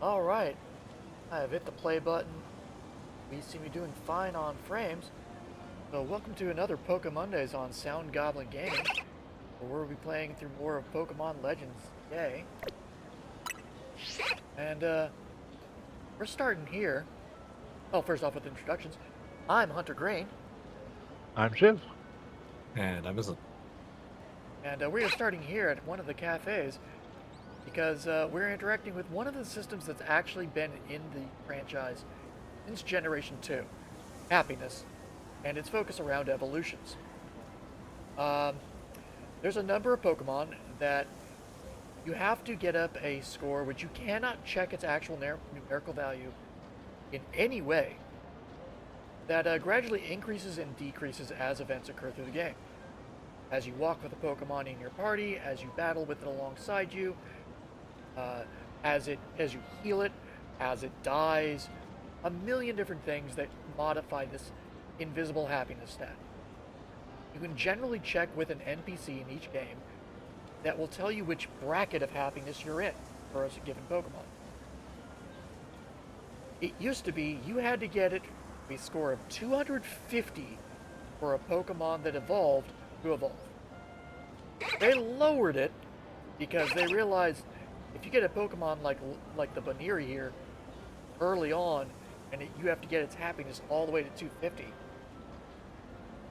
Alright, I have hit the play button. We seem to be doing fine on frames. So welcome to another Pokemondays on Sound Goblin Gaming, where we'll be playing through more of Pokemon Legends today. And we're starting here. Oh, first off with introductions. I'm Hunter Grain. I'm Shiv. And I wasn't. And we are starting here at one of the cafes because we're interacting with one of the systems that's actually been in the franchise since Generation 2, Happiness, and its focus around evolutions. There's a number of Pokemon that you have to get up a score which you cannot check its actual numerical value in any way that gradually increases and decreases as events occur through the game. As you walk with a Pokemon in your party, as you battle with it alongside you, as you heal it, as it dies, a million different things that modify this invisible happiness stat. You can generally check with an NPC in each game that will tell you which bracket of happiness you're in for a given Pokemon. It used to be you had to get it a score of 250 for a Pokemon that evolved to evolve. They lowered it because they realized if you get a Pokemon like the Baniri here early on, and you have to get its happiness all the way to 250,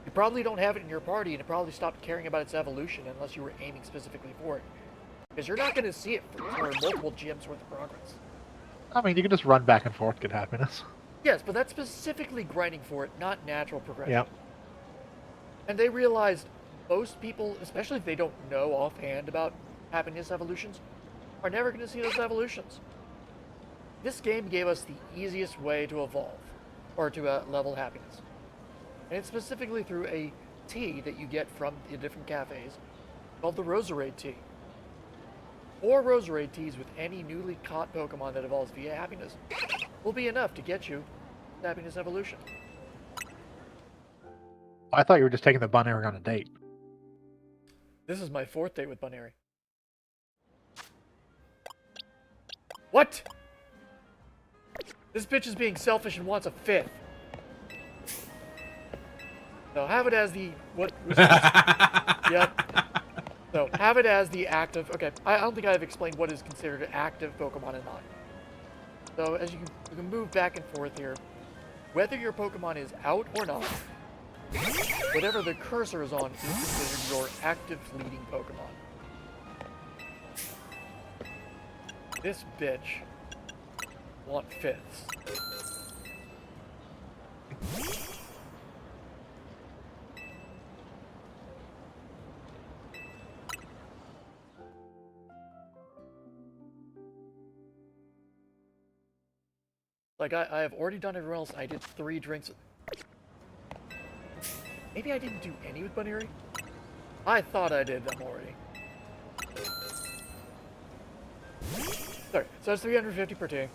you probably don't have it in your party, and it probably stopped caring about its evolution unless you were aiming specifically for it. Because you're not going to see it for multiple GMs worth of progress. I mean, you can just run back and forth, get happiness. Yes, but that's specifically grinding for it, not natural progression. Yep. And they realized most people, especially if they don't know offhand about happiness evolutions, are never going to see those evolutions. This game gave us the easiest way to evolve, or to level happiness. And it's specifically through a tea that you get from the different cafes called the Roserade tea. 4 Roserade teas with any newly caught Pokemon that evolves via happiness will be enough to get you happiness evolution. I thought you were just taking the Bunny on a date. This is my 4th date with Baneri. What? This bitch is being selfish and wants a 5th. So have it as the yep. So have it as the active. Okay, I don't think I've explained what is considered an active Pokemon and not. So as you can move back and forth here, whether your Pokemon is out or not, whatever the cursor is on is considered your active leading Pokemon. This bitch want 5ths. Like, I have already done everyone else. I did 3 drinks. Maybe I didn't do any with Baneri? I thought I did them already. Sorry, so it's 350 per tea.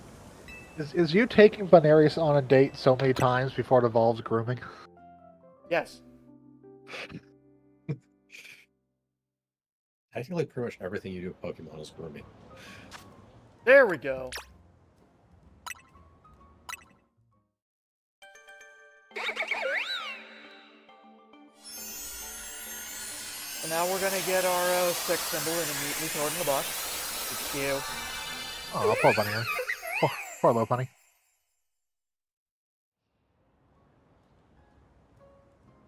Is you taking Bunarius on a date so many times before it evolves grooming? Yes. I feel like pretty much everything you do with Pokemon is grooming. There we go. So now we're gonna get our stick symbol and immediately throw it in the box. It's cute. Oh, poor Bunny. Poor little Bunny.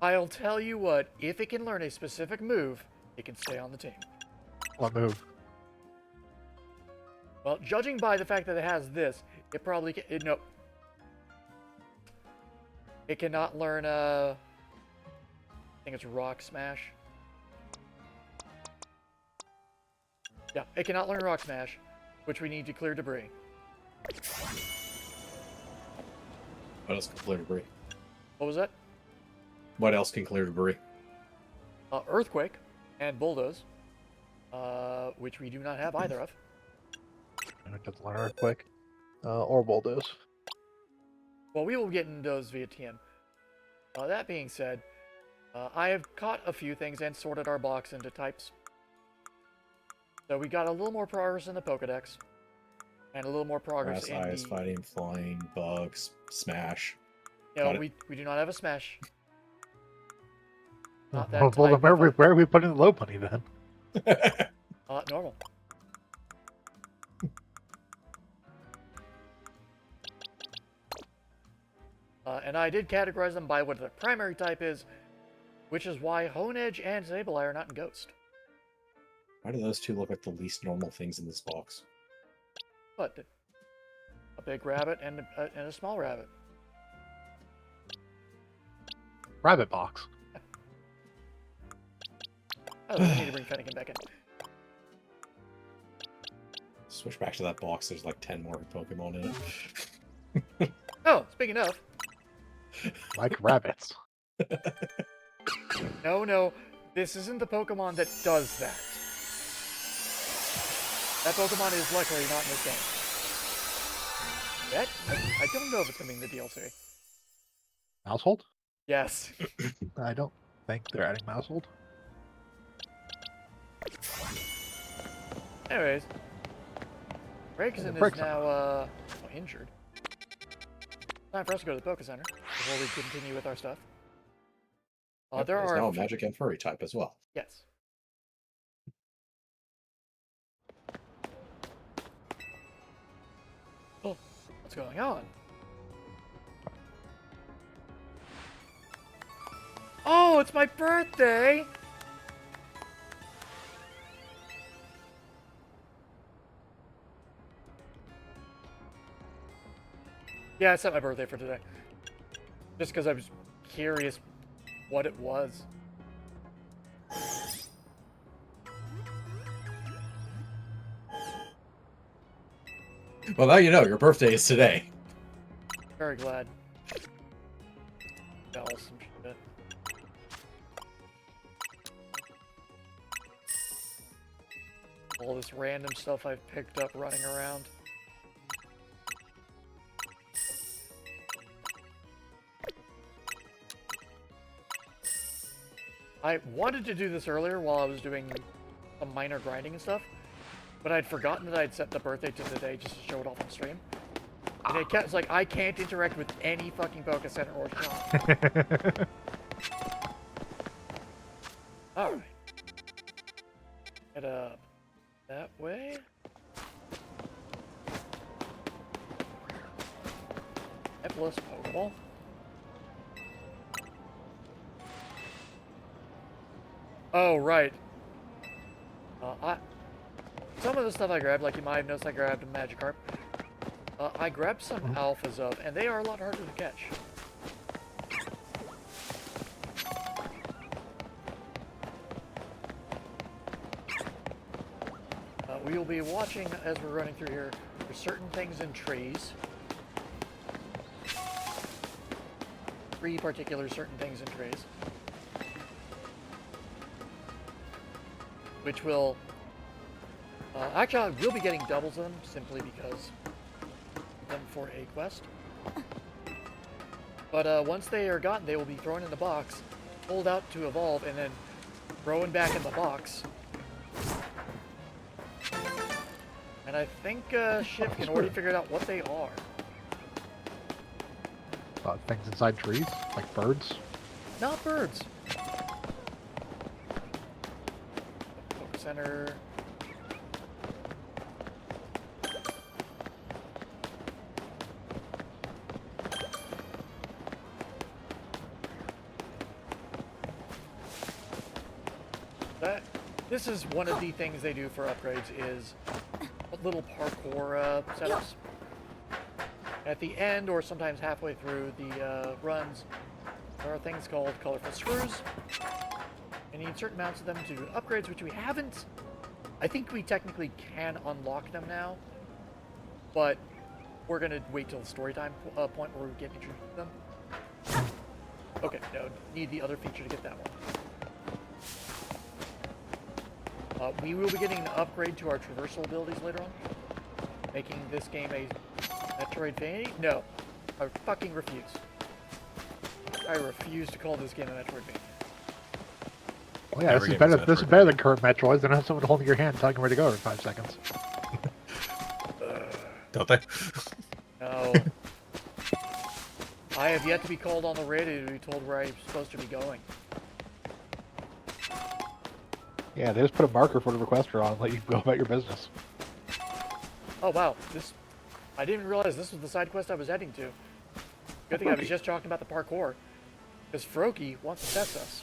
I'll tell you what, if it can learn a specific move, it can stay on the team. What move? Well, judging by the fact that it has this, it probably can. Nope. It cannot learn, I think it's Rock Smash. Yeah, it cannot learn Rock Smash, which we need to clear debris. What else can clear debris? What was that? What else can clear debris? Earthquake and Bulldoze, which we do not have either of. It doesn't learn Earthquake. Or Bulldoze. Well, we will get into those via TM. That being said, I have caught a few things and sorted our box into types. So we got a little more progress in the Pokedex. And a little more progress Grass, in ice, the... fighting, flying, bugs, smash. No, Got it. we do not have a smash. Not Well, that then type of where are we putting the low bunny then? normal. And I did categorize them by what their primary type is, which is why Hone Edge and Sableye are not in Ghost. Why do those two look like the least normal things in this box? But a big rabbit and a small rabbit. Rabbit box. Oh, we need to bring Fennekin back in. Switch back to that box. There's like 10 more Pokemon in it. Oh, speaking of, Like rabbits. no, this isn't the Pokemon that does that. That Pokemon is luckily not in this game. Yet? I don't know if it's going to be in the DLC. Mousehold? Yes. I don't think they're adding Mousehold. Anyways, Gregson is Brixton. now injured. Time for us to go to the Poké Center before we continue with our stuff. Yep, There there's are now a Magic and Furry type as well. yes. Oh, what's going on? Oh, it's my birthday! Yeah, I set my birthday for today. Just because I was curious what it was. Well, now you know your birthday is today. Very glad. Bell some shit. All this random stuff I've picked up running around. I wanted to do this earlier while I was doing some minor grinding and stuff, but I'd forgotten that I'd set the birthday to today just to show it off on stream. And it kept, it's like, I can't interact with any fucking Poké Center or shop. Alright. Head up that way. Epilus Pokeball. Oh, right. Some of the stuff I grabbed, like you might have noticed I grabbed a Magikarp. I grabbed some alphas of, and they are a lot harder to catch. We will be watching as we're running through here for certain things in trees. 3 particular certain things in trees. Which will... actually, I will be getting doubles of them, simply because them for a quest. But once they are gotten, they will be thrown in the box, pulled out to evolve, and then thrown back in the box. And I think Shiv can already figure out what they are. Things inside trees, like birds. Not birds. Poké Center. This is one of the things they do for upgrades is little parkour setups. At the end, or sometimes halfway through the runs, there are things called colorful screws. And you need certain amounts of them to do upgrades, which we haven't. I think we technically can unlock them now, but we're going to wait till the story time point where we get introduced to them. Okay, no, need the other feature to get that one. We will be getting an upgrade to our traversal abilities later on, making this game a Metroidvania? No, I fucking refuse. I refuse to call this game a Metroidvania. Well, yeah, this is better than current Metroids. They don't have someone holding your hand telling you where to go every 5 seconds. don't they? No. I have yet to be called on the radio to be told where I'm supposed to be going. Yeah, they just put a marker for the requester on and let you go about your business. Oh wow, I didn't realize this was the side quest I was heading to. Good thing I was just talking about the parkour. Because Froakie wants to test us.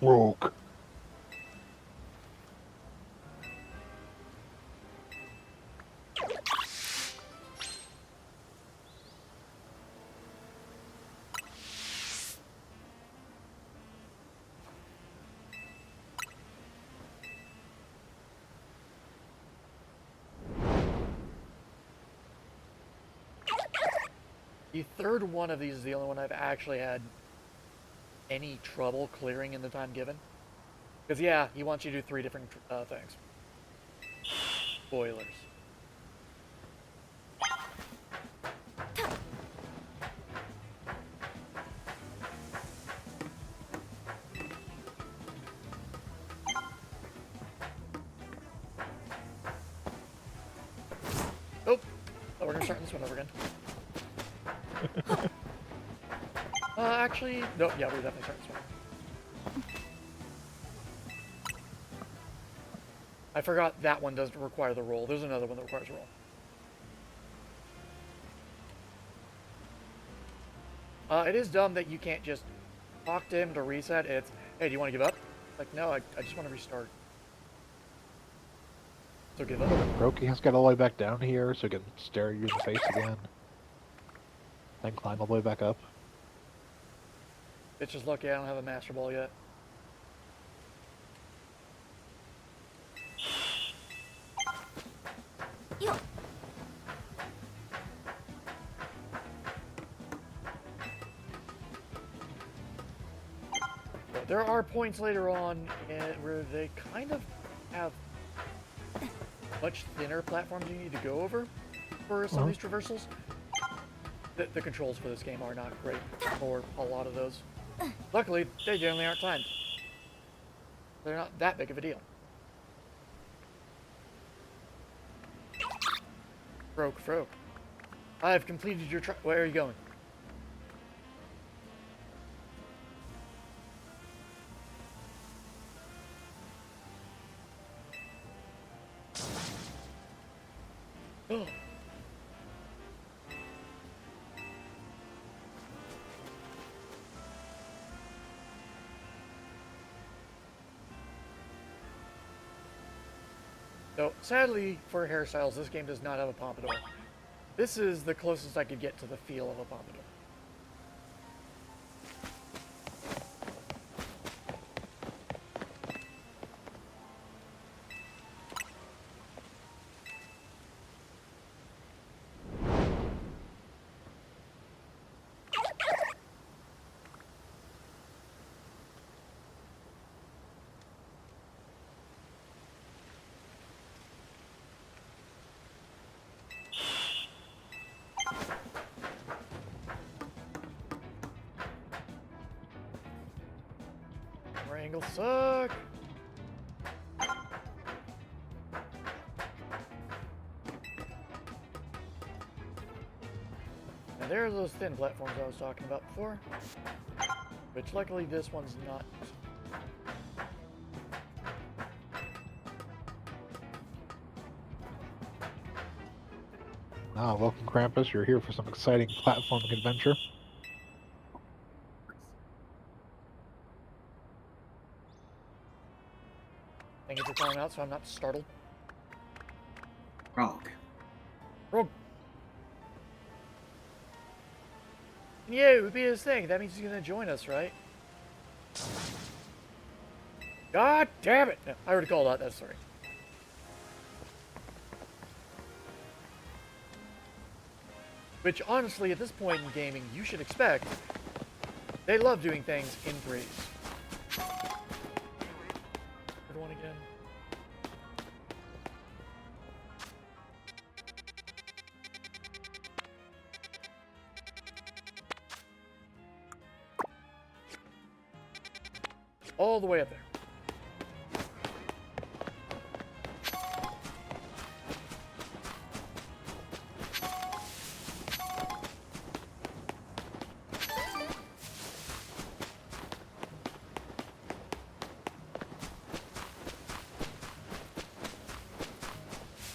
Rogue. The third one of these is the only one I've actually had any trouble clearing in the time given. Because yeah, he wants you to do 3 different things. Spoilers. Oh, we're gonna start this one over again. Actually, no, yeah, we're definitely starting this one. I forgot that one doesn't require the roll. There's another one that requires a roll. It is dumb that you can't just talk to him to reset. It's, hey, do you want to give up? Like, no, I just want to restart. So give up. Froakie has to get all the way back down here so he can stare you in the face again. Then climb all the way back up. It's just lucky I don't have a Master Ball yet. But there are points later on where they kind of have much thinner platforms you need to go over for some of these traversals. The controls for this game are not great for a lot of those. Luckily, they generally aren't timed. They're not that big of a deal. Froak. I have completed your where are you going? Oh. So, sadly for hairstyles, this game does not have a pompadour. This is the closest I could get to the feel of a pompadour. Angles suck. And there are those thin platforms I was talking about before, which luckily this one's not. Welcome Krampus, you're here for some exciting platforming adventure. Thank you for calling out so I'm not startled. Rogue. Yeah, it would be his thing. That means he's gonna join us, right? God damn it! No, I already called out that story. Which, honestly, at this point in gaming, you should expect. They love doing things in threes. Third one again. all the way up there.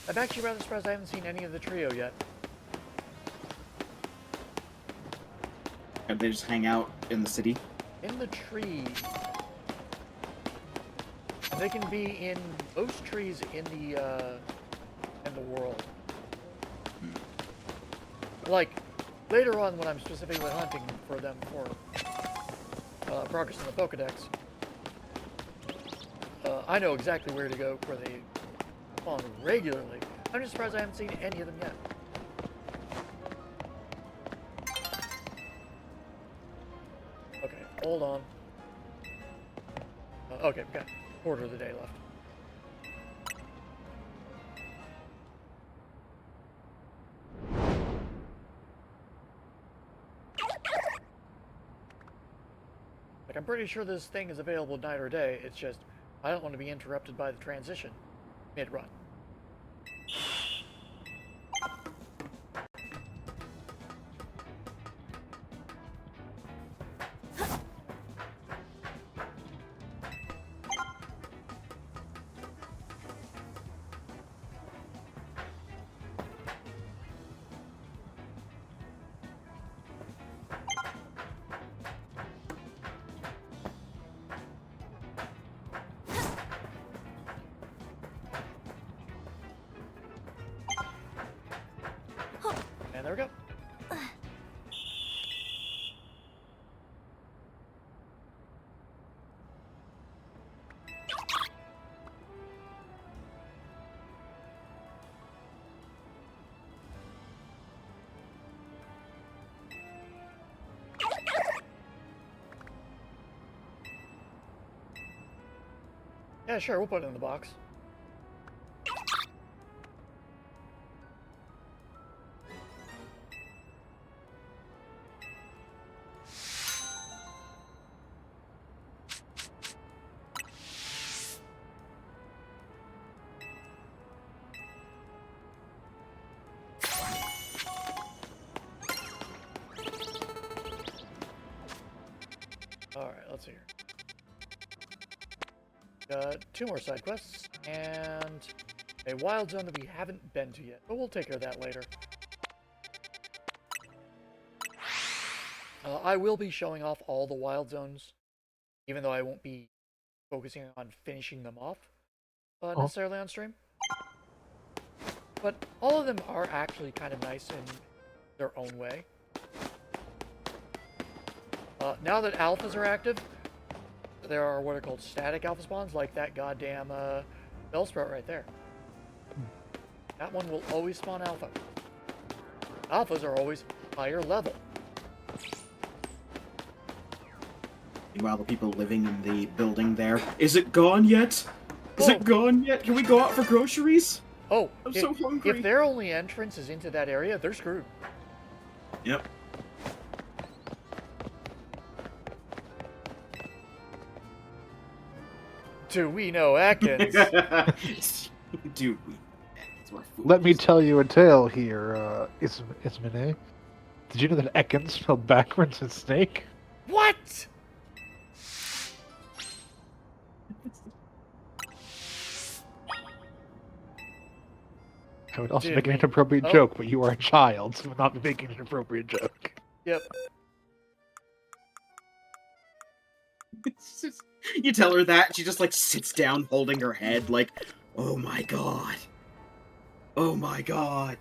I'm actually rather surprised I haven't seen any of the trio yet. They just hang out in the city. In the trees. They can be in most trees in the world. Like, later on when I'm specifically hunting for them for progress in the Pokedex, I know exactly where to go where they spawn regularly. I'm just surprised I haven't seen any of them yet. Okay, hold on. Okay, we've got a quarter of the day left. Like, I'm pretty sure this thing is available night or day. It's just, I don't want to be interrupted by the transition mid-run. And there we go. Yeah, sure, we'll put it in the box. Alright, let's see here. Got 2 more side quests, and a wild zone that we haven't been to yet, but we'll take care of that later. I will be showing off all the wild zones, even though I won't be focusing on finishing them off necessarily on stream. But all of them are actually kind of nice in their own way. Now that alphas are active, there are what are called static alpha spawns, like that goddamn Bellsprout right there. That one will always spawn alpha. Alphas are always higher level. Meanwhile, the people living in the building there. Is it gone yet? Is it gone yet? Can we go out for groceries? Oh, I'm so hungry. If their only entrance is into that area, they're screwed. Yep. Do we know Atkins? Do we? Let me tell you a tale here, Ismene. Did you know that Ekans spelled backwards is snake? What? I would also Did make an we- inappropriate oh. joke, but you are a child, so I would not be making an inappropriate joke. Yep. You tell her that, she just like sits down holding her head like, oh my god. Oh my god.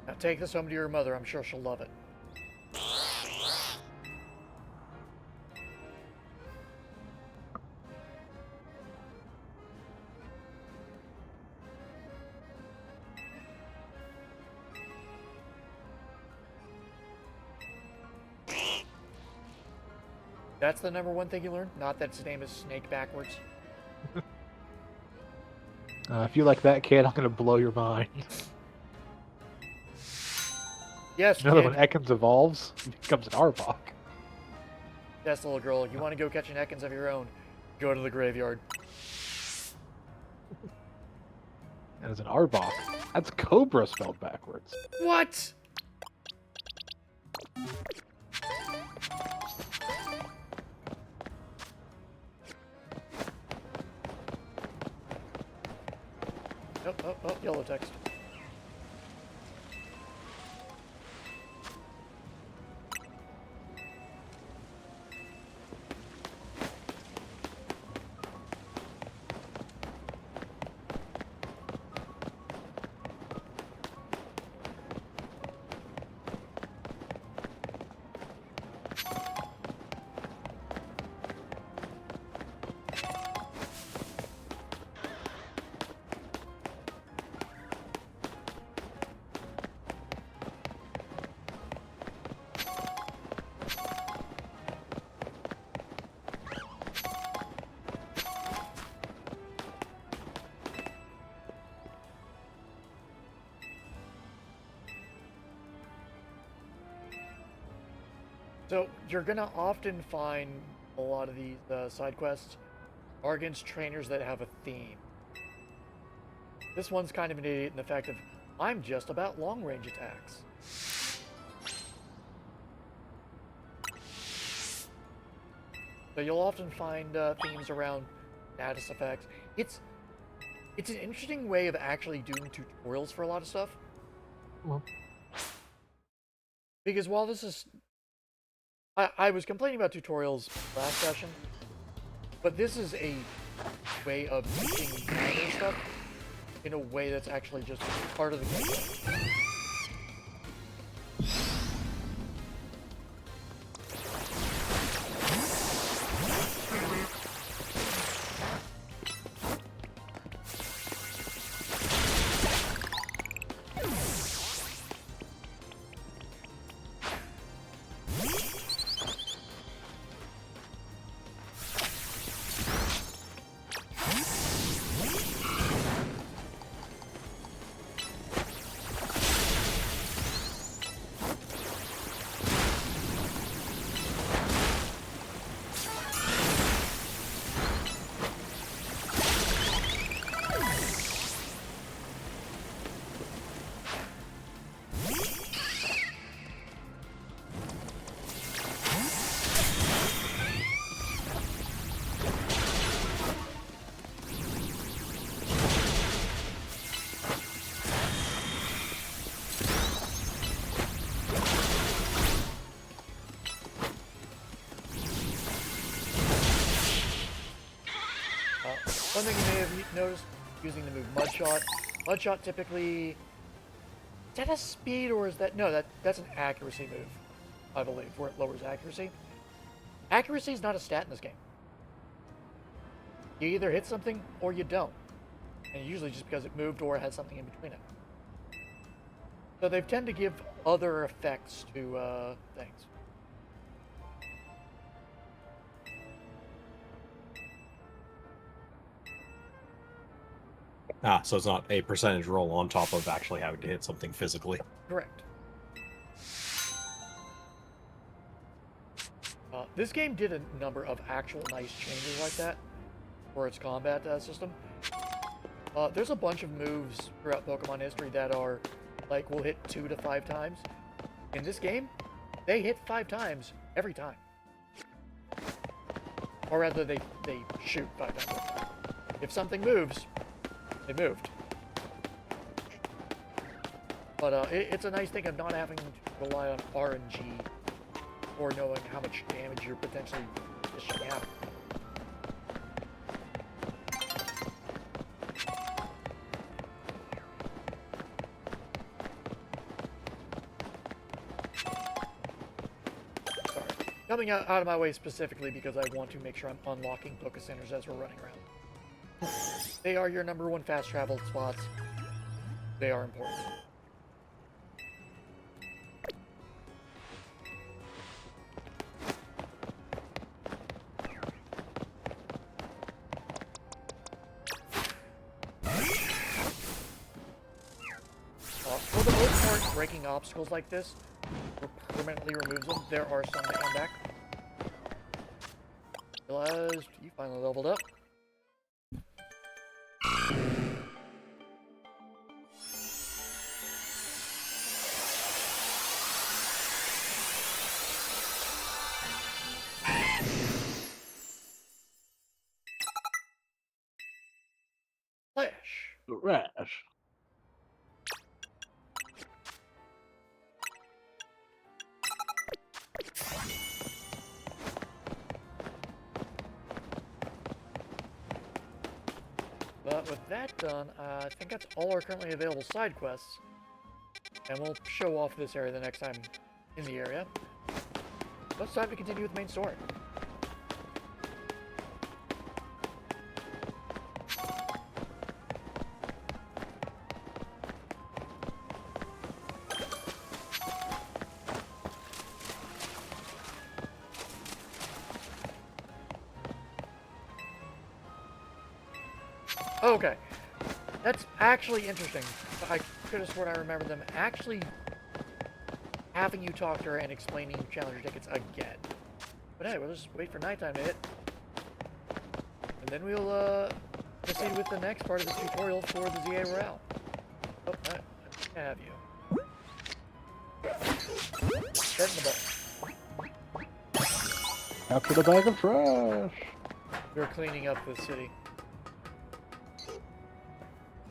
Now take this home to your mother. I'm sure she'll love it. That's the #1 thing you learn? Not that its name is Snake backwards. If you like that, kid, I'm gonna blow your mind. Yes, You know that kid. when Ekans evolves, he becomes an Arbok. Yes, little girl. You want to go catch an Ekans of your own? Go to the graveyard. And as an Arbok, that's Cobra spelled backwards. What? Oh, yellow text. So you're gonna often find a lot of these side quests are against trainers that have a theme. This one's kind of an idiot in the fact of, I'm just about long range attacks. So you'll often find themes around status effects. It's an interesting way of actually doing tutorials for a lot of stuff. Well. Because while this is... I was complaining about tutorials last session, but this is a way of teaching minor stuff in a way that's actually just part of the game. One thing you may have noticed, using the move Mudshot. Mudshot typically... Is that a speed or is that... No, that's an accuracy move, I believe, where it lowers accuracy. Accuracy is not a stat in this game. You either hit something or you don't. And usually just because it moved or has something in between it. So they tend to give other effects to things. So it's not a percentage roll on top of actually having to hit something physically. Correct. This game did a number of actual nice changes like that for its combat system. There's a bunch of moves throughout Pokemon history that are, like, will hit 2 to 5 times. In this game, they hit 5 times every time. Or rather, they shoot 5 times. If something moves, it moved. But it's a nice thing of not having to rely on RNG or knowing how much damage you're potentially dishing out. Sorry. Coming out of my way specifically because I want to make sure I'm unlocking Poké Centers as we're running around. They are your number 1 fast travel spots. They are important. For the most part, breaking obstacles like this, or permanently removes them, there are some that come back. Realized you finally leveled up. Flash. Rash. But with that done, I think that's all our currently available side quests. And we'll show off this area the next time in the area. But it's time to continue with the main story. Okay, that's actually interesting. I could have sworn I remember them actually having you talk to her and explaining challenger tickets again. But hey, we'll just wait for nighttime to hit. And then we'll proceed with the next part of the tutorial for the ZA Royale. Oh, I have you. Get in the bowl. After the bag of trash. We're cleaning up the city.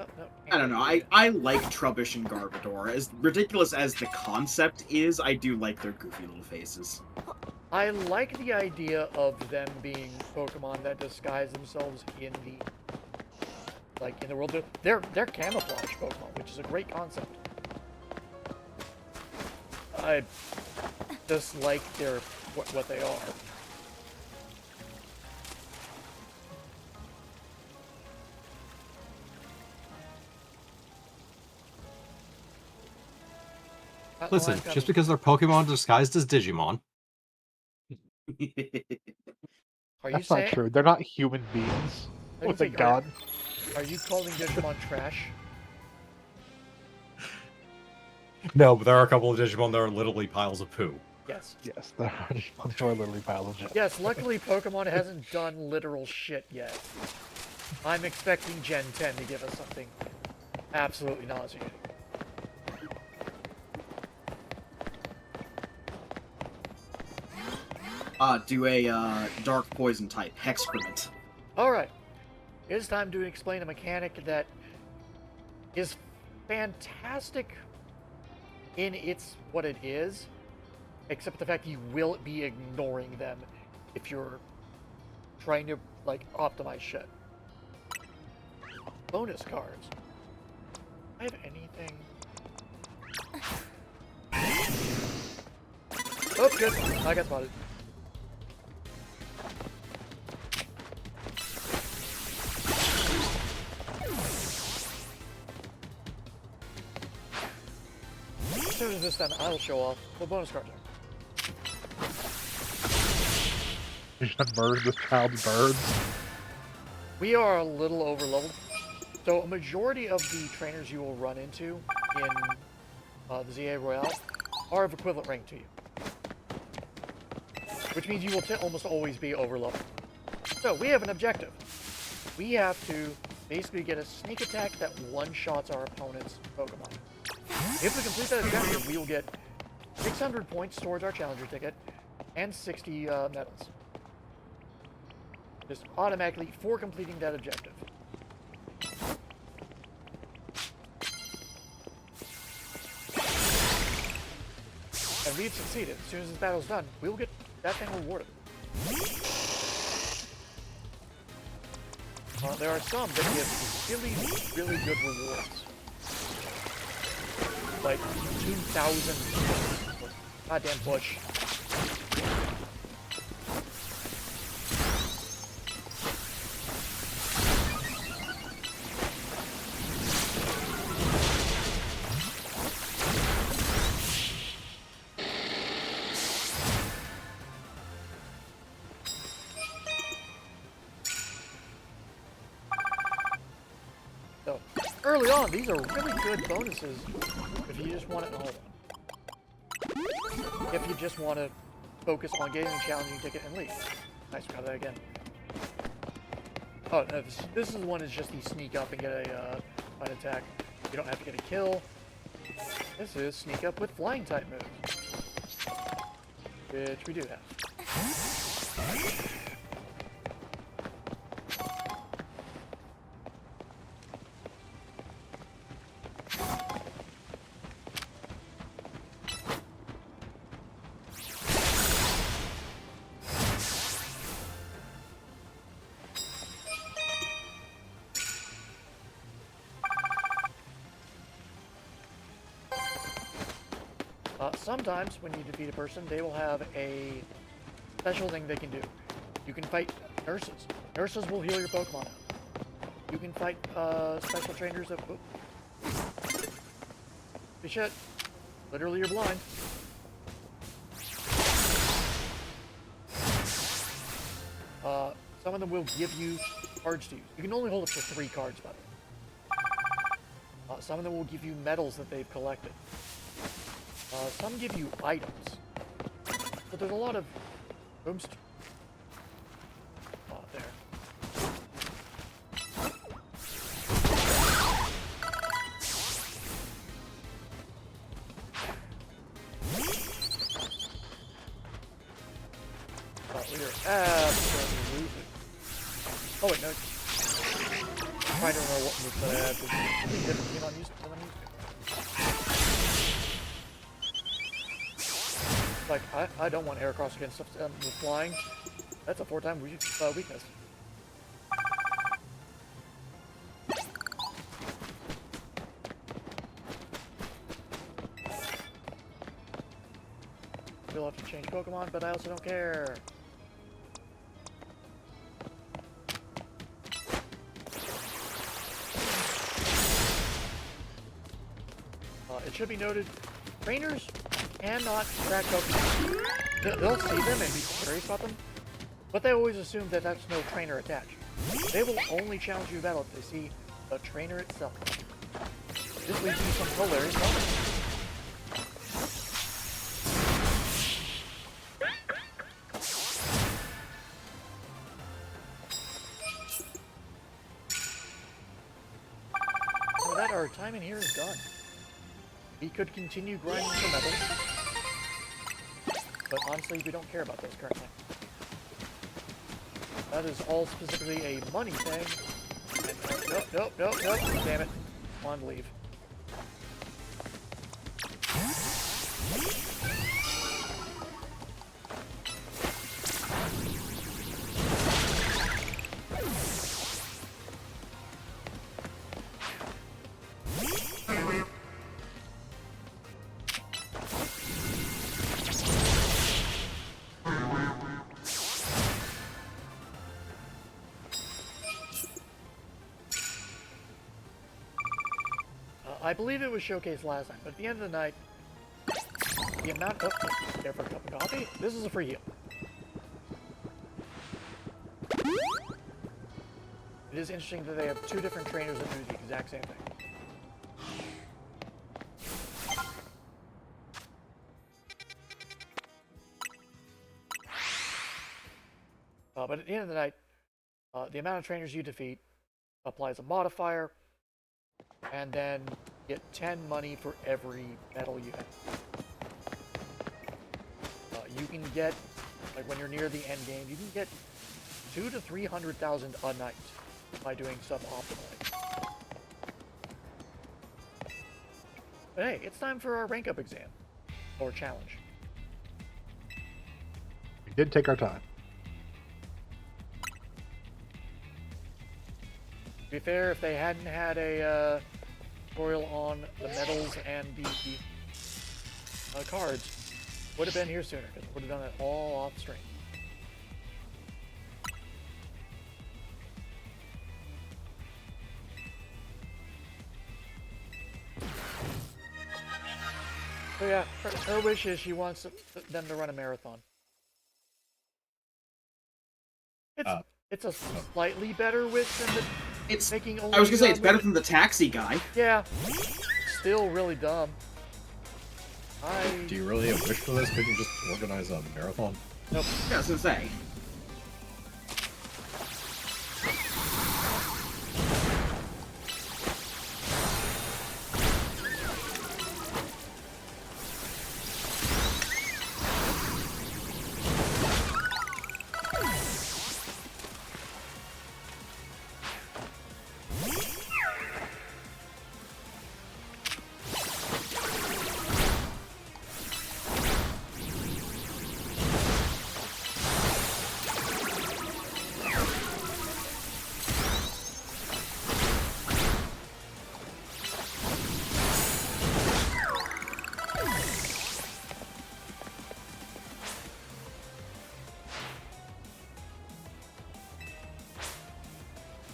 Oh, no, I don't know. I like Trubbish and Garbodor. As ridiculous as the concept is, I do like their goofy little faces. I like the idea of them being Pokemon that disguise themselves in the in the world. They're camouflage Pokemon, which is a great concept. I just like their what they are. Listen, just because they're Pokemon disguised as Digimon. Are you That's saying? not true. They're not human beings Are you with a saying- gun. Are you calling Digimon trash? No, but there are a couple of Digimon that are literally piles of poo. Yes. Yes, they're literally biology. Yes. Luckily, Pokemon hasn't done literal shit yet. I'm expecting Gen 10 to give us something absolutely nauseating. Do a dark poison type, Hexcrement. Alright, it is time to explain a mechanic that is fantastic in its what it is, except the fact you will be ignoring them if you're trying to, optimize shit. Bonus cards. Do I have anything? Oh, good. I got spotted. As soon as this done, I'll show off what bonus cards are. You should murder this child's birds. We are a little over leveled. So a majority of the trainers you will run into in the ZA Royale are of equivalent rank to you. Which means you will almost always be over leveled. So we have an objective. We have to basically get a sneak attack that one-shots our opponent's Pokemon. If we complete that objective, we will get 600 points towards our challenger ticket and 60 medals. Just automatically for completing that objective. And we've succeeded. As soon as this battle's done, we'll get that thing rewarded. There are some that give really good rewards. Like 2,000 goddamn push. So, early on, these are really good bonuses if you you just want to hold on. If you just want to focus on getting the challenging ticket and leave. Nice, grab that again. Oh, no, this is one is just the sneak up and get a an attack. You don't have to get a kill. This is sneak up with flying type moves, which we do have. Sometimes, when you defeat a person, they will have a special thing they can do. You can fight nurses. Nurses will heal your Pokemon out. You can fight special trainers that... Holy shit. Literally, you're blind. Some of them will give you cards to use. You can only hold up to 3 cards, by the way. Some of them will give you medals that they've collected. Some give you items, but there's a lot of rooms there. We are absolutely losing. Oh wait, no. I'm trying to remember what moves that I have. There's a different team I'm used to. Like, I don't want Heracross against stuff with flying. That's a 4-time weakness. We'll have to change Pokemon, but I also don't care. It should be noted, trainers cannot track Pokemon. They'll see them and be curious about them, but they always assume that that's no trainer attached. They will only challenge you to battle if they see the trainer itself. This leads to some hilarious moments. So that our time in here is done. We could continue grinding for metals, but honestly, we don't care about those currently. That is all specifically a money thing. And nope, damn it. I wanted to leave. I believe it was showcased last time, but at the end of the night, the amount of... Care for a cup of coffee? This is a free heal. It is interesting that they have 2 different trainers that do the exact same thing. But at the end of the night, the amount of trainers you defeat applies a modifier, and then get 10 money for every medal you have. You can get, like when you're near the end game, you can get 200,000 to 300,000 a night by doing stuff optimally. But hey, it's time for our rank up exam, or challenge. We did take our time. To be fair, if they hadn't had a tutorial on the medals and the cards, would have been here sooner, because would have done it all off stream. So yeah, her wish is she wants them to run a marathon. It's a slightly better wish than the It's. making only. I was gonna say it's better than the taxi guy. Yeah, still really dumb. Do you really have a wish for this? Couldn't you just organize a marathon? Nope. Yeah, I was gonna say.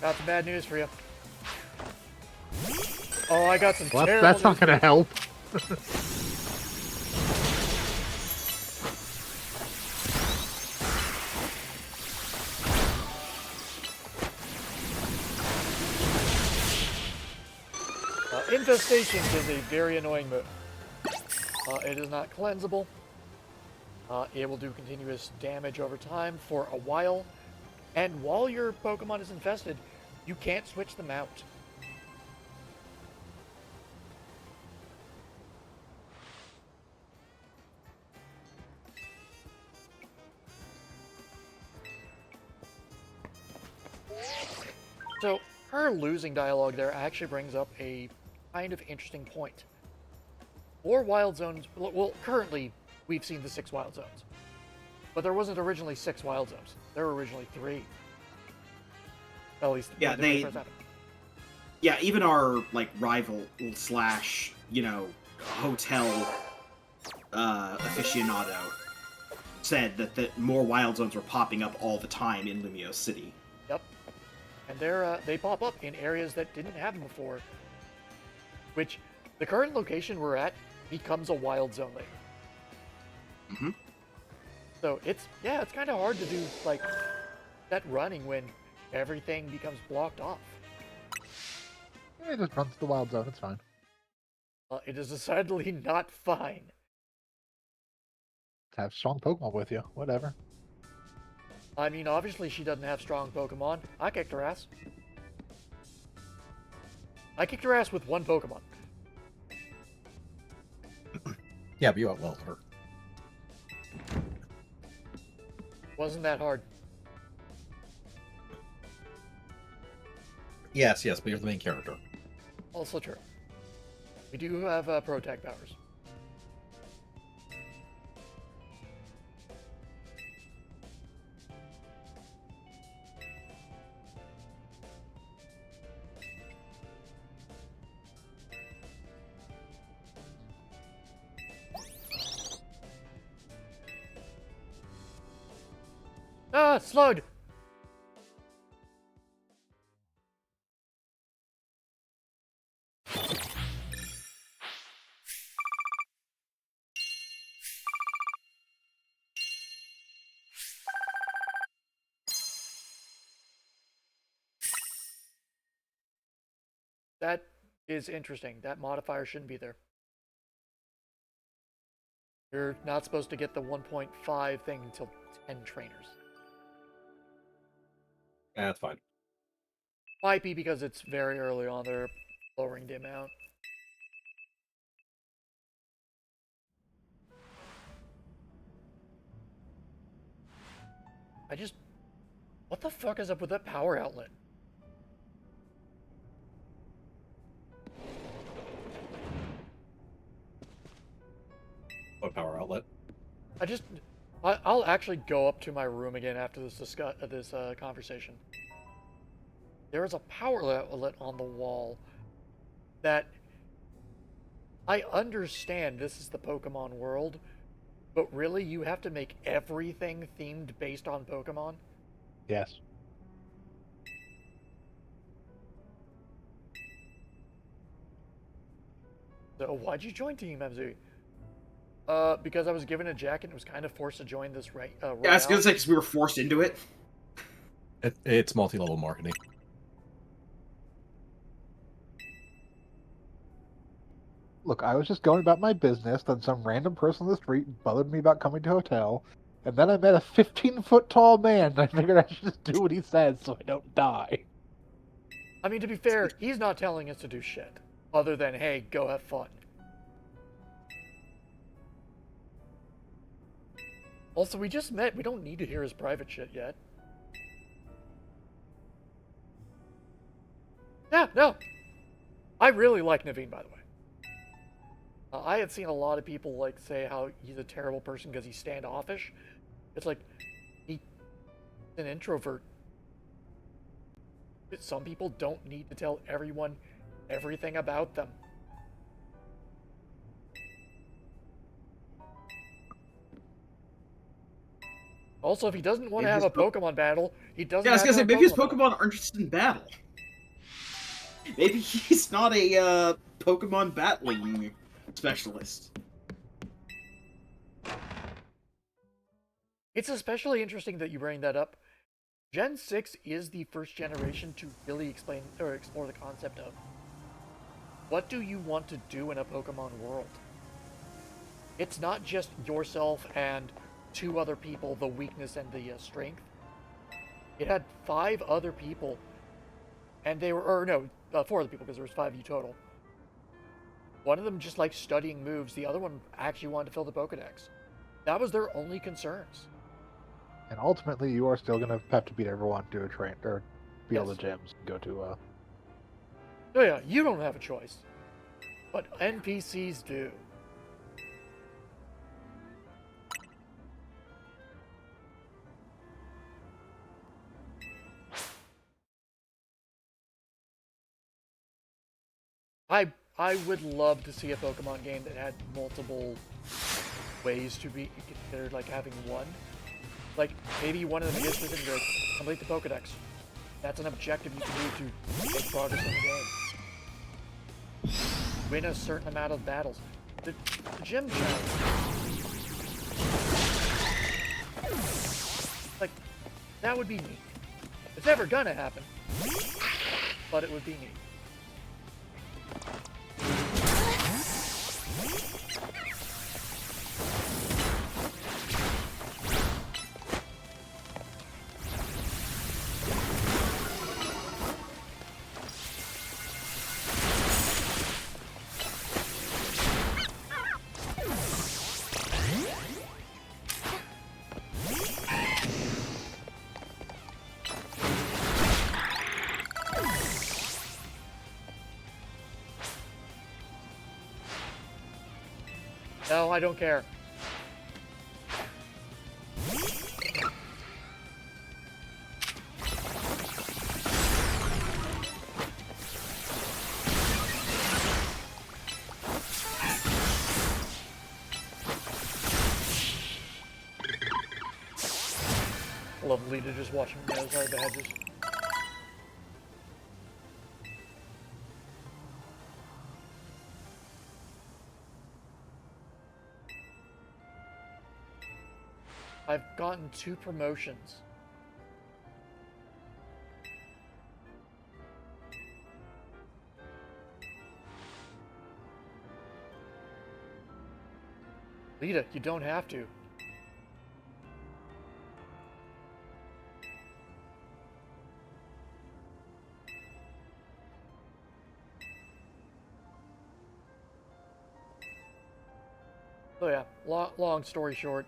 Got some bad news for you. Oh, I got some Well, terrible that's not news. going to help. Infestation is a very annoying move. It is not cleansable. It will do continuous damage over time for a while. And while your Pokemon is infested, you can't switch them out. So, her losing dialogue there actually brings up a kind of interesting point. 4 wild zones, well, currently we've seen the 6 wild zones. But there wasn't originally 6 wild zones. There were originally 3. At least Yeah, when it first happened. Yeah, even our like rival slash, hotel aficionado said that more wild zones were popping up all the time in Lumiose City. Yep. And they pop up in areas that didn't have them before. Which, the current location we're at becomes a wild zone later. Mm-hmm. So it's kind of hard to do, like, that running when everything becomes blocked off. Yeah, just run through the wild zone, it's fine. It is decidedly not fine. Have strong Pokemon with you, whatever. I mean, obviously she doesn't have strong Pokemon. I kicked her ass. I kicked her ass with 1 Pokemon. Yeah, but you outlawed her. Wasn't that hard. Yes, but you're the main character. Also true. We do have Protect powers. Ah, Slug! That is interesting. That modifier shouldn't be there. You're not supposed to get the 1.5 thing until 10 trainers. That's fine. Might be because it's very early on, they're lowering the amount. What the fuck is up with that power outlet? What power outlet? I'll actually go up to my room again after this conversation. There is a power outlet on the wall that I understand this is the Pokemon world, but really you have to make everything themed based on Pokemon? Yes. So why'd you join Team MZ? Because I was given a jacket and was kind of forced to join this Yeah, I was gonna say because we were forced into it. It's multi-level marketing. look, I was just going about my business, then some random person on the street bothered me about coming to a hotel, and then I met a 15-foot tall man, and I figured I should just do what he says so I don't die. I mean, to be fair, he's not telling us to do shit. Other than, hey, go have fun. Also, we just met. We don't need to hear his private shit yet. Yeah, no. I really like Naveen, by the way. I had seen a lot of people like say how he's a terrible person because he's standoffish. It's like he's an introvert. Some people don't need to tell everyone everything about them. Also, if he doesn't want to have a Pokemon battle, he doesn't. Yeah, I was have gonna say to have maybe his battle. Pokemon aren't interested in battle. Maybe he's not a Pokemon battling specialist. It's especially interesting that you bring that up. Gen 6 is the first generation to really explain or explore the concept of what do you want to do in a Pokemon world? It's not just yourself and 2 other people, the weakness and the strength. It had 5 other people, and they were, or no, 4 other people because there was 5 of you total. One of them just liked studying moves. The other one actually wanted to fill the Pokedex. That was their only concerns. And ultimately, you are still going to have to beat everyone to a train, or be all Yes. the gyms and go to, Oh yeah, you don't have a choice. But NPCs do. I would love to see a Pokemon game that had multiple ways to be considered like having one. Like maybe one of them is within your complete the Pokedex. That's an objective you can do to make progress in the game. Win a certain amount of battles. The gym challenge. Like, that would be neat. It's never gonna happen. But it would be neat. No, I don't care. Lovely to just watch him go inside the hedges. I've gotten 2 promotions. Lita, you don't have to. So yeah, long story short,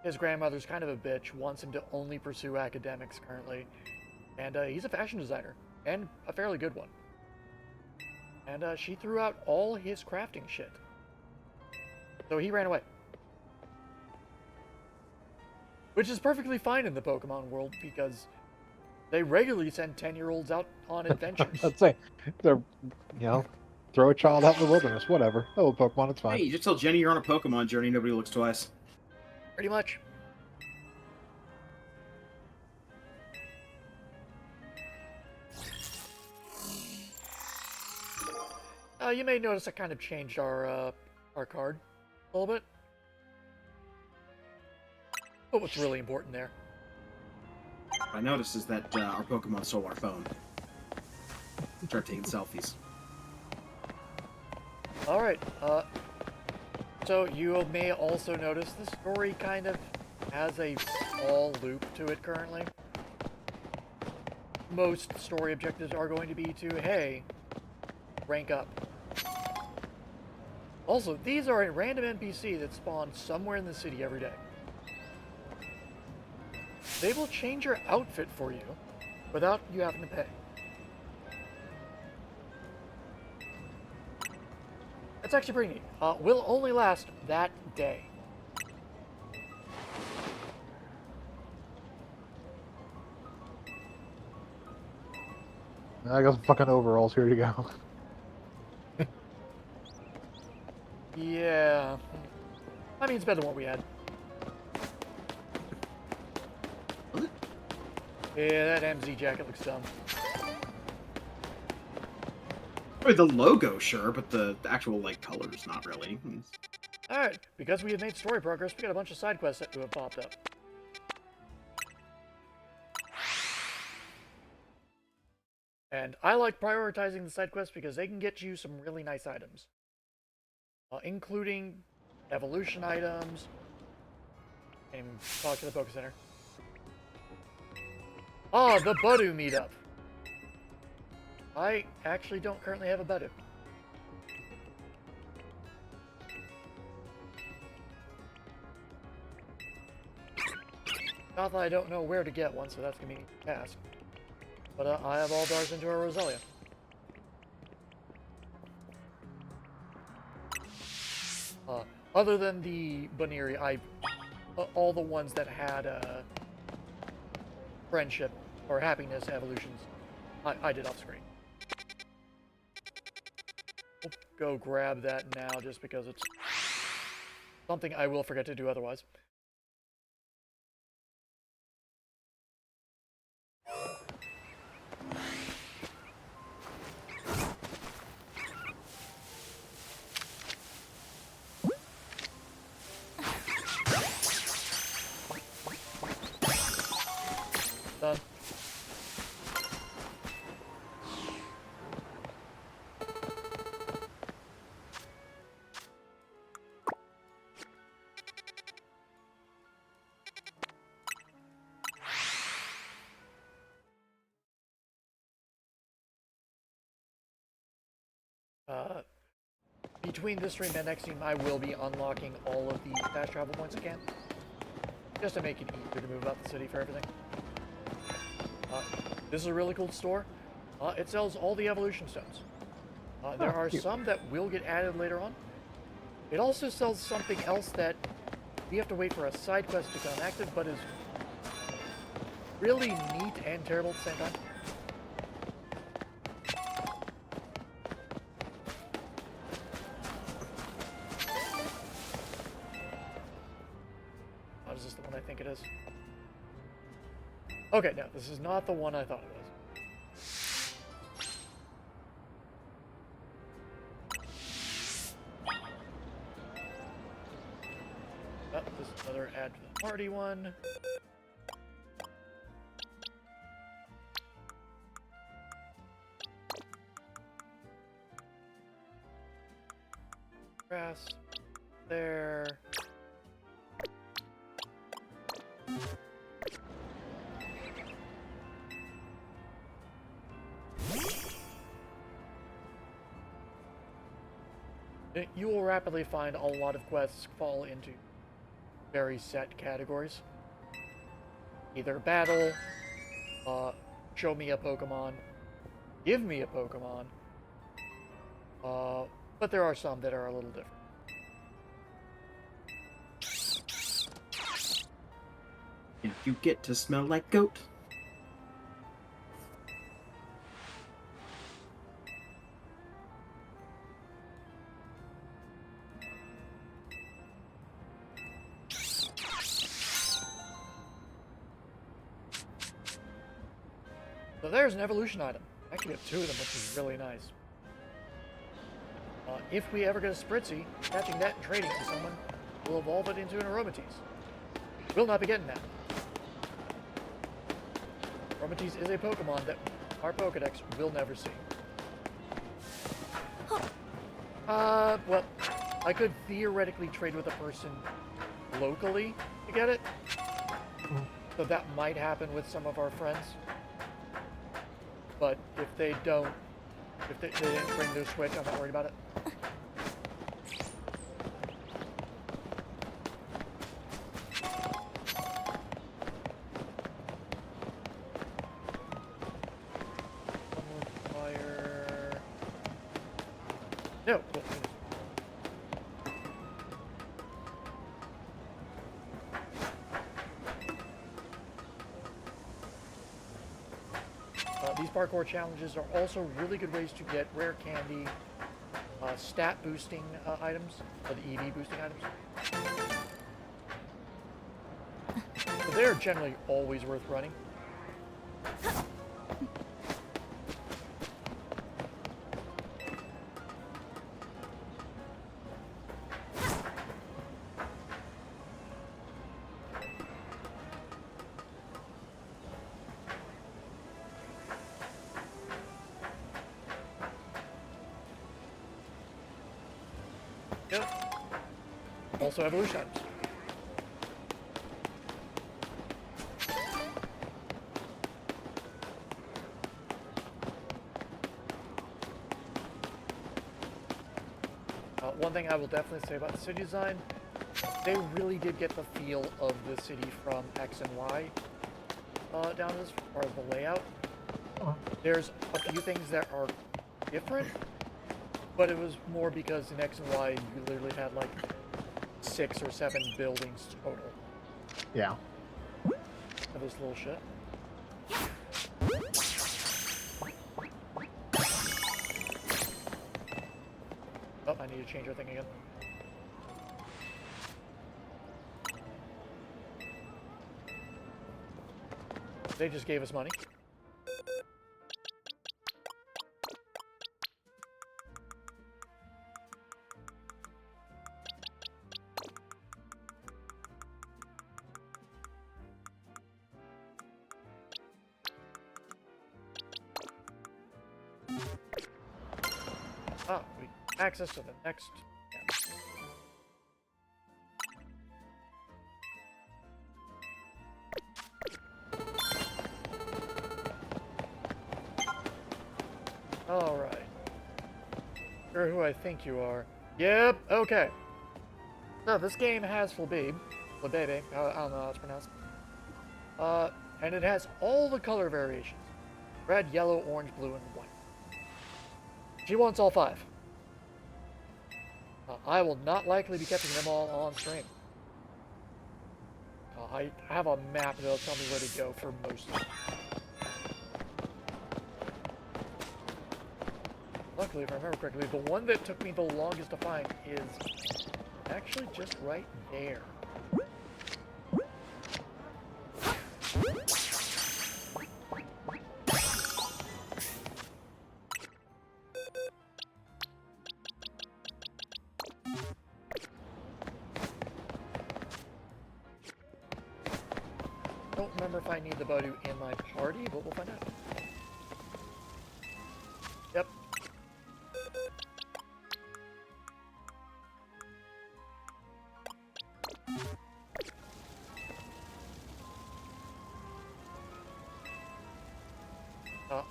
his grandmother's kind of a bitch, wants him to only pursue academics currently, and he's a fashion designer, and a fairly good one. And she threw out all his crafting shit. So he ran away. Which is perfectly fine in the Pokemon world, because they regularly send 10-year-olds out on adventures. let's say, they're, throw a child out in the wilderness, whatever. Oh, Pokemon, it's fine. Hey, you just tell Jenny you're on a Pokemon journey, nobody looks twice. Pretty much. You may notice I kind of changed our card a little bit. But what's really important there? What I noticed is that our Pokemon stole our phone. Start taking selfies. Alright, so you may also notice the story kind of has a small loop to it currently. Most story objectives are going to be to, hey, rank up. Also, these are a random NPC that spawn somewhere in the city every day. They will change your outfit for you without you having to pay. That's actually pretty neat. Will only last that day. I got some fucking overalls. Here you go. Yeah. I mean, it's better than what we had. Yeah, that MZ jacket looks dumb. I mean, the logo, sure, but the actual, like, colors, not really. Alright, because we have made story progress, we got a bunch of side quests that have popped up. And I like prioritizing the side quests because they can get you some really nice items. Including evolution items. And talk to the Poké Center. Ah, the Budu meetup. I actually don't currently have a Budu. Not that I don't know where to get one, so that's gonna be a task. But I have all Dars into a Roselia. Other than the Baniri, all the ones that had friendship or happiness evolutions, I did off screen. We'll go grab that now just because it's something I will forget to do otherwise. Done. Between this stream and next stream, I will be unlocking all of the fast travel points I can, just to make it easier to move about the city for everything. This is a really cool store. It sells all the evolution stones. There are some that will get added later on. It also sells something else that we have to wait for a side quest to become active, but is really neat and terrible at the same time. Is this the one I think it is? Okay, no, this is not the one I thought it was. Oh, this is another add to the party one. Grass. There. You will rapidly find a lot of quests fall into very set categories. Either battle, show me a Pokemon, give me a Pokemon, but there are some that are a little different. If you get to smell like goat. So there's an evolution item. Actually, we have two of them, which is really nice. If we ever get a Spritzy, catching that and trading to someone will evolve it into an Aromatisse. We'll not be getting that. Aromatisse is a Pokemon that our Pokedex will never see. Well, I could theoretically trade with a person locally to get it. So that might happen with some of our friends. But if they don't, if they didn't bring their Switch, I'm not worried about it. One more fire. No. Well, these parkour challenges are also really good ways to get rare candy, stat boosting items, or the EV boosting items. So they're generally always worth running. Yep. Also evolution items. One thing I will definitely say about the city design, they really did get the feel of the city from X and Y down this, or the layout. There's a few things that are different, but it was more because in X and Y you literally had like 6 or 7 buildings total Yeah. of this little shit. Oh, I need to change our thing again. They just gave us money. Ah, we access to the next. Yeah. All right. You're who I think you are. Yep. Okay. So this game has Flabebe, I don't know how it's pronounced. And it has all the color variations: red, yellow, orange, blue, and white. She wants all 5. I will not likely be catching them all on stream. I have a map that'll tell me where to go for most of them. Luckily, if I remember correctly, the one that took me the longest to find is actually just right there. I don't remember if I need the Badu in my party, but we'll find out. Yep.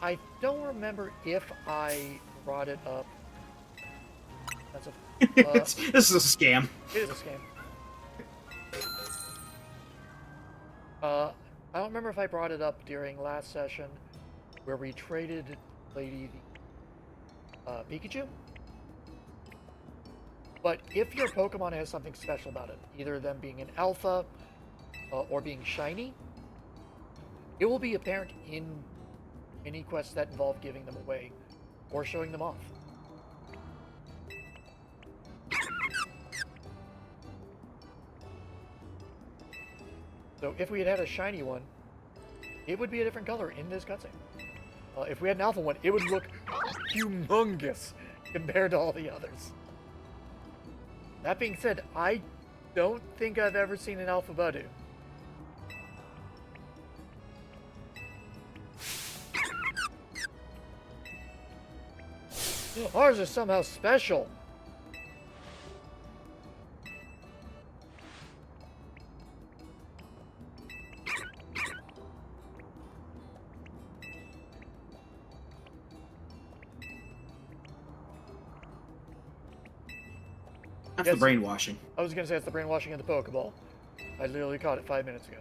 I don't remember if I brought it up. That's a. This is a scam. It is a scam. I don't remember if I brought it up during last session where we traded Lady Pikachu. But if your Pokemon has something special about it, either them being an alpha or being shiny, it will be apparent in any quests that involve giving them away or showing them off. So if we had had a shiny one, it would be a different color in this cutscene. If we had an alpha one, it would look humongous compared to all the others. That being said, I don't think I've ever seen an alpha Badu. Ours is somehow special. That's Yes. the brainwashing. I was gonna say it's the brainwashing of the Pokeball. I literally caught it 5 minutes ago.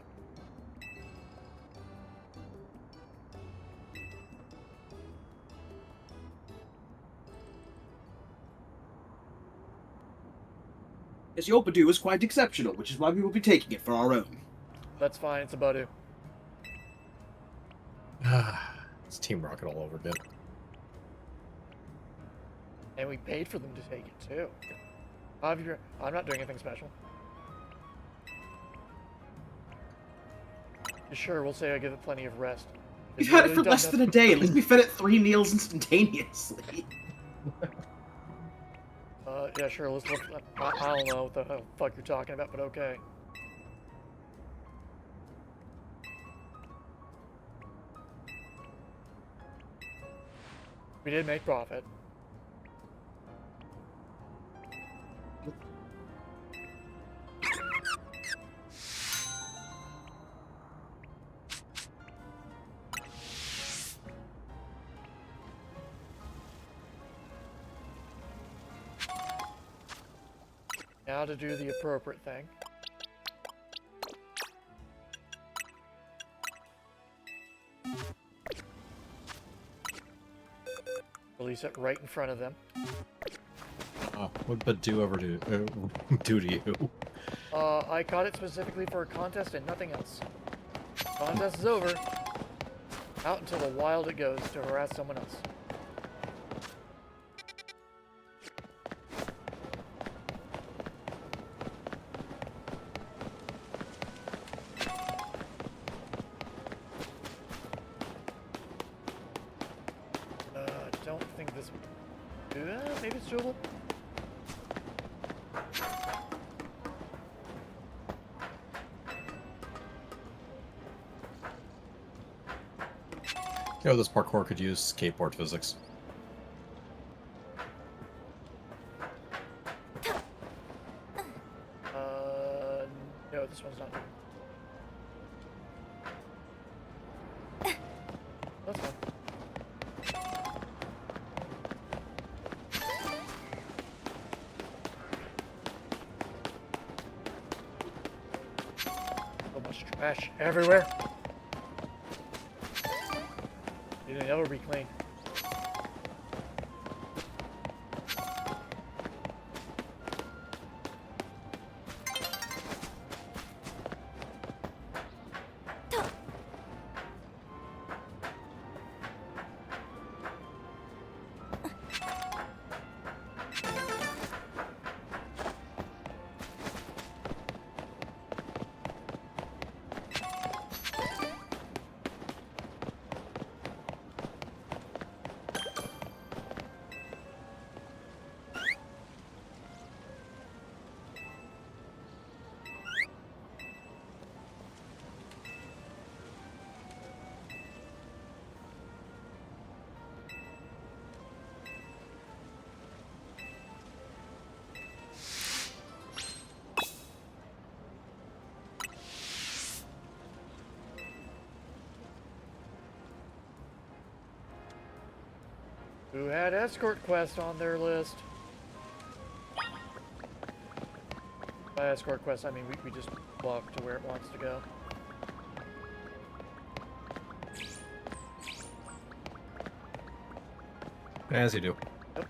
Yes, Yopadu is quite exceptional, which is why we will be taking it for our own. That's fine. It's a Budu. It's Team Rocket all over again. And we paid for them to take it too. I'm not doing anything special. Sure, we'll say I give it plenty of rest. We've had it for less than a day. At least we fed it 3 meals instantaneously. Yeah, sure. Let's look. I don't know what the fuck you're talking about, but okay. We did make profit. Now to do the appropriate thing. Release it right in front of them. What would Badu ever do to you? I caught it specifically for a contest and nothing else. Contest is over. Out into the wild it goes to harass someone else. Don't think this. Maybe it's doable. You know, this parkour could use skateboard physics. No, this one's not. That's fine. So much trash everywhere. It'll never be clean. Who had escort quest on their list? By escort quest, I mean we just walk to where it wants to go. As you do. Yep.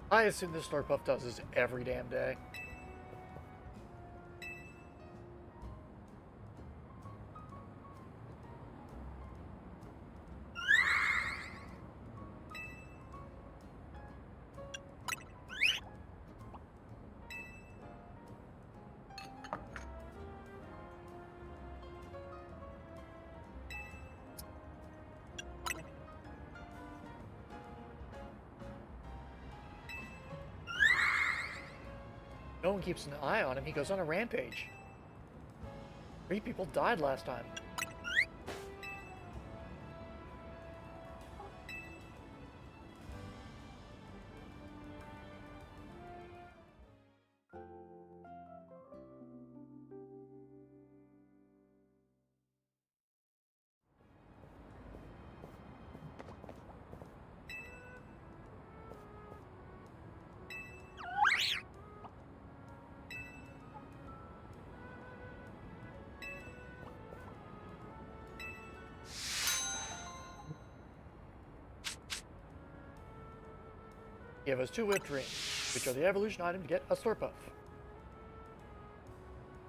I assume this Slurpuff does this every damn day. No one keeps an eye on him. He goes on a rampage. 3 people died last time. Give us 2 whipped dreams, which are the evolution item to get a Slurpuff.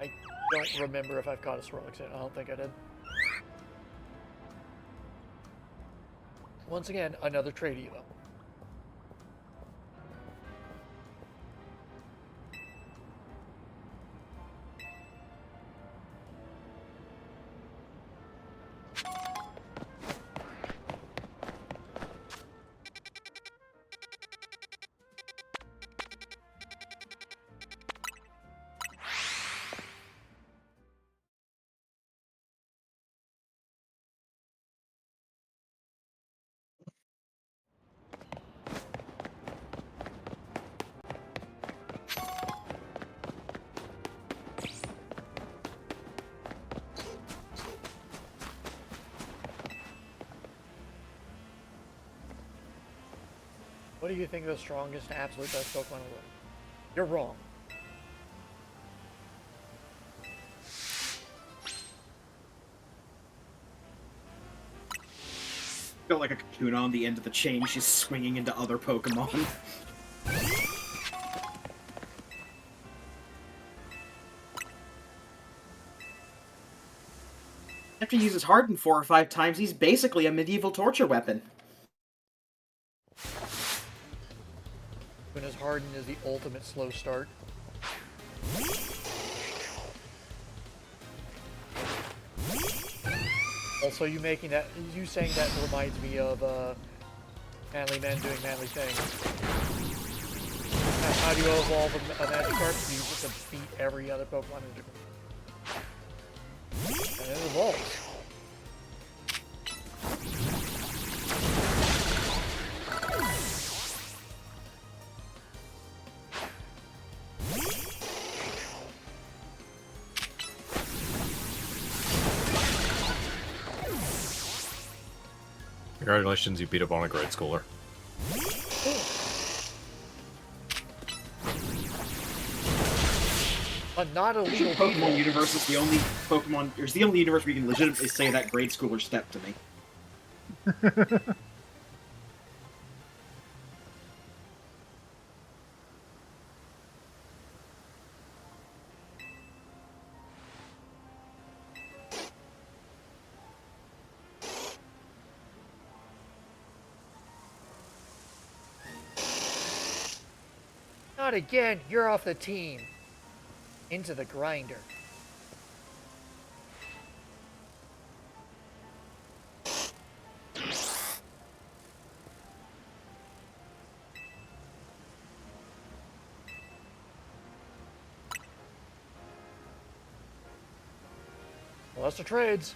I don't remember if I've caught a Swirlix yet. I don't think I did. Once again, another trade evo. What do you think the strongest and absolute best Pokemon in the world? You're wrong. Feel like a Kakuna on the end of the chain. She's swinging into other Pokemon. After he uses Harden 4 or 5 times, he's basically a medieval torture weapon. Kuna's Harden is the ultimate slow start. Also, you saying that reminds me of manly men doing manly things. How do you evolve a Magikarp? You use it to beat every other Pokemon in a different. And it evolves. Congratulations, you beat up on a grade schooler. But not a legal Pokemon people. universe is the only Pokemon. It's the only universe where you can legitimately say that grade schooler stepped to me. Not again. You're off the team. Into the grinder. Well, that's the trades.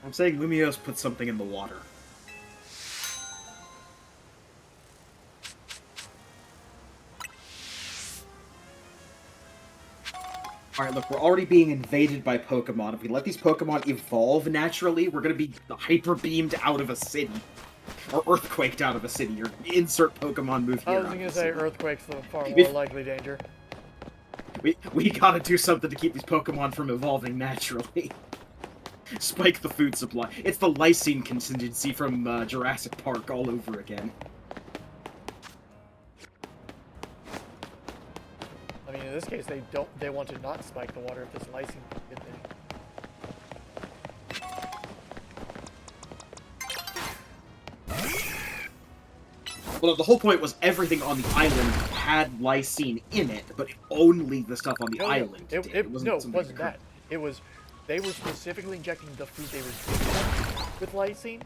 I'm saying Lumiose put something in the water. Alright, look, we're already being invaded by Pokemon. If we let these Pokemon evolve naturally, we're gonna be hyper-beamed out of a city. Or earthquaked out of a city, or insert Pokemon move I here. was gonna say Earthquake's the far If- more likely danger. We gotta do something to keep these Pokemon from evolving naturally. Spike the food supply. It's the lysine contingency from Jurassic Park all over again. I mean, in this case, they want to not spike the water if this lysine is in. Well, the whole point was everything on the island had lysine in it, but only the stuff on the island did. It wasn't something that. It was they were specifically injecting the food they were giving them with lysine,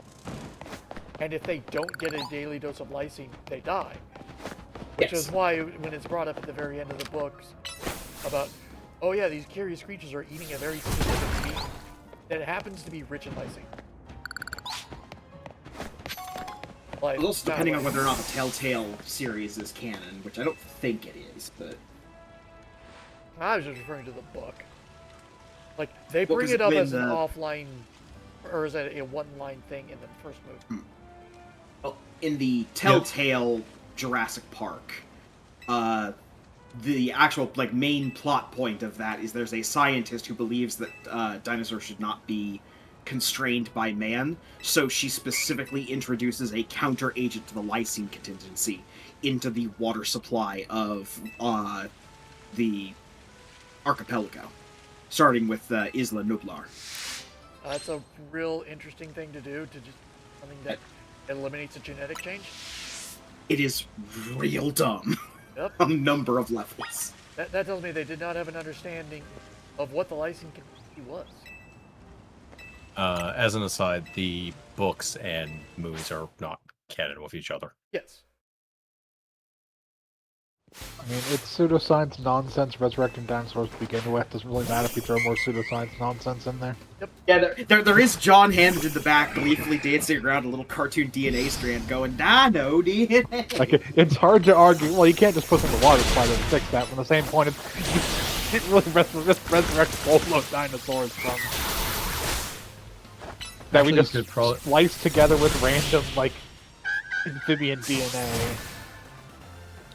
and if they don't get a daily dose of lysine, they die. Which Yes. is why when it's brought up at the very end of the books about, oh yeah, these curious creatures are eating a very specific meat that happens to be rich in lysine. Like, Well, also depending on like- whether or not the Telltale series is canon, which I don't think it is, but I was just referring to the book. Like, they Well, bring 'cause it up when as an the- offline, or is it a one-line thing in the first movie? well, in the Telltale Jurassic Park, the actual main plot point of that is there's a scientist who believes that dinosaurs should not be constrained by man, so she specifically introduces a counter agent to the lysine contingency into the water supply of the archipelago, starting with Isla Nublar. That's a real interesting thing to do, to just something that eliminates a genetic change. It is real dumb Yep. on a number of levels. That tells me they did not have an understanding of what the lysine contingency was. As an aside, the books and movies are not canon with each other. Yes. I mean, it's pseudoscience nonsense resurrecting dinosaurs to begin with. Doesn't really matter if you throw more pseudoscience nonsense in there. Yeah, there is John Hammond in the back gleefully dancing around a little cartoon DNA strand going, Dino DNA! Like, it's hard to argue. Well, you can't just put some in the water supply to fix that. But at the same point, it's, you didn't really resurrect full-blown dinosaurs from that we Actually, just you could probably- spliced together with random amphibian DNA.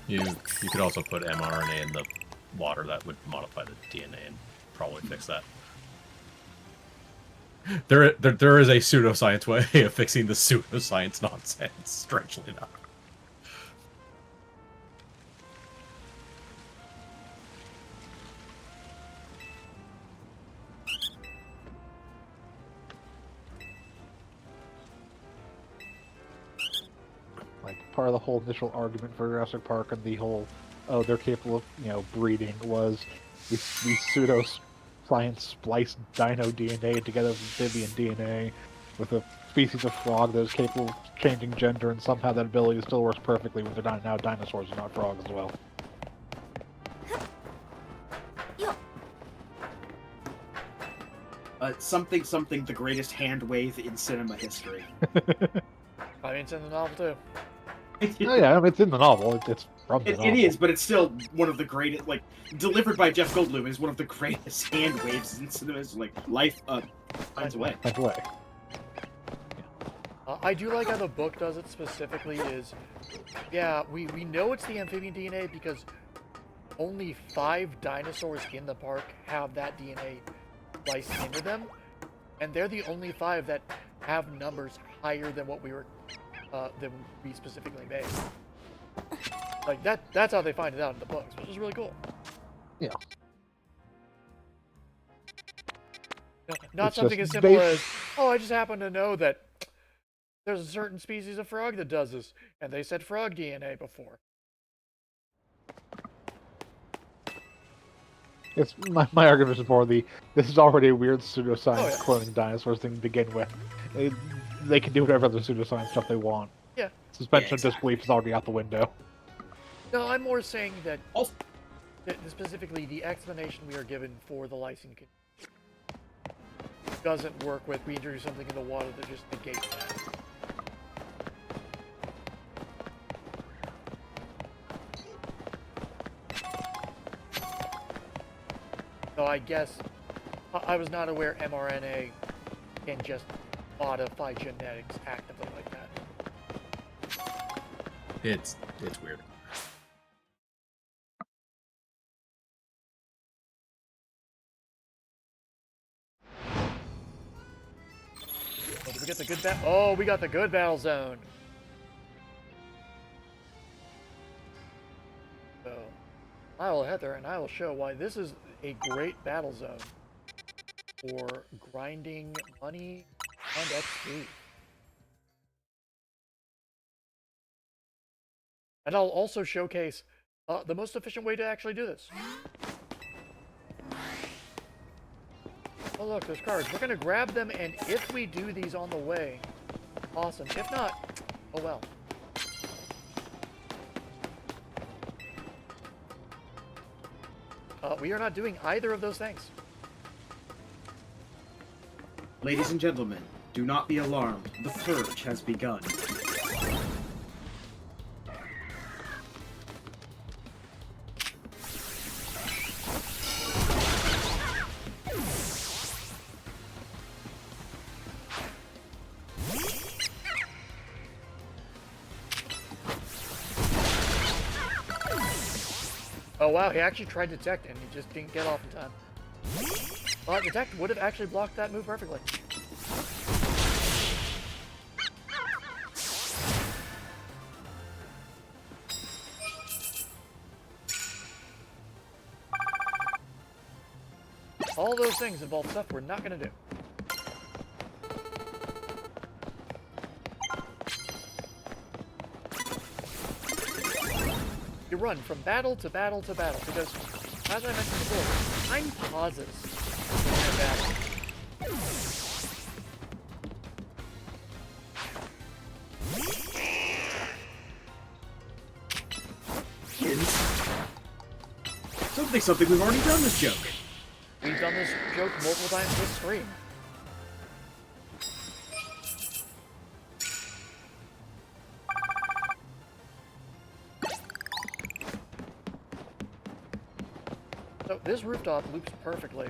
You could also put mRNA in the water. That would modify the DNA and probably fix that. There is a pseudoscience way of fixing the pseudoscience nonsense. Strangely enough. Like, part of the whole initial argument for Jurassic Park and the whole, oh, they're capable of, breeding was these pseudo-science spliced dino DNA together with amphibian DNA with a species of frog that is capable of changing gender, and somehow that ability still works perfectly with they're now dinosaurs and not frogs as well. Something, the greatest hand wave in cinema history. I mean, it's in the novel too. Oh yeah, I mean, it's in the novel. It's from the novel. It is, but it's still one of the greatest, delivered by Jeff Goldblum, is one of the greatest hand waves in cinema. Life finds a way. By the way. I do like how the book does it specifically is, yeah, we know it's the amphibian DNA because only 5 dinosaurs in the park have that DNA spliced into them, and they're the only 5 that have numbers higher than what we specifically made. Like, that's how they find it out in the books, which is really cool. Yeah. Not It's something just as simple bas- as, oh, I just happen to know that there's a certain species of frog that does this, and they said frog DNA before. It's my argument is more this is already a weird pseudoscience Oh, yeah. cloning dinosaurs thing to begin with. They can do whatever other pseudoscience stuff they want. Yeah. Suspension Yeah, of disbelief is already out the window. No, I'm more saying that, Also, that specifically the explanation we are given for the lysine doesn't work with we introduce something in the water that just negates that. So I guess I was not aware mRNA can just modify genetics actively like that. It's weird. Oh, did we get the good Oh, we got the good battle zone. So, I will head there and I will show why this is a great battle zone for grinding money and XP. And I'll also showcase the most efficient way to actually do this. Oh look, there's cards. We're going to grab them, and if we do these on the way, awesome. If not, oh well. We are not doing either of those things. Ladies and gentlemen, do not be alarmed. The purge has begun. Oh wow, he actually tried Detect and he just didn't get off in time. Detect would have actually blocked that move perfectly. All those things involve stuff we're not going to do. You run from battle to battle to battle because, as I mentioned before, time pauses in a battle. Sounds like something we've already done this joke. We've done this joke multiple times this stream. So this rooftop loops perfectly.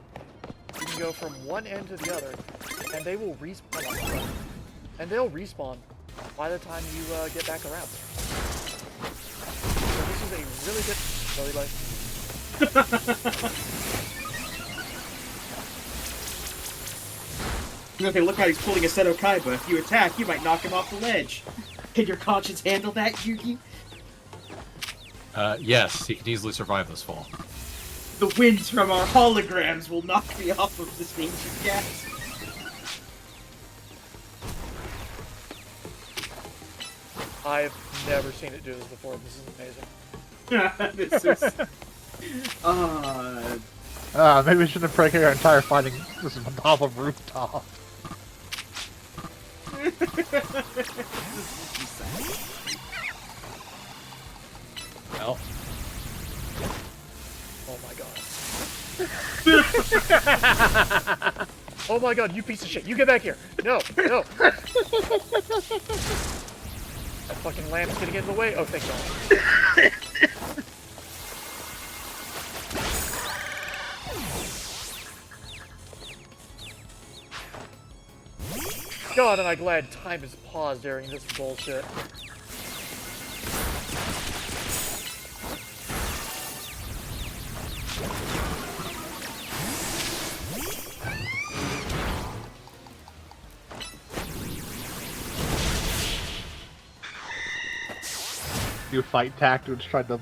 You can go from one end to the other, and they will respawn. And they'll respawn by the time you get back around. So this is a really good... Really like... Okay, look how he's pulling a Seto Kaiba. If you attack, you might knock him off the ledge. Can your conscience handle that, Yugi? Yes, he can easily survive this fall. The winds from our holograms will knock me off of this ancient gas. I've never seen it do this before. This is amazing. This is... Maybe we shouldn't have predicated our entire fighting system on the rooftop. Well, Oh my god. Oh my god, you piece of shit. You get back here. No, no. That fucking lamp's gonna get in the way. Oh, thank god. God, am I glad time is paused during this bullshit. New fight tactics, tried to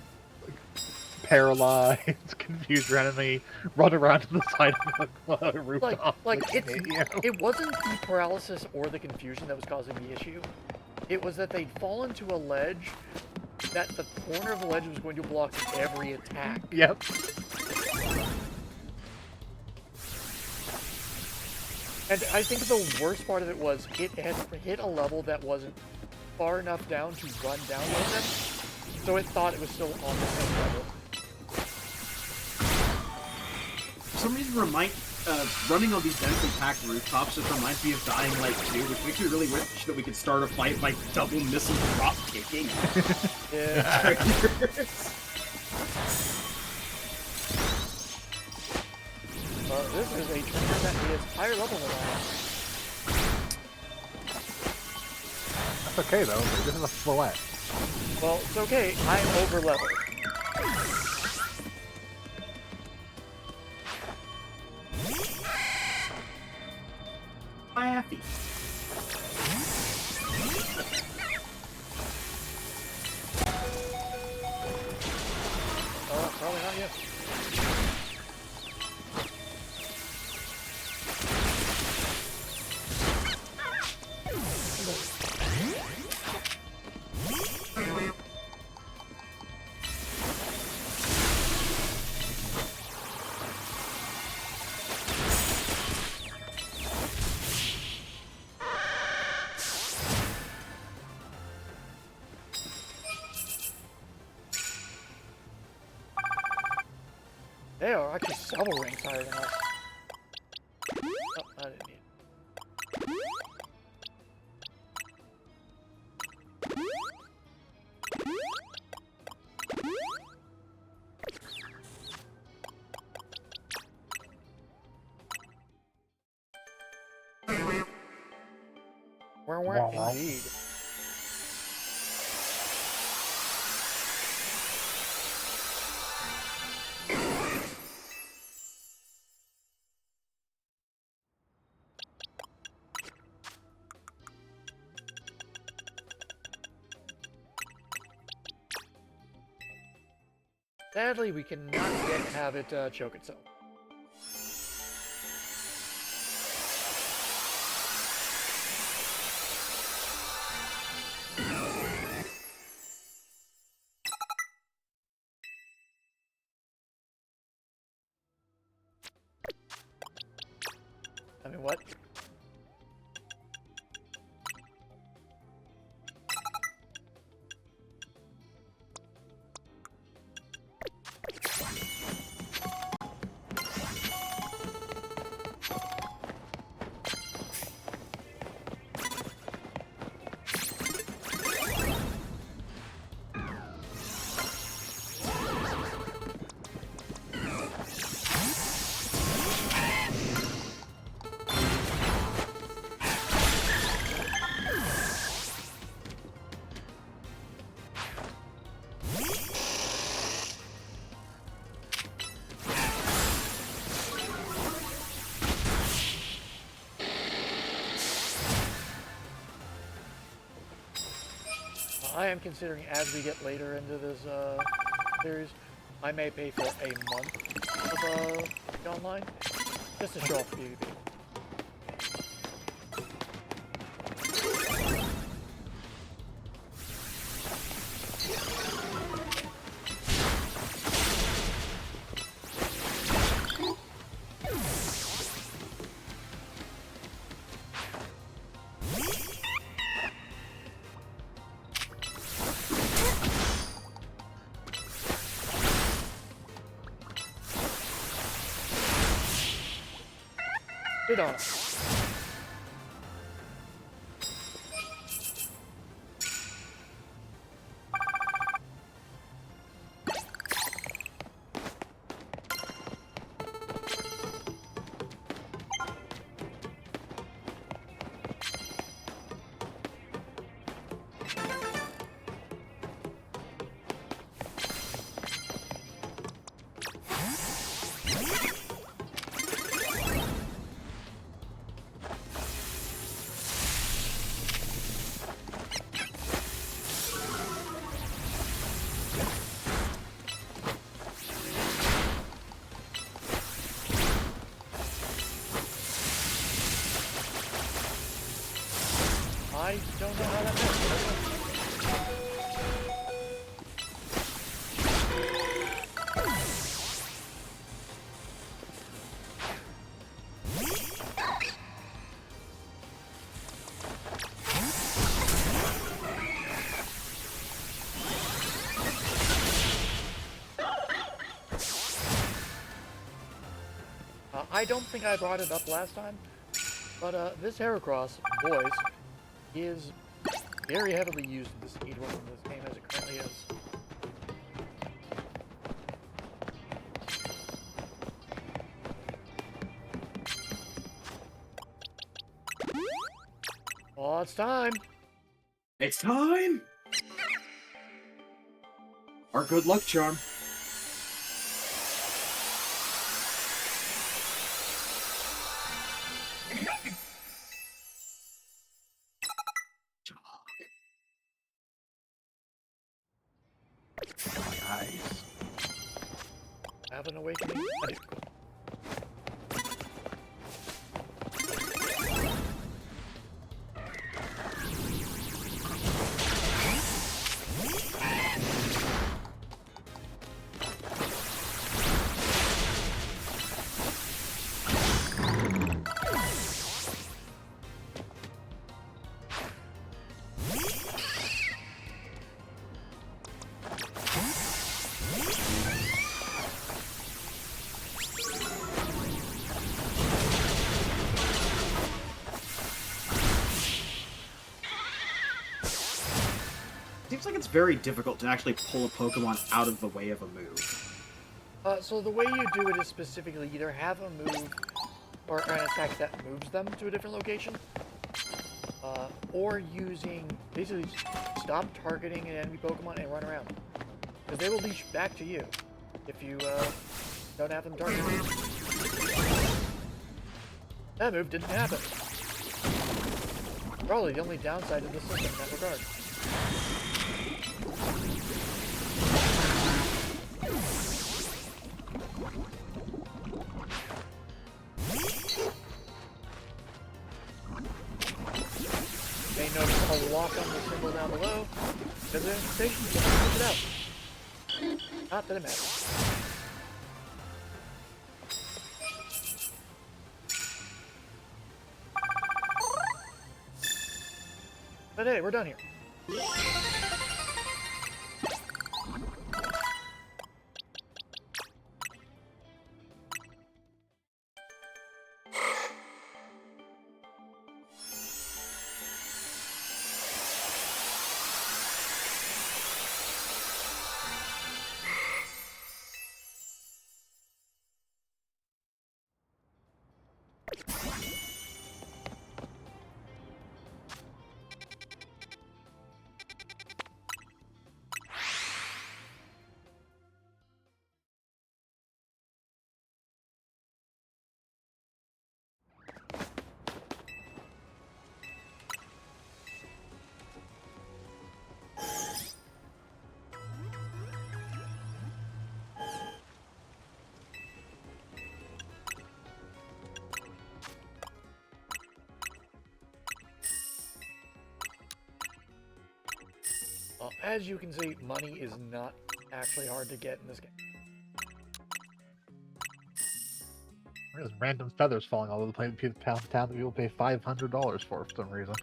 paralyze, confuse your enemy, run around to the side of the rooftop. It wasn't the paralysis or the confusion that was causing the issue. It was that they'd fallen to a ledge that the corner of the ledge was going to block every attack. Yep. And I think the worst part of it was it had hit a level that wasn't far enough down to run down with them, so it thought it was still on the same level. For some reason, running on these densely packed rooftops just reminds me of Dying Light 2, which makes me really wish that we could start a fight by double missile drop kicking. Yeah. This is a trainer that is higher level than I am. That's okay though, this is a Floette. Well, it's okay, I'm over level. Laffy. Probably not yet. actually several ranks higher than us. Oh, I didn't need it. Wow. Indeed. Sadly, we cannot yet have it choke itself. I mean, what? I am considering, as we get later into this series, I may pay for a month of online just to show off PvP. Good on it. I don't know how that works. I don't think I brought it up last time, but this Heracross voice is very heavily used in the speedrun in this game as it currently is. Oh, it's time! It's time! Our good luck charm. My eyes. Have an awakening. I do. Seems like it's very difficult to actually pull a Pokemon out of the way of a move. So the way you do it is specifically either have a move or an attack that moves them to a different location, or basically stop targeting an enemy Pokemon and run around. Because they will leash back to you if you don't have them targeted. That move didn't happen. Probably the only downside of the system in that regard. May notice a lock on the symbol down below, because the station can switch it out. Not that it matters. But hey, we're done here. As you can see, money is not actually hard to get in this game. There's random feathers falling all over the place in town that people pay $500 for some reason.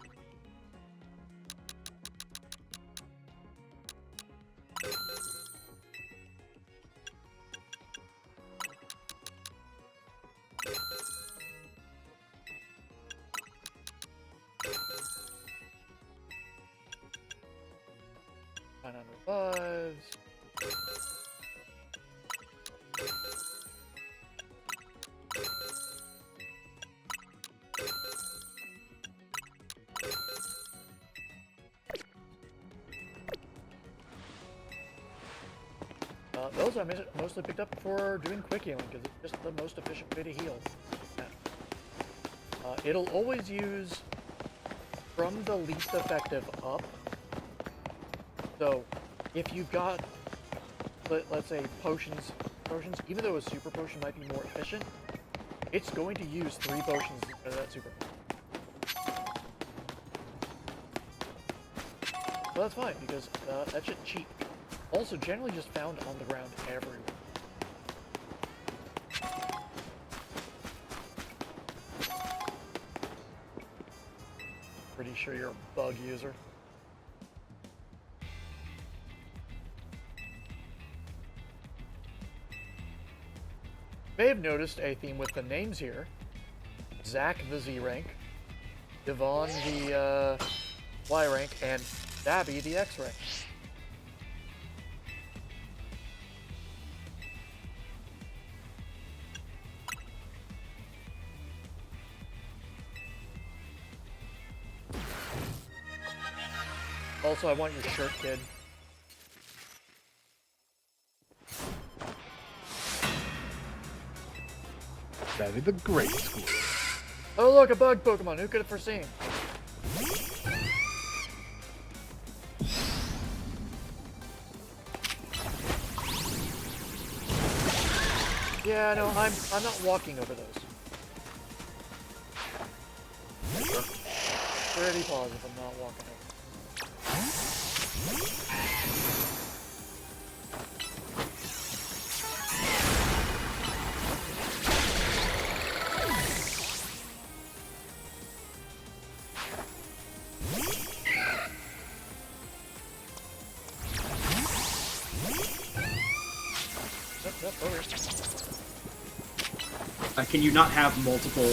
Lives. Those I mostly picked up for doing quick healing, because it's just the most efficient way to heal. It'll always use from the least effective up. So, if you've got, let's say, potions, even though a super potion might be more efficient, it's going to use 3 potions instead of that super potion. So that's fine, because that shit's cheap. Also, generally just found on the ground everywhere. Pretty sure you're a bug user. May have noticed a theme with the names here. Zack the Z rank, Devon the Y rank, and Babby the X rank. Also, I want your shirt, kid. That'd be the great school. Oh look, a bug Pokemon, who could have foreseen? Yeah, no, I'm not walking over those. Pretty positive I'm not walking over. Can you not have multiple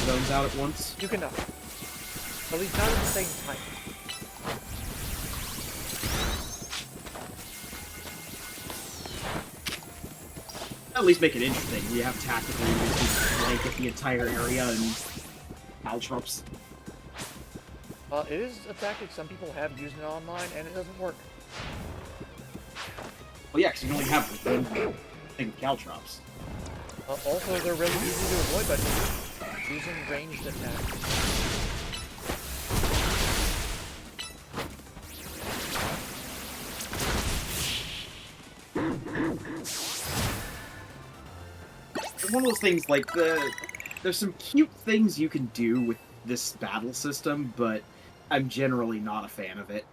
zones out at once? You cannot. At least not at the same time. At least make it interesting. You have tactical units who blanket the entire area and caltrops. It is a tactic some people have used it online, and it doesn't work. Well, yeah, because you can only have one thing with caltrops. Also, they're really easy to avoid by just using ranged attacks. It's one of those things, like, there's some cute things you can do with this battle system, but I'm generally not a fan of it.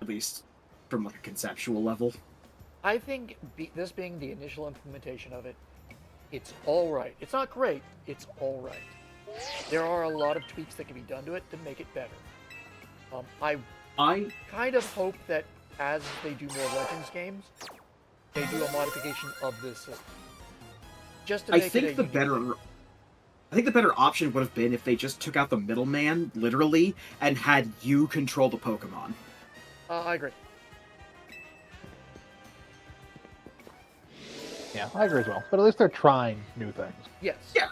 At least from, like, a conceptual level. I think this being the initial implementation of it, it's alright. It's not great, it's alright. There are a lot of tweaks that can be done to it to make it better. I kind of hope that as they do more Legends games, they do a modification of this system. Just to make I think the better option would have been if they just took out the middleman, literally, and had you control the Pokemon. I agree. Yeah, I agree as well. But at least they're trying new things. Yes. Yeah,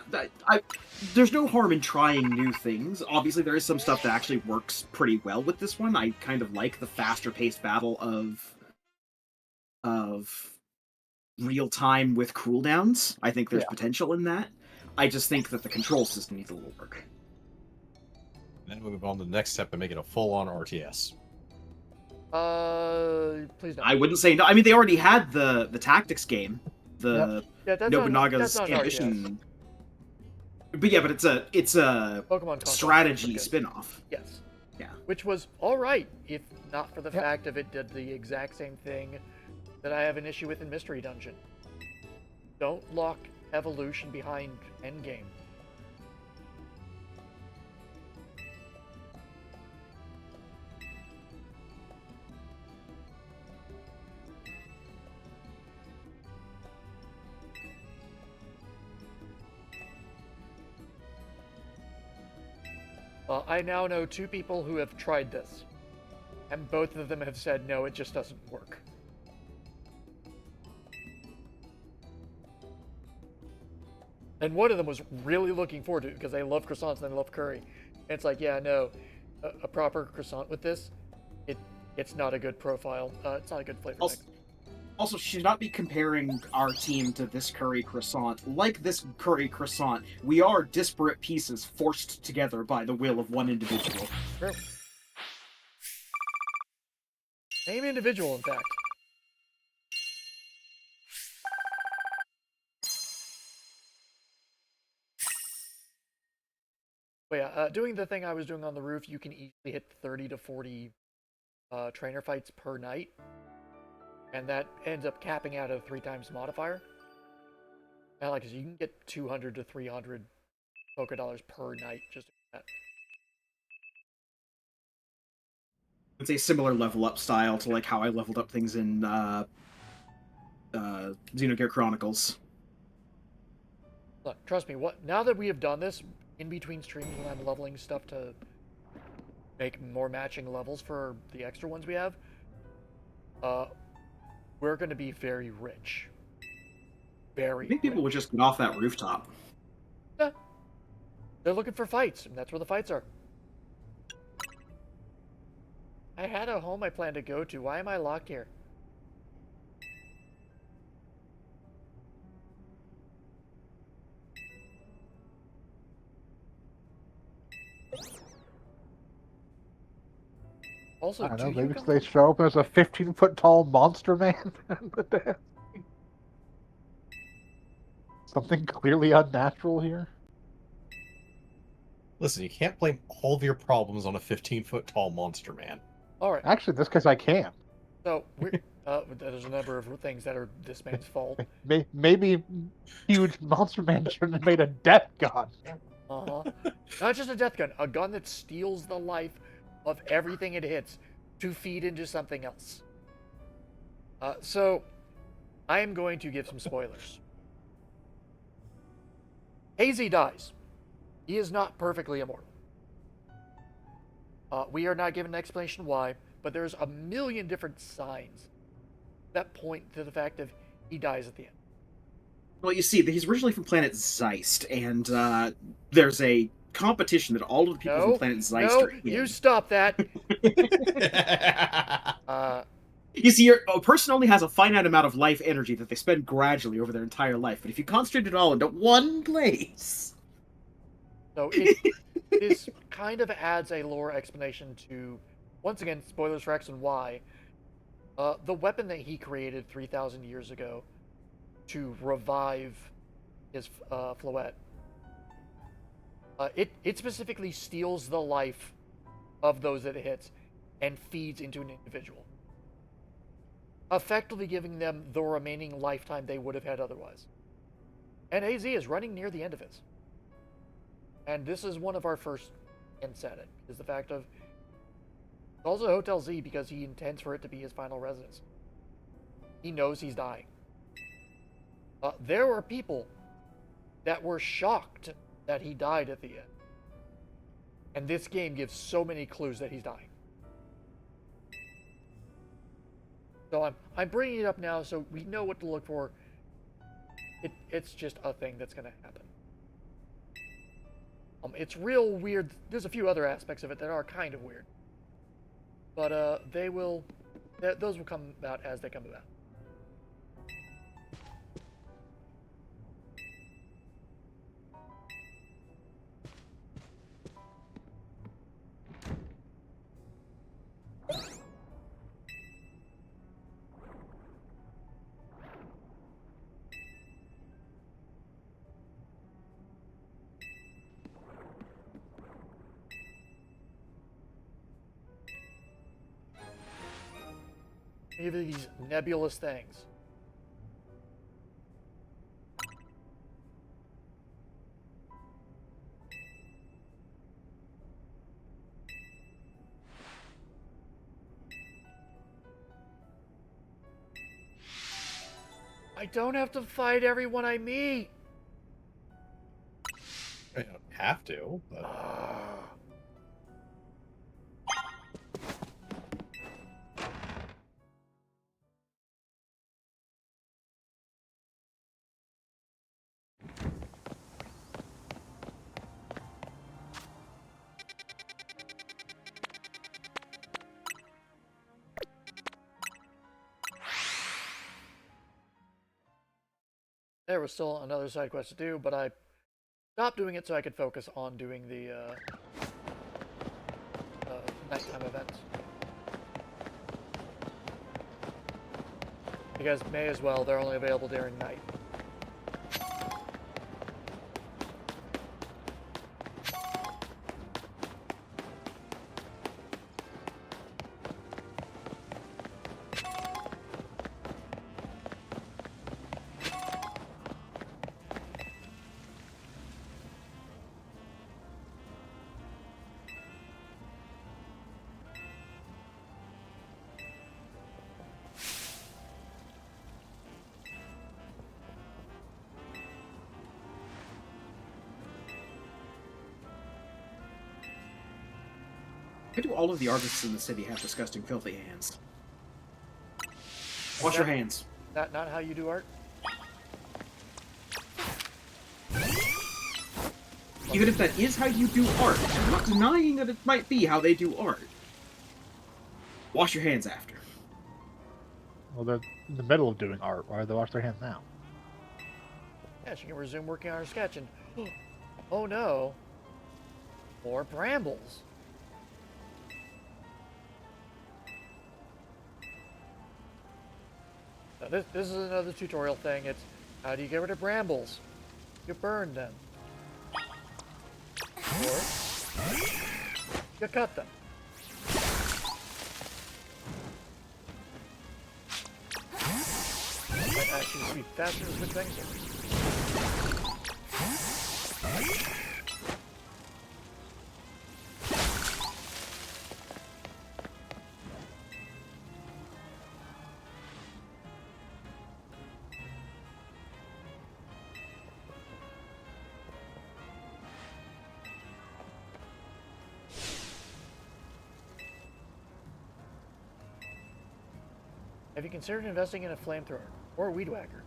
there's no harm in trying new things. Obviously, there is some stuff that actually works pretty well with this one. I kind of like the faster-paced battle of real time with cooldowns. I think there's potential in that. I just think that the control system needs a little work. Then we move on to the next step and make it a full-on RTS. Please don't. I wouldn't say no. I mean, they already had the tactics game, the Yeah, that's Nobunaga's not Ambition. But yeah, but it's a Pokemon console. strategy spin-off. Yes. Yeah. Which was alright, if not for the fact of it did the exact same thing that I have an issue with in Mystery Dungeon. Don't lock evolution behind endgame. I now know 2 people who have tried this, and both of them have said no, it just doesn't work. And one of them was really looking forward to it because they love croissants and they love curry. And it's like, yeah, no, a proper croissant with this, it's not a good profile. It's not a good flavor mix. Also, should not be comparing our team to this curry croissant. Like this curry croissant, we are disparate pieces forced together by the will of one individual. True. Same individual, in fact. But yeah, doing the thing I was doing on the roof, you can easily hit 30 to 40 trainer fights per night. And that ends up capping out a 3 times modifier. And like, so you can get 200 to 300 Poké Dollars per night just doing that. It's a similar level up style to like how I leveled up things in Xenogear Chronicles. Look, trust me, now that we have done this, in between streams when I'm leveling stuff to make more matching levels for the extra ones we have, we're going to be very rich. Very I think people rich. would just get off that rooftop. Yeah. They're looking for fights, and that's where the fights are. I had a home I planned to go to. Why am I locked here? Also, I don't know, do you maybe guys- they show up as a 15-foot tall monster man. Something clearly unnatural here. Listen, you can't blame all of your problems on a 15-foot tall monster man. All right. Actually, this case I can. So there's a number of things that are this man's fault. Maybe huge monster man should have made a death gun. Not just a death gun, a gun that steals the life of everything it hits to feed into something else. So, I am going to give some spoilers. Hazy dies. He is not perfectly immortal. We are not given an explanation why, but there's a million different signs that point to the fact that he dies at the end. Well, you see, he's originally from planet Zeist, and there's a competition that all of the people from No, planet Zeist no, are in. you stop that. Uh, You see, a person only has a finite amount of life energy that they spend gradually over their entire life, but if you concentrate it all into one place... so this kind of adds a lore explanation to, once again, spoilers for X and Y, the weapon that he created 3,000 years ago to revive his Floette. It specifically steals the life of those that it hits and feeds into an individual, effectively giving them the remaining lifetime they would have had otherwise. And AZ is running near the end of his. And this is one of our first hints at it, is the fact of it's also Hotel Z because he intends for it to be his final residence. He knows he's dying. There were people that were shocked that he died at the end. And this game gives so many clues that he's dying. So I'm bringing it up now so we know what to look for. It's just a thing that's going to happen. It's real weird. There's a few other aspects of it that are kind of weird. But those will come about as they come about. Even these nebulous things. I don't have to fight everyone I meet. I don't have to, but There was still another side quest to do, but I stopped doing it so I could focus on doing the nighttime events. Because may as well, they're only available during night. Why do all of the artists in the city have disgusting, filthy hands? Wash your hands. Not how you do art? Even if that is how you do art, I'm not denying that it might be how they do art. Wash your hands after. Well, they're in the middle of doing art. Why do they wash their hands now? Yeah, she can resume working on her sketch and... Oh no. More brambles. Now this is another tutorial thing. It's how do you get rid of brambles? You burn them. Or you cut them. Might actually be faster to switch things. Have you considered investing in a flamethrower or a weed whacker?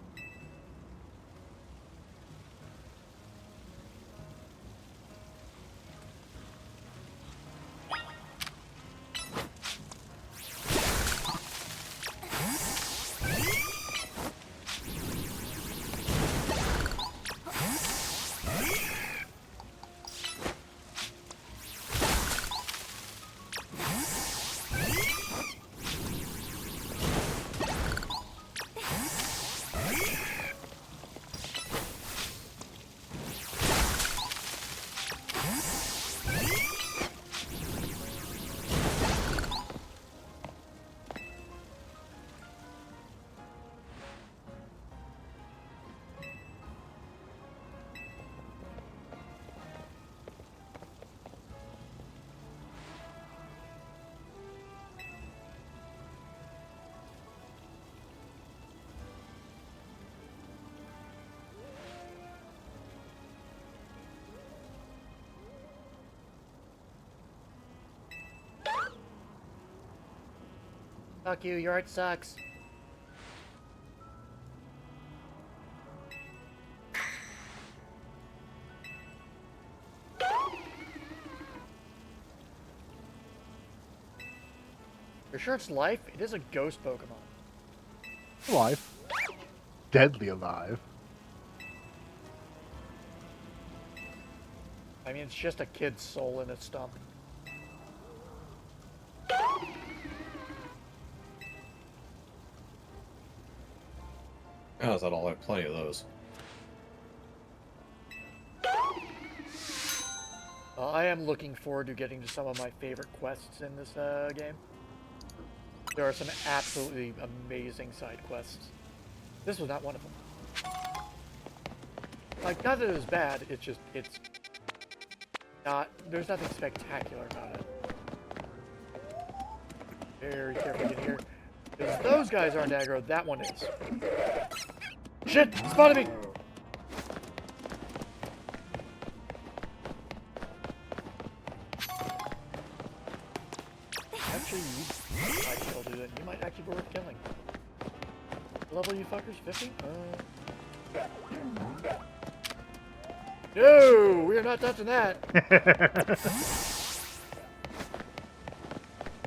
Fuck you, your art sucks. You're sure it's life? It is a ghost Pokemon. Alive. Deadly alive. I mean, it's just a kid's soul in a stump. Oh, is that all? I have plenty of those. I am looking forward to getting to some of my favorite quests in this game. There are some absolutely amazing side quests. This was not one of them. Like, not that it was bad, it's just, it's not, there's nothing spectacular about it. Very careful in here. Because those guys aren't aggro, that one is. Shit! Spotted me! Actually, you might still do that. You might actually be worth killing. Level you fuckers? 50? No! We are not touching that!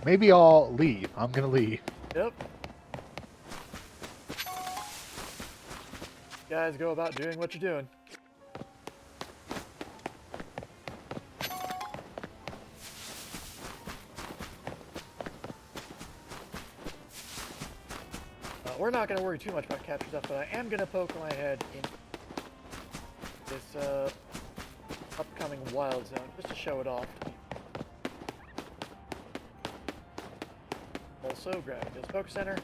Maybe I'll leave. I'm gonna leave. Yep. Guys, go about doing what you're doing. We're not going to worry too much about capture stuff, but I am going to poke my head in this upcoming wild zone just to show it off. Also, grabbing this poke center.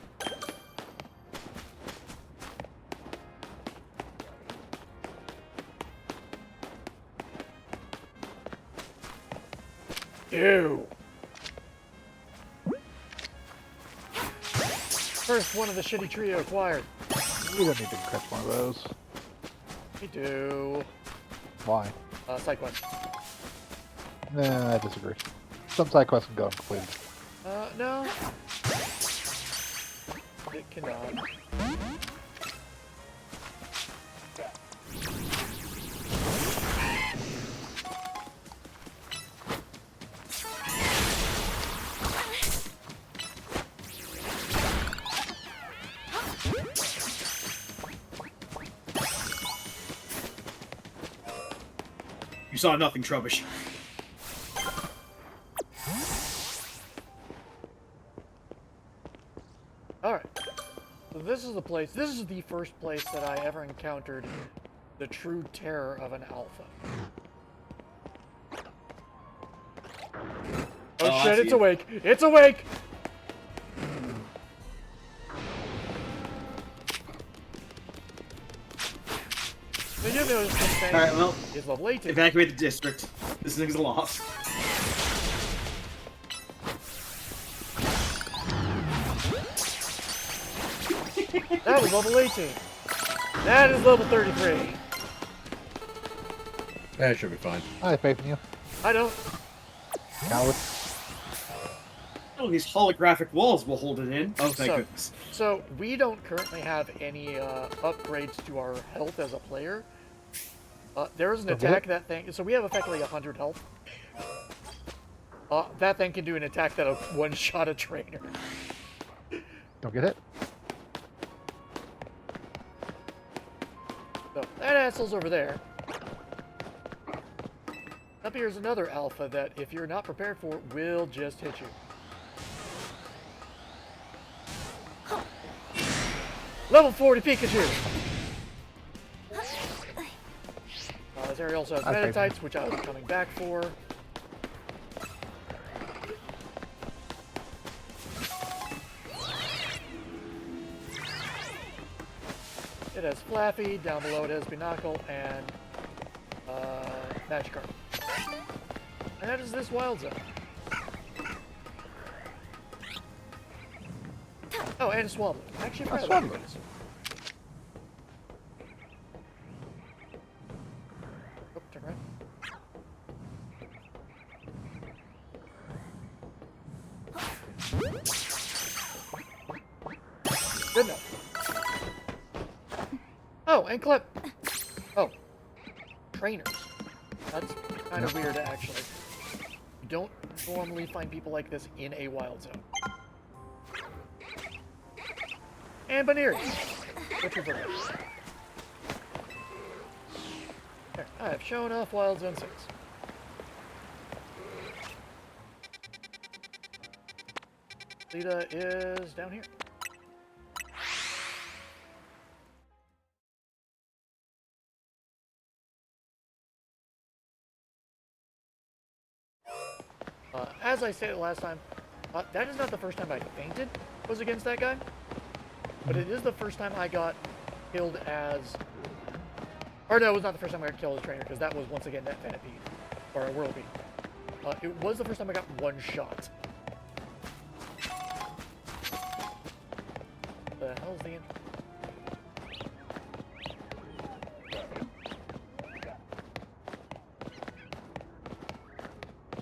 Ew! First one of the shitty trio acquired. We don't need to catch one of those. We do. Why? Side quest. Nah, I disagree. Some side quests can go uncompleted. No. It cannot. You saw nothing, Trubbish. Alright. So this is the place, this is the first place that I ever encountered the true terror of an alpha. Oh, I shit, see it's it. awake! It's awake! So you know this thing Alright, well, is level 18. evacuate the district. This thing's lost. That was level 18. That is level 33. That should be fine. I have faith in you. I don't. Coward. Oh, these holographic walls will hold it in. Oh, thank goodness. So we don't currently have any upgrades to our health as a player. There is an Okay. attack that thing. So we have effectively 100 health. That thing can do an attack that'll one-shot a trainer. Don't get hit. So that asshole's over there. Up here's another alpha that, if you're not prepared for, will just hit you. Level 40 Pikachu! This area also has Okay. Meditites, which I was coming back for. It has Flaffy, down below it has Binacle, and Magikarp. And that is this wild zone. Oh, and Swablu. Actually, I forgot about Swablu. this. Oh, turn around. Oh, and clip. Oh, trainers. That's kind of weird, actually. You don't normally find people like this in a wild zone. And Baneri. Which reverse. There, I have shown off Wild Zone 6. Lita is down here. As I said last time, that is not the first time I fainted was against that guy. But it is the first time I got killed as... Or no, it was not the first time I got killed as trainer, because that was once again that Fennec beat. Or a World beat. It was the first time I got one shot. The hell's the...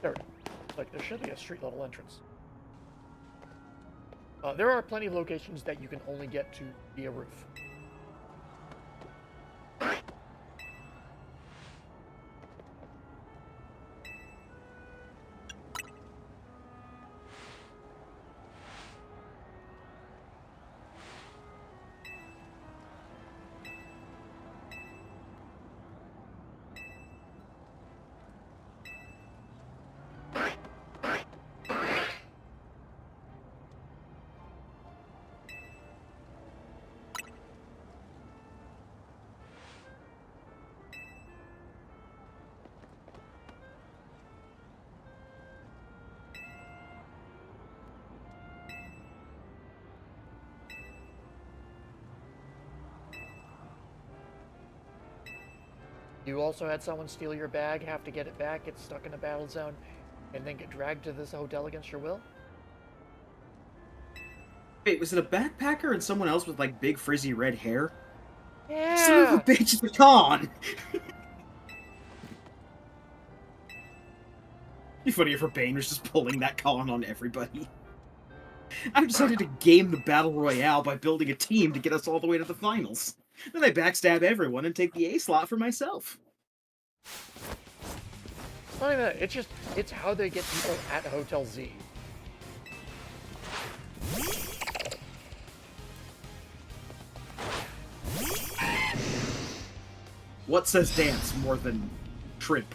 There we go. Like, there should be a street level entrance. There are plenty of locations that you can only get to via roof. You also had someone steal your bag, have to get it back, get stuck in a battle zone, and then get dragged to this hotel against your will? Wait, was it a backpacker and someone else with like big frizzy red hair? Yeah! Son of a bitch, the con! It'd be funny if Urbane was just pulling that con on everybody. I decided to game the Battle Royale by building a team to get us all the way to the finals. Then I backstab everyone and take the A slot for myself. It's not even that, it's how they get people at Hotel Z. What says dance more than shrimp?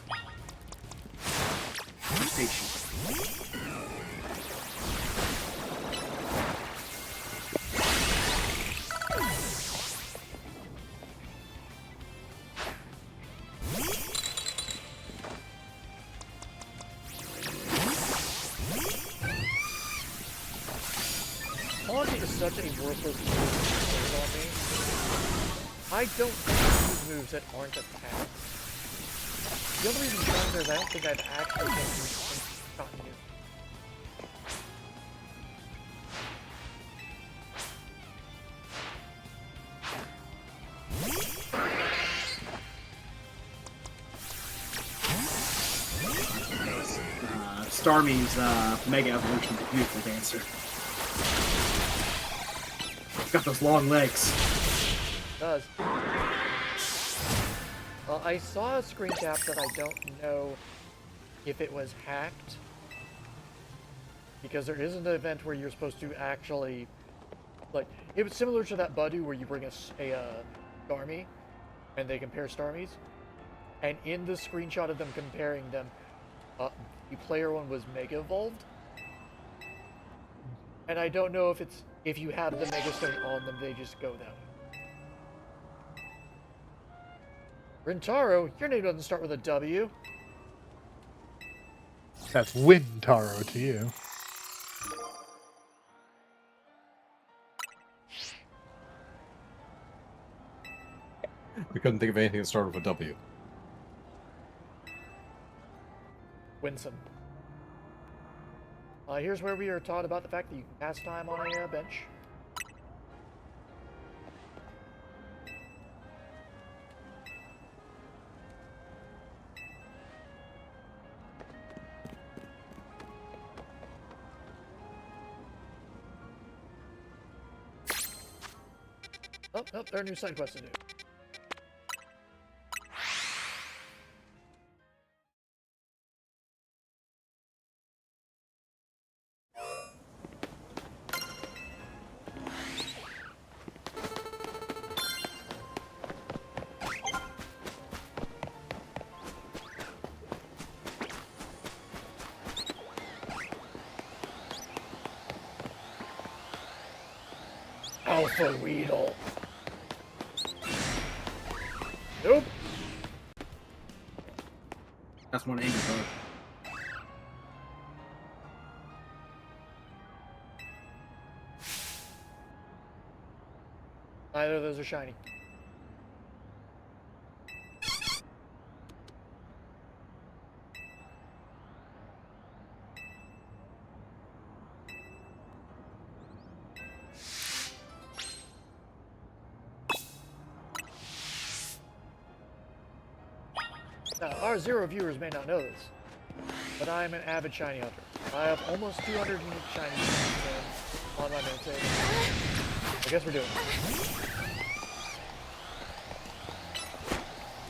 Station. Haunting is such a worthless move on me. I don't use moves that aren't attacks. The only reason Thunder is I don't think I've actually gotten you. Starmie's Mega Evolution is a beautiful dancer. Got those long legs. It does. Well, I saw a screen cap that I don't know if it was hacked. Because there is an event where you're supposed to actually... Like, it was similar to that Badu where you bring a Starmie and they compare Starmies. And in the screenshot of them comparing them, the player one was Mega Evolved. And I don't know if you have the Mega Stone on them, they just go that way. Rintaro, your name doesn't start with a W. That's Wintaro to you. We couldn't think of anything that started with a W. Winsome. Here's where we are taught about the fact that you can pass time on a bench. Oh, there are new side quests to do. Alpha Weedle. Nope. That's one angry bird. Neither of those are shiny. Now, our 0 viewers may not know this, but I am an avid shiny hunter. I have almost 200 unique shinies on my main table. I guess we're doing it.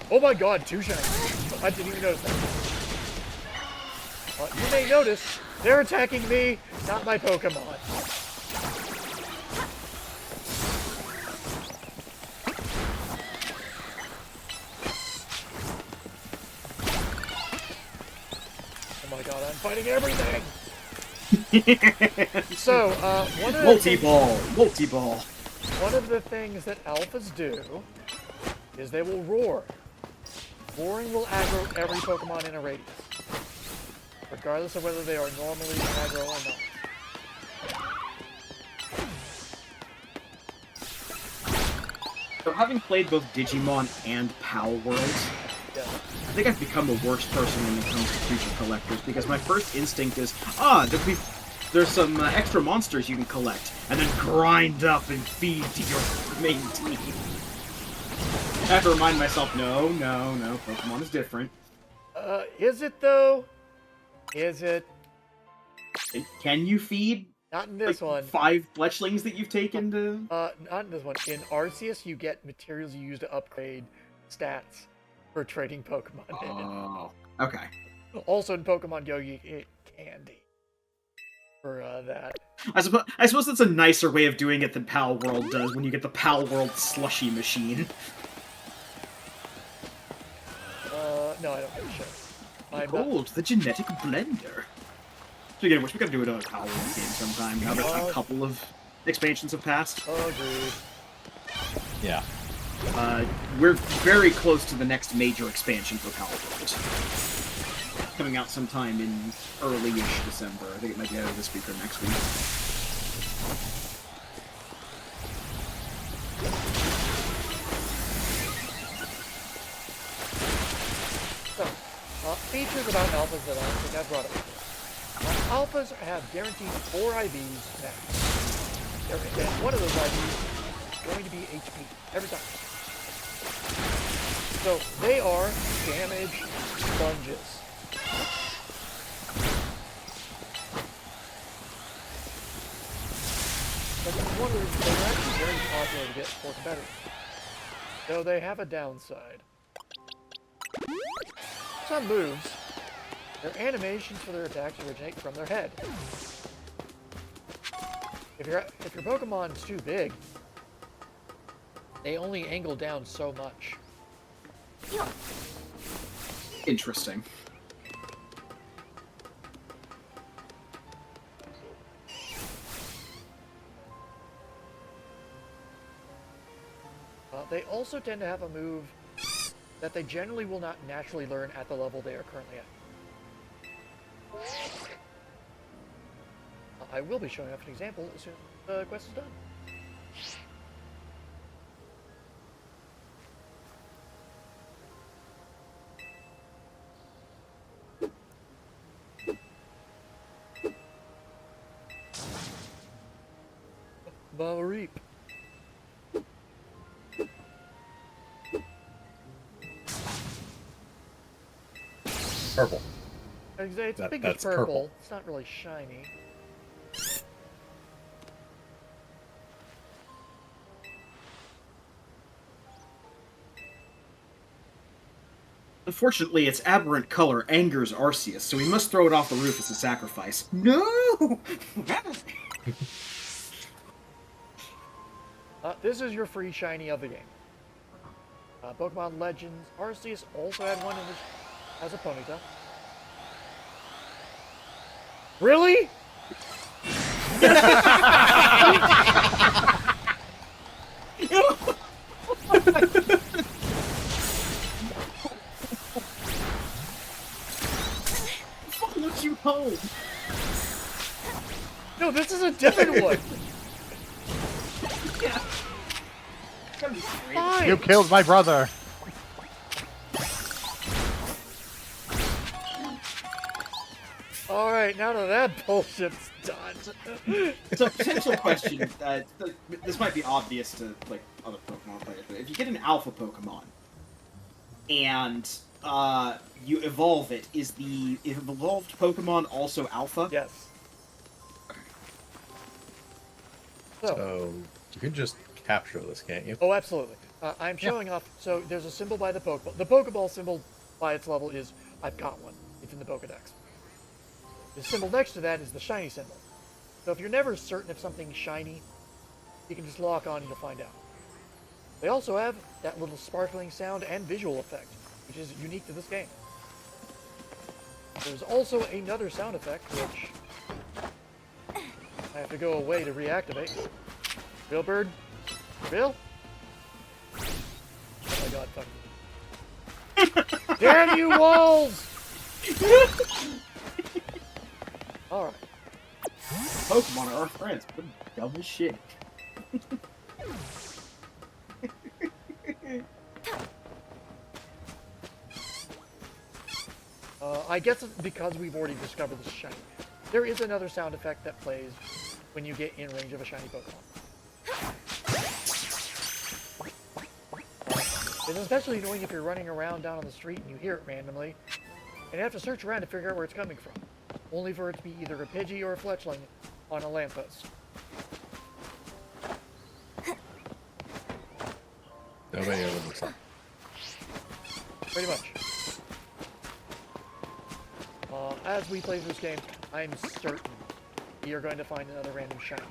Oh my god, 2 shinies. I didn't even notice that. You may notice, they're attacking me, not my Pokemon. Oh my god, I'm fighting everything! So, one of the multi-ball. One of the things that alphas do is they will roar. Roaring will aggro every Pokemon in a radius, regardless of whether they are normally aggro or not. So having played both Digimon and Pal Worlds, Yeah. I think I've become the worst person when it comes to creature collectors, because my first instinct is, there's some extra monsters you can collect, and then grind up and feed to your main team. I have to remind myself, no, Pokemon is different. Is it though? Is it? Can you feed Not in this one. 5 fletchlings that you've taken to... Not in this one. In Arceus, you get materials you use to upgrade stats for trading Pokemon. Oh, okay. Also in Pokemon Go, you get candy for that. I suppose that's a nicer way of doing it than Pal World does, when you get the Pal World slushy machine. No, I don't give a shit. Gold, the genetic blender. Speaking of which, we gotta do another Pal World game sometime, now that a couple of expansions have passed. Agreed. Yeah. We're very close to the next major expansion for Pal World. Coming out sometime in early-ish December. I think it might be out this week or next week. So, features about alphas that I don't think I've brought up before. Alphas have guaranteed 4 IVs max. And one of those IVs is going to be HP every time. So they are damage sponges. But one of the reasons they're actually very popular to get for competitors. Though they have a downside. Some moves, their animations for their attacks originate from their head. If your Pokemon's too big, they only angle down so much. Interesting. They also tend to have a move that they generally will not naturally learn at the level they are currently at. I will be showing off an example as soon as the quest is done. Mareep. Purple. It's That- big that's as purple. purple. It's not really shiny. Unfortunately, its aberrant color angers Arceus, so we must throw it off the roof as a sacrifice. No! This is your free shiny of the game. Pokemon Legends. Arceus also had one in which has a Ponyta. Really? home. No, this is a different one. Yeah. It's gonna be great. Fine. You killed my brother. All right, now that that bullshit's done. So, potential question. This might be obvious to like other Pokemon players, but if you get an Alpha Pokemon and you evolve it, is the evolved Pokemon also Alpha? Yes. So, So you can just capture this, can't you? oh, absolutely. I'm showing off. So there's a symbol by the Pokeball. The Pokeball symbol by its level is I've got one. It's in the Pokedex. The symbol next to that is the shiny symbol. So if you're never certain if something's shiny, you can just lock on and you'll find out. They also have that little sparkling sound and visual effect, which is unique to this game. There's also another sound effect, which I have to go away to reactivate. Real bird? Real? Oh my god, fuck. Damn you walls! Alright. Pokemon are our friends. We're dumb as shit. I guess it's because we've already discovered the shiny. There is another sound effect that plays when you get in range of a shiny Pokemon. It's especially annoying if you're running around down on the street and you hear it randomly, and you have to search around to figure out where it's coming from, only for it to be either a Pidgey or a Fletchling on a lamppost. Nobody ever looks up. Pretty much. As we play through this game, I'm certain we are going to find another random shiny.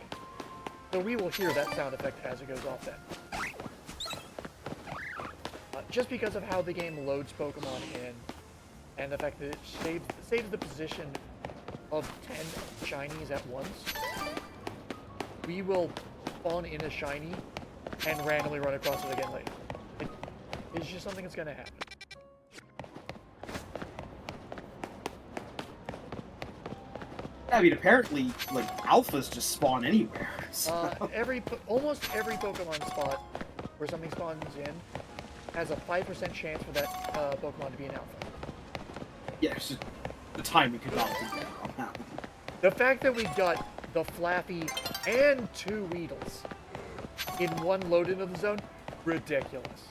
So we will hear that sound effect as it goes off then. Just because of how the game loads Pokemon in, and the fact that it saves the position of 10 shinies at once, we will spawn in a shiny and randomly run across it again later. It's just something that's going to happen. I mean, apparently, like, alphas just spawn anywhere. So. Almost every Pokemon spot where something spawns in has a 5% chance for that Pokemon to be an alpha. Yeah, it's just the timing could not be better on that one. The fact that we've got the Flappy and 2 Weedles in one load into the zone, ridiculous.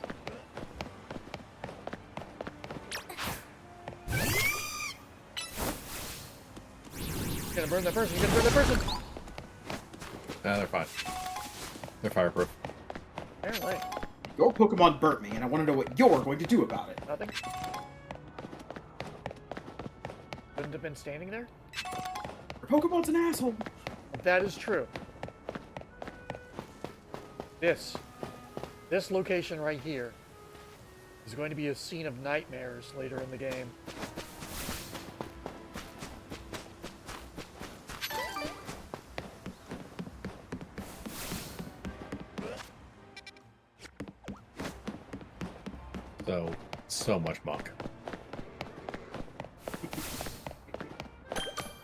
He's gonna burn that person, he's gonna burn that person! Nah, they're fine. They're fireproof. Apparently. Your Pokemon burnt me, and I want to know what you're going to do about it. Nothing. Couldn't have been standing there? Your Pokemon's an asshole. That is true. This location right here is going to be a scene of nightmares later in the game. So much muck.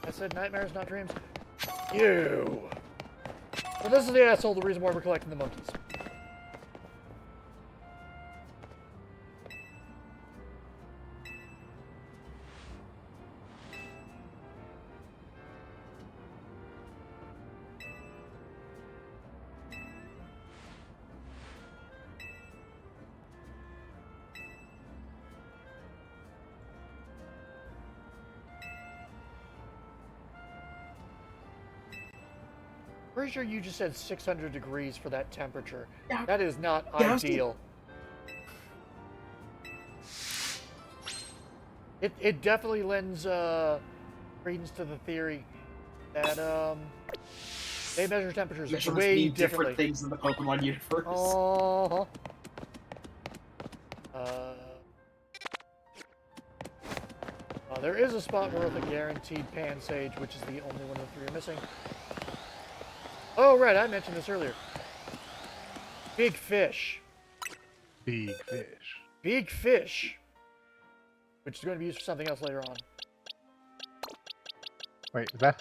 I said nightmares, not dreams. You! Well, this is the asshole, the reason why we're collecting the monkeys. Pretty sure you just said 600 degrees for that temperature. Yeah. That is not Yeah, ideal. It definitely lends credence to the theory that they measure temperatures Measurements way mean differently. different things in the Pokemon universe. Uh-huh. There is a spot worth a guaranteed Pansage, which is the only one of the 3 missing. Oh, right, I mentioned this earlier. Big fish. Big fish. Big fish. Which is going to be used for something else later on. Wait, is that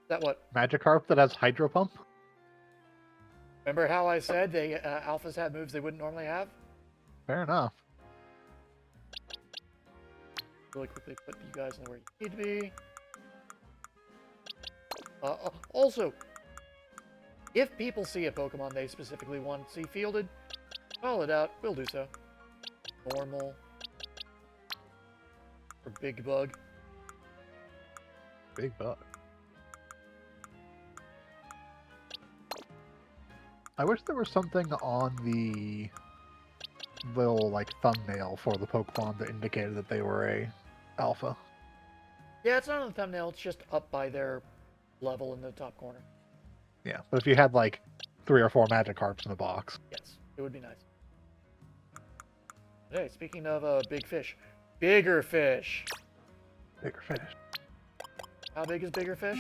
That what? Magikarp that has Hydro Pump? Remember how I said they alphas had moves they wouldn't normally have? Fair enough. Really quickly put you guys in where you need to be. Also, if people see a Pokemon they specifically want to see fielded, call it out. We'll do so. Normal. Or Big Bug. Big bug. I wish there was something on the little like thumbnail for the Pokemon that indicated that they were a alpha. Yeah, it's not on the thumbnail. It's just up by their level in the top corner. Yeah, but if you had like 3 or 4 Magikarps in the box. Yes, it would be nice. Hey, speaking of big fish, bigger fish. Bigger fish. How big is bigger fish?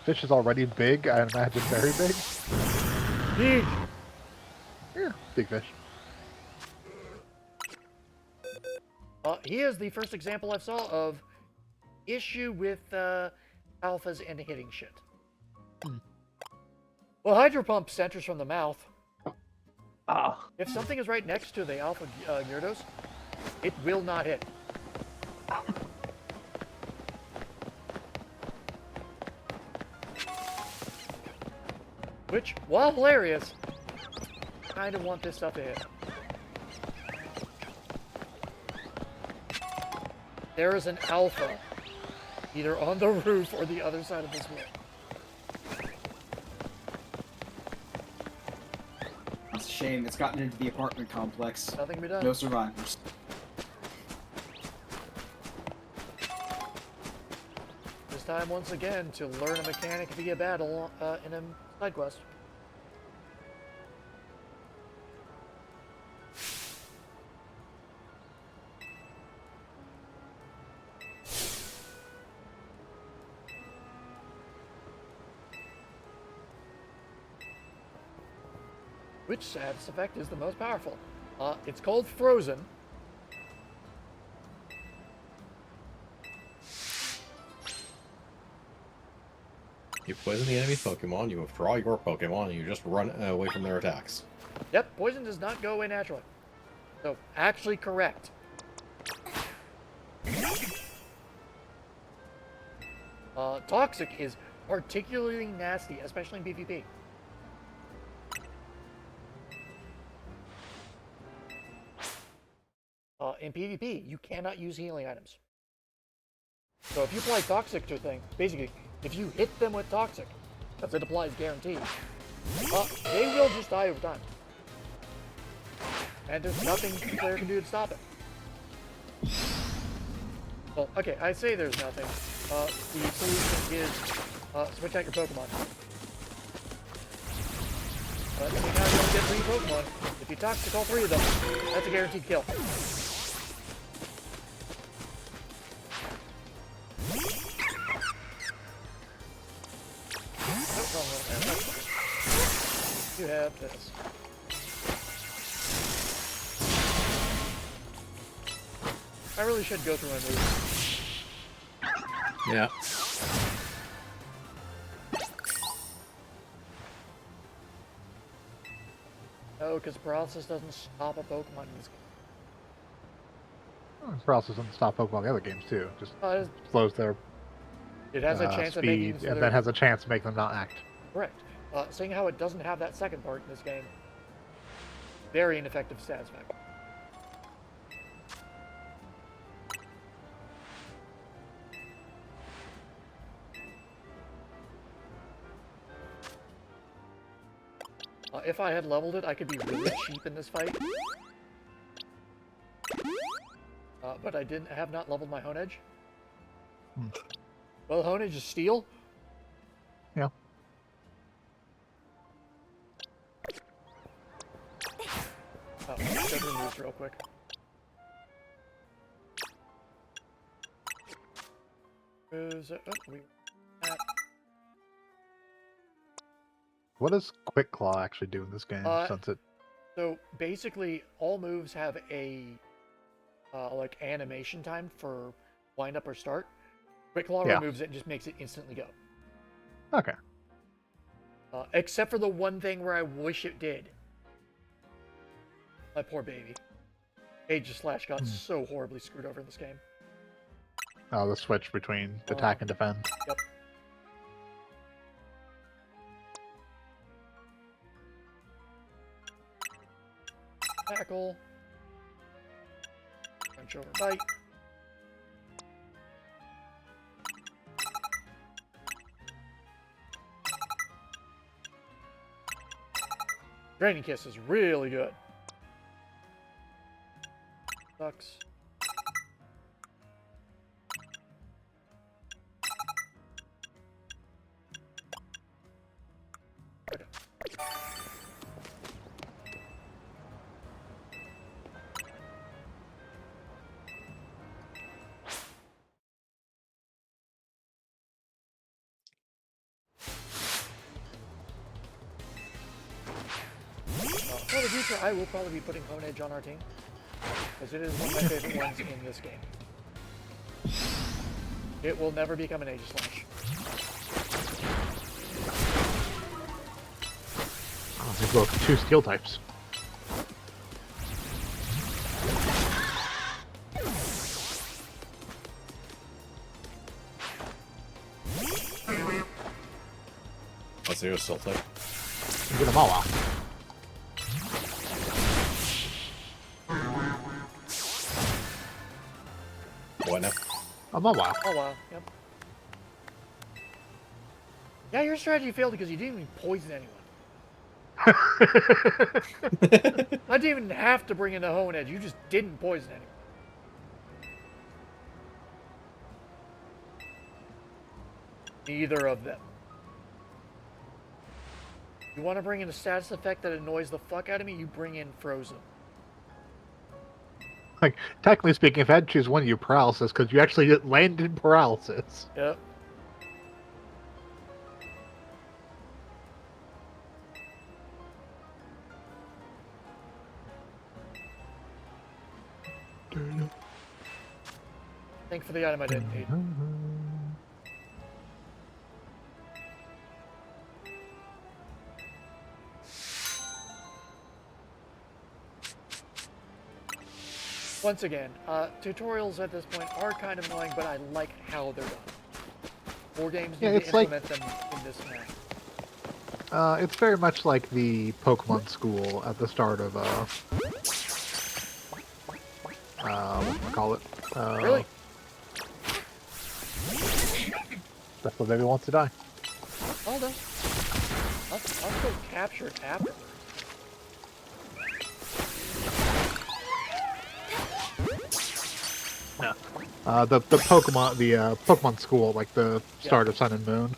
Fish is already big, I imagine very big. Big. Yeah, big fish. He is the first example I saw of issue with alphas and hitting shit. Well, Hydro Pump centers from the mouth. Ah. If something is right next to the Alpha Gyarados, it will not hit. Which, while hilarious, kind of want this stuff to hit. There is an Alpha, either on the roof or the other side of this wall. It's a shame. It's gotten into the apartment complex. Nothing can be done. No survivors. This time, once again, to learn a mechanic via battle in a side quest. Which status effect is the most powerful? It's called Frozen. You poison the enemy Pokemon, you withdraw your Pokemon, and you just run away from their attacks. Yep, poison does not go away naturally. So, actually correct. Toxic is particularly nasty, especially in PvP. In PvP, you cannot use healing items. So if you apply Toxic to a thing, basically, if you hit them with Toxic, because it applies guaranteed, they will just die over time. And there's nothing the player can do to stop it. Well, okay, I say there's nothing. The solution is switch out your Pokemon. But every time you don't get 3 Pokemon, if you Toxic all 3 of them, that's a guaranteed kill. You have this. I really should go through my moves. Yeah. No, because paralysis doesn't stop a Pokemon in this game. Paralysis doesn't stop Pokemon in the other games too. Just Uh, slows their It has a chance of making speed, and then has a chance to make them not act. correct. Seeing how it doesn't have that second part in this game, very ineffective status effect. If I had leveled it, I could be really cheap in this fight. But I have not leveled my Honedge. Well, Honedge is steel. Yeah. Oh, let's go through moves real quick. Moves. What does Quick Claw actually do in this game? Since it So basically, all moves have a like animation time for wind up or start. Quick Claw Yeah. removes it and just makes it instantly go. Okay. Except for the one thing where I wish it did. My poor baby. Aegis Slash got so horribly screwed over in this game. Oh, the switch between attack and defend. Yep. Tackle. Punch over bite. Draining Kiss is really good. Sucks. Okay. For the future, I will probably be putting Hone Edge on our team, because it is one of my favorite ones in this game. It will never become an Aegis Slash. Oh, these both 2 steel types. Oh, so you're still type. Get them all out. What now? I'm all out. Oh wow, yep. Yeah, your strategy failed because you didn't even poison anyone. I didn't even have to bring in the Hone Edge, you just didn't poison anyone. Neither of them. You want to bring in a status effect that annoys the fuck out of me, you bring in Frozen. Like, technically speaking, if I had to choose one, you paralysis, because you actually landed paralysis. Yep. Thank for the item I didn't need. Once again, tutorials at this point are kind of annoying, but I like how they're done. More games need to it's like- implement them in this manner. It's very much like the Pokemon school at the start of, whatchamacallit? Really? That's what baby wants to die. Well done. I'll still capture it afterwards. The Pokemon school, like the start of Sun and Moon,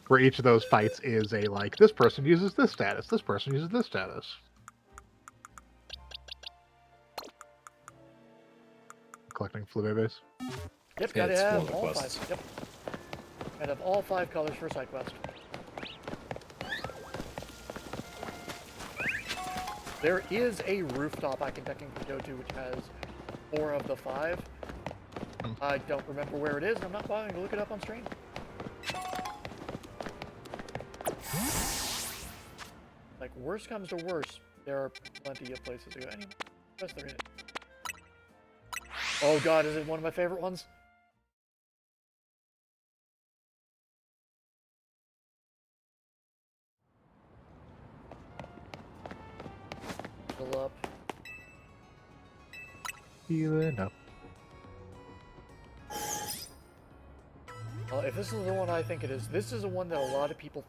where each of those fights is a, like, this person uses this status, this person uses this status. Collecting Flabébés. Yep, Yeah, gotta it's one have of the all quests. 5. Yep. Gotta have all 5 colors for a side quest. There is a rooftop I can technically go to which has 4 of the 5. I don't remember where it is, and I'm not bothering to look it up on stream. Like, worst comes to worst, there are plenty of places to go. Anyway, yes, there is. Oh god, is it one of my favorite ones? Fill up. Healing up. If this is the one I think it is, this is the one that a lot of people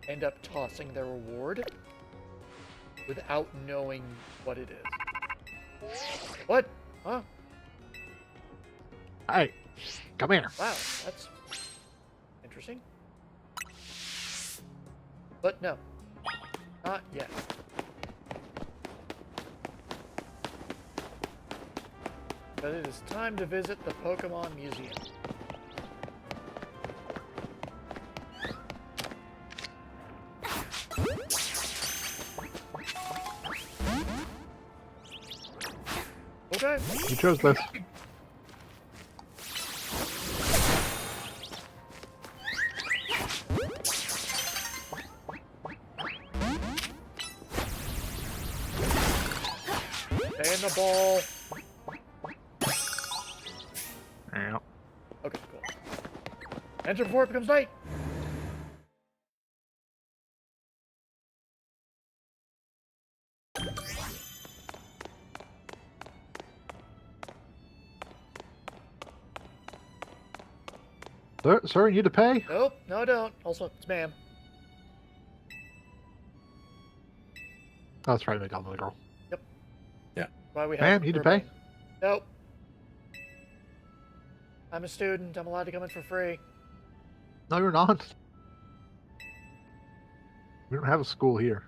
end up tossing their reward without knowing what it is. What? Huh? Hey, come here. Wow, that's interesting. But no, not yet. But it is time to visit the Pokemon Museum. Okay. You chose this. in the ball. Ow. Okay, cool. Enter before it becomes night. Sir, you need to pay? Nope, no, I don't. Also, it's ma'am. Oh, that's right, I got the girl. Why we have Ma'am, you need to pay? Nope. I'm a student. I'm allowed to come in for free. No, you're not. We don't have a school here.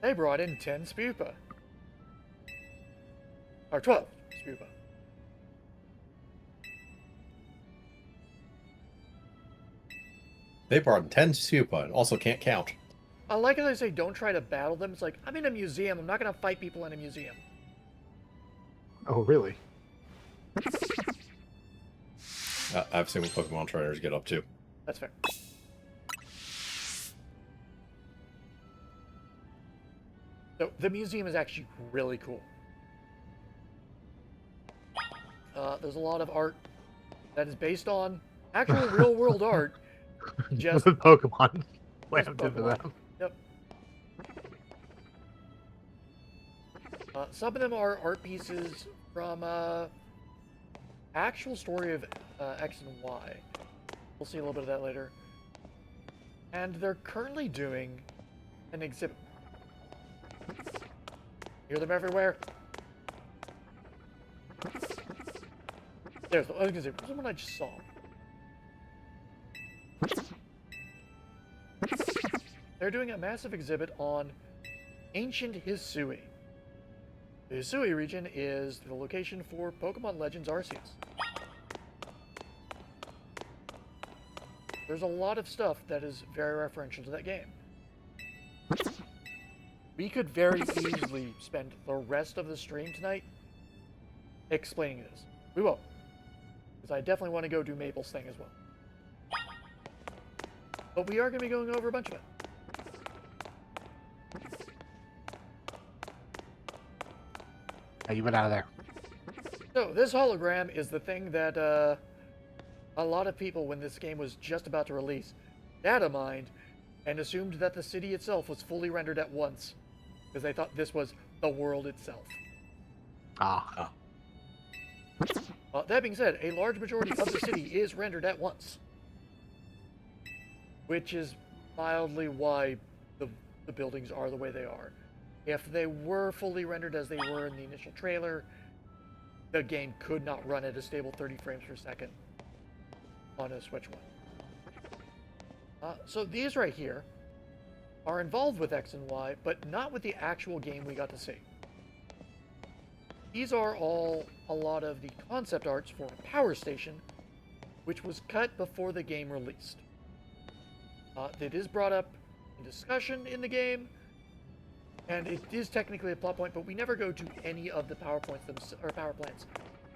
They brought in 10 spupa. Or 12 spupa. They brought in 10 Supa and also can't count. I like how they say don't try to battle them. It's like, I'm in a museum. I'm not going to fight people in a museum. Oh, really? I've seen what Pokemon trainers get up to. That's fair. So, the museum is actually really cool. There's a lot of art that is based on actual real-world art. Just With Pokemon just slammed into Pokemon. them. Yep. Some of them are art pieces from actual story of X and Y. We'll see a little bit of that later. And they're currently doing an exhibit. Hear them everywhere. There's the, I was gonna say, where's the one I just saw? They're doing a massive exhibit on ancient Hisui. The Hisui region is the location for Pokemon Legends Arceus. There's a lot of stuff that is very referential to that game. We could very easily spend the rest of the stream tonight explaining this. We won't. Because I definitely want to go do Maple's thing as well. But we are going to be going over a bunch of it. Hey, you went out of there. So, this hologram is the thing that a lot of people, when this game was just about to release, data mined and assumed that the city itself was fully rendered at once. Because they thought this was the world itself. Ah. That being said, a large majority of the city is rendered at once. Which is mildly why the buildings are the way they are. If they were fully rendered as they were in the initial trailer, the game could not run at a stable 30 frames per second on a Switch One. So these right here are involved with X and Y, but not with the actual game we got to see. These are all a lot of the concept arts for Power Station, which was cut before the game released. It is brought up in discussion in the game, and it is technically a plot point, but we never go to any of the power plants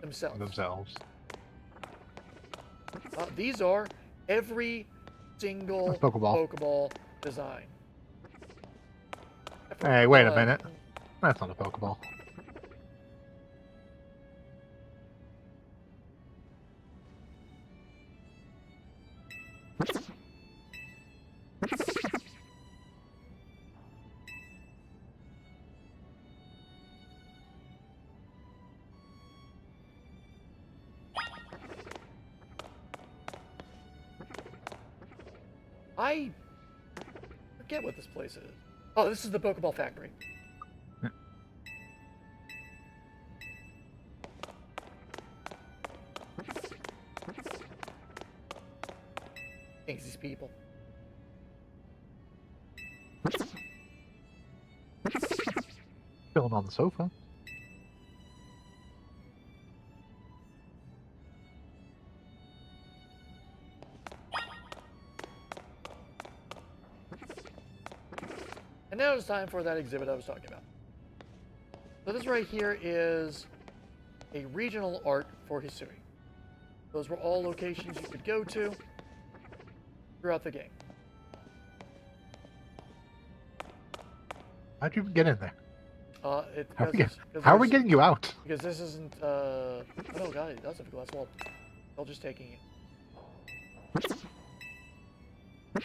themselves. These are every single Pokeball design. Hey, wait a minute. That's not a Pokeball. I forget what this place is. Oh, this is the Pokeball Factory. Thanks, these people. Chilling on the sofa. And now it's time for that exhibit I was talking about. So this right here is a regional art for Hisui. Those were all locations you could go to throughout the game. How'd you even get in there? How are because we, how are we getting you out? because this isn't. Oh god, it does have a glass wall. They're just taking it.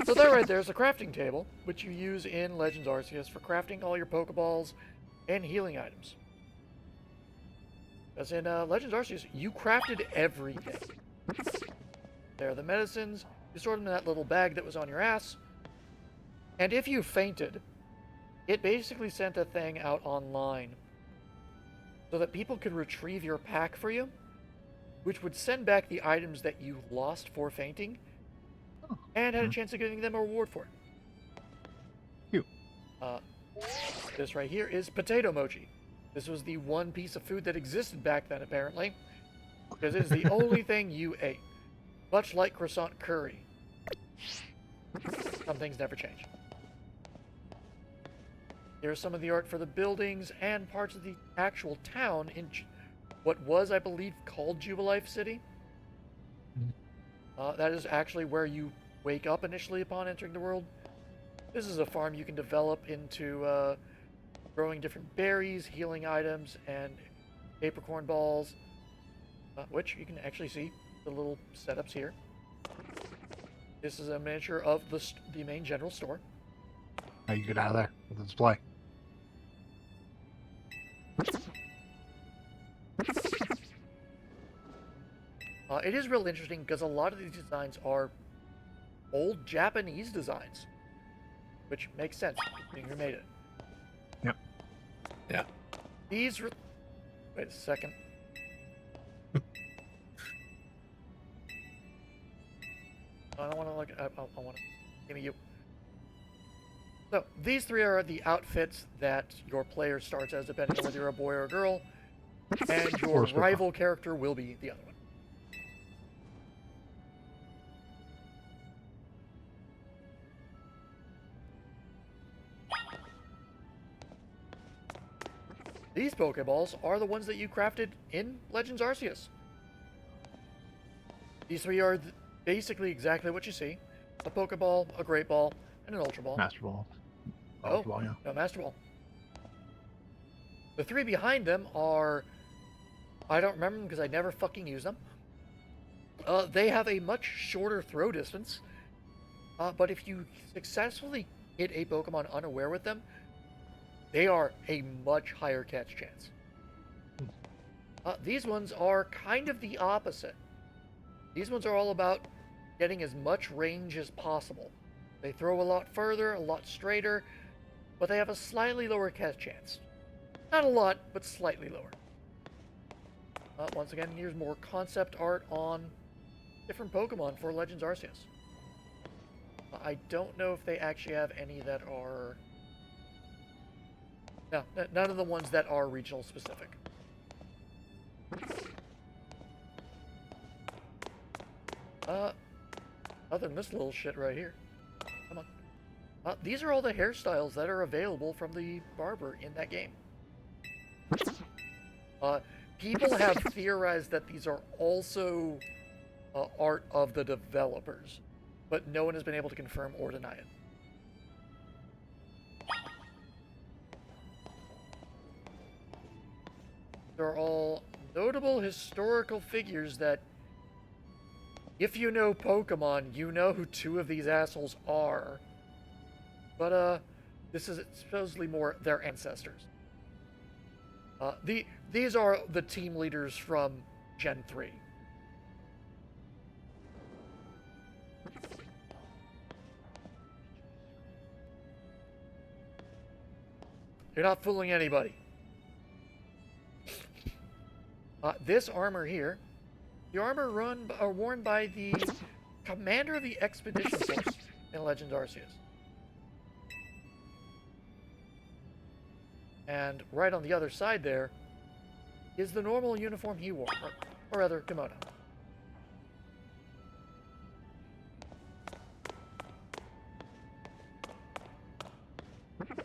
So that right there is a crafting table, which you use in Legends Arceus for crafting all your Pokeballs and healing items. Because in Legends Arceus, you crafted everything. There are the medicines. You stored them in that little bag that was on your ass. And if you fainted, it basically sent a thing out online so that people could retrieve your pack for you, which would send back the items that you lost for fainting, and had a chance of getting them a reward for it. Phew. This right here is potato mochi. This was the one piece of food that existed back then, apparently, because it is the only thing you ate. Much like croissant curry. Some things never change. Here's some of the art for the buildings and parts of the actual town in what was, I believe, called Jubilife City. That is actually where you wake up initially upon entering the world. This is a farm you can develop into growing different berries, healing items, and apricorn balls, which you can actually see the little setups here. This is a miniature of the main general store. Now you get out of there with the display. It is real interesting because a lot of these designs are old Japanese designs, which makes sense. Being remade it. Yep. Yeah. These. Wait a second. I don't want to look. I want to. Give me you. So these three are the outfits that your player starts as, depending on whether you're a boy or a girl, and your rival character will be the other one. These Pokeballs are the ones that you crafted in Legends Arceus. These three are basically exactly what you see. A Pokeball, a Great Ball, and an Ultra Ball. Master Ball. Oh, Ultra Ball, yeah. no, Master Ball. The three behind them are... I don't remember them because I never fucking use them. They have a much shorter throw distance. But if you successfully hit a Pokemon unaware with them, they are a much higher catch chance. These ones are kind of the opposite. These ones are all about getting as much range as possible. They throw a lot further, a lot straighter, but they have a slightly lower catch chance. Not a lot, but slightly lower. Once again, here's more concept art on different Pokemon for Legends Arceus. I don't know if they actually have any that are... No, none of the ones that are regional specific. Other than this little shit right here. Come on. These are all the hairstyles that are available from the barber in that game. People have theorized that these are also art of the developers, but no one has been able to confirm or deny it. They're all notable historical figures that, if you know Pokemon, you know who two of these assholes are. But, this is supposedly more their ancestors. These are the team leaders from Gen 3. You're not fooling anybody. This armor here, the armor worn by the commander of the expedition force in Legends Arceus. And right on the other side there is the normal uniform he wore, or rather, kimono.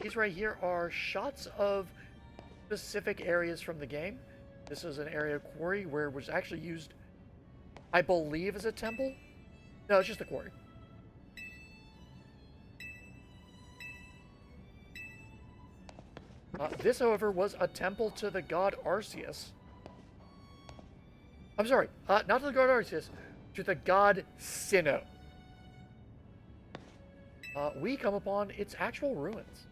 These right here are shots of specific areas from the game. This is an area of quarry where it was actually used, I believe, as a temple. No, it's just a quarry. This, however, was a temple to the god Arceus. I'm sorry, not to the god Arceus, to the god Sinnoh. We come upon its actual ruins.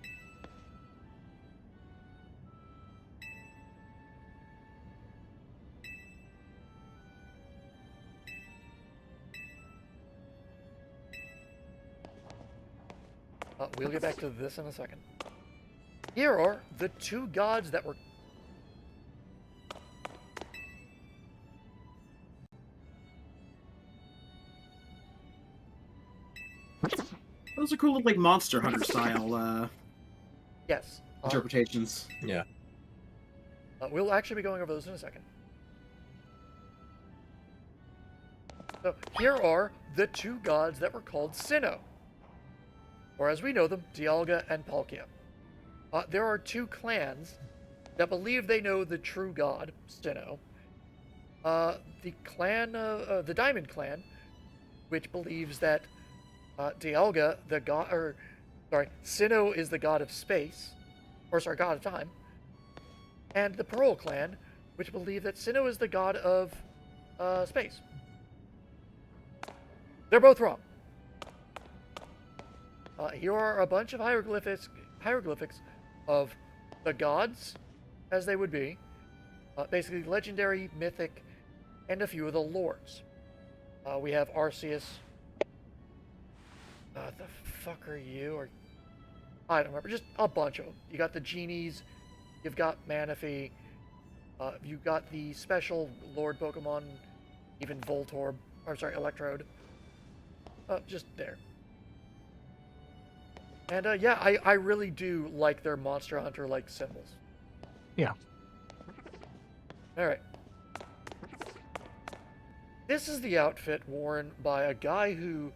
We'll get back to this in a second. Here are the two gods that were... Those are cool, like Monster Hunter style Yes. interpretations. Yeah. We'll actually be going over those in a second. So here are the two gods that were called Sinnoh, or as we know them, Dialga and Palkia. There are two clans that believe they know the true god, Sinnoh. The clan, the Diamond Clan, which believes that Dialga, the god, or sorry, Sinnoh is the god of space, or sorry, god of time. And the Pearl Clan, which believe that Sinnoh is the god of space. They're both wrong. Here are a bunch of hieroglyphics of the gods, as they would be, basically legendary, mythic, and a few of the lords. We have Arceus. The fuck are you? Or I don't remember. Just a bunch of them. You got the genies. You've got Manaphy. You've got the special Lord Pokemon, even Voltorb. Or sorry, Electrode. Just there. And yeah, I really do like their Monster Hunter-like symbols. Yeah. Alright. This is the outfit worn by a guy who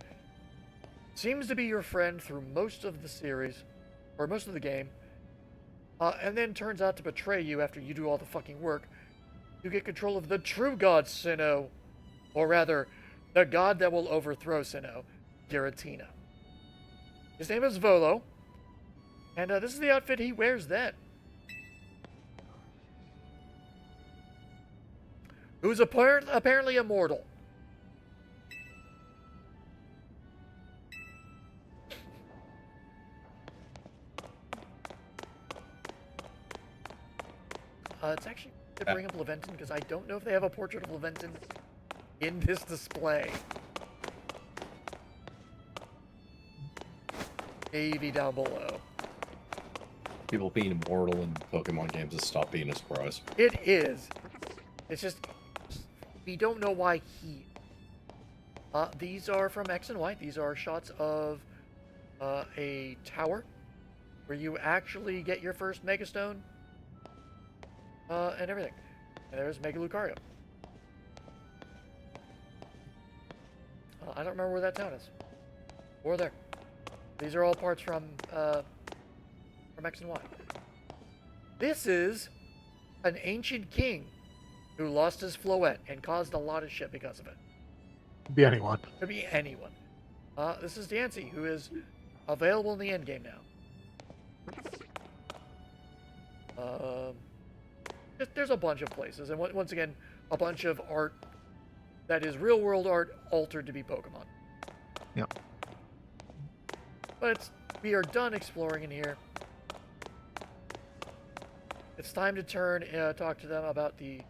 seems to be your friend through most of the series, or most of the game, and then turns out to betray you after you do all the fucking work. You get control of the true god Sinnoh, or rather, the god that will overthrow Sinnoh, Giratina. His name is Volo, and this is the outfit he wears then. Who's apparently immortal. It's actually to bring up Laventon, because I don't know if they have a portrait of Laventon in this display. Maybe down below. People being immortal in Pokemon games has stopped being a surprise. It is. It's just, we don't know why he... these are from X and Y. These are shots of a tower where you actually get your first Mega Stone and everything. And there's Mega Lucario. I don't remember where that town is. Or there. These are all parts from X and Y. This is an ancient king who lost his Floette and caused a lot of shit because of it. Be anyone. Could be anyone. This is Diancie, who is available in the endgame now. There's a bunch of places, and once again, a bunch of art that is real-world art altered to be Pokemon. Yep. But we are done exploring in here. It's time to turn and talk to them about the...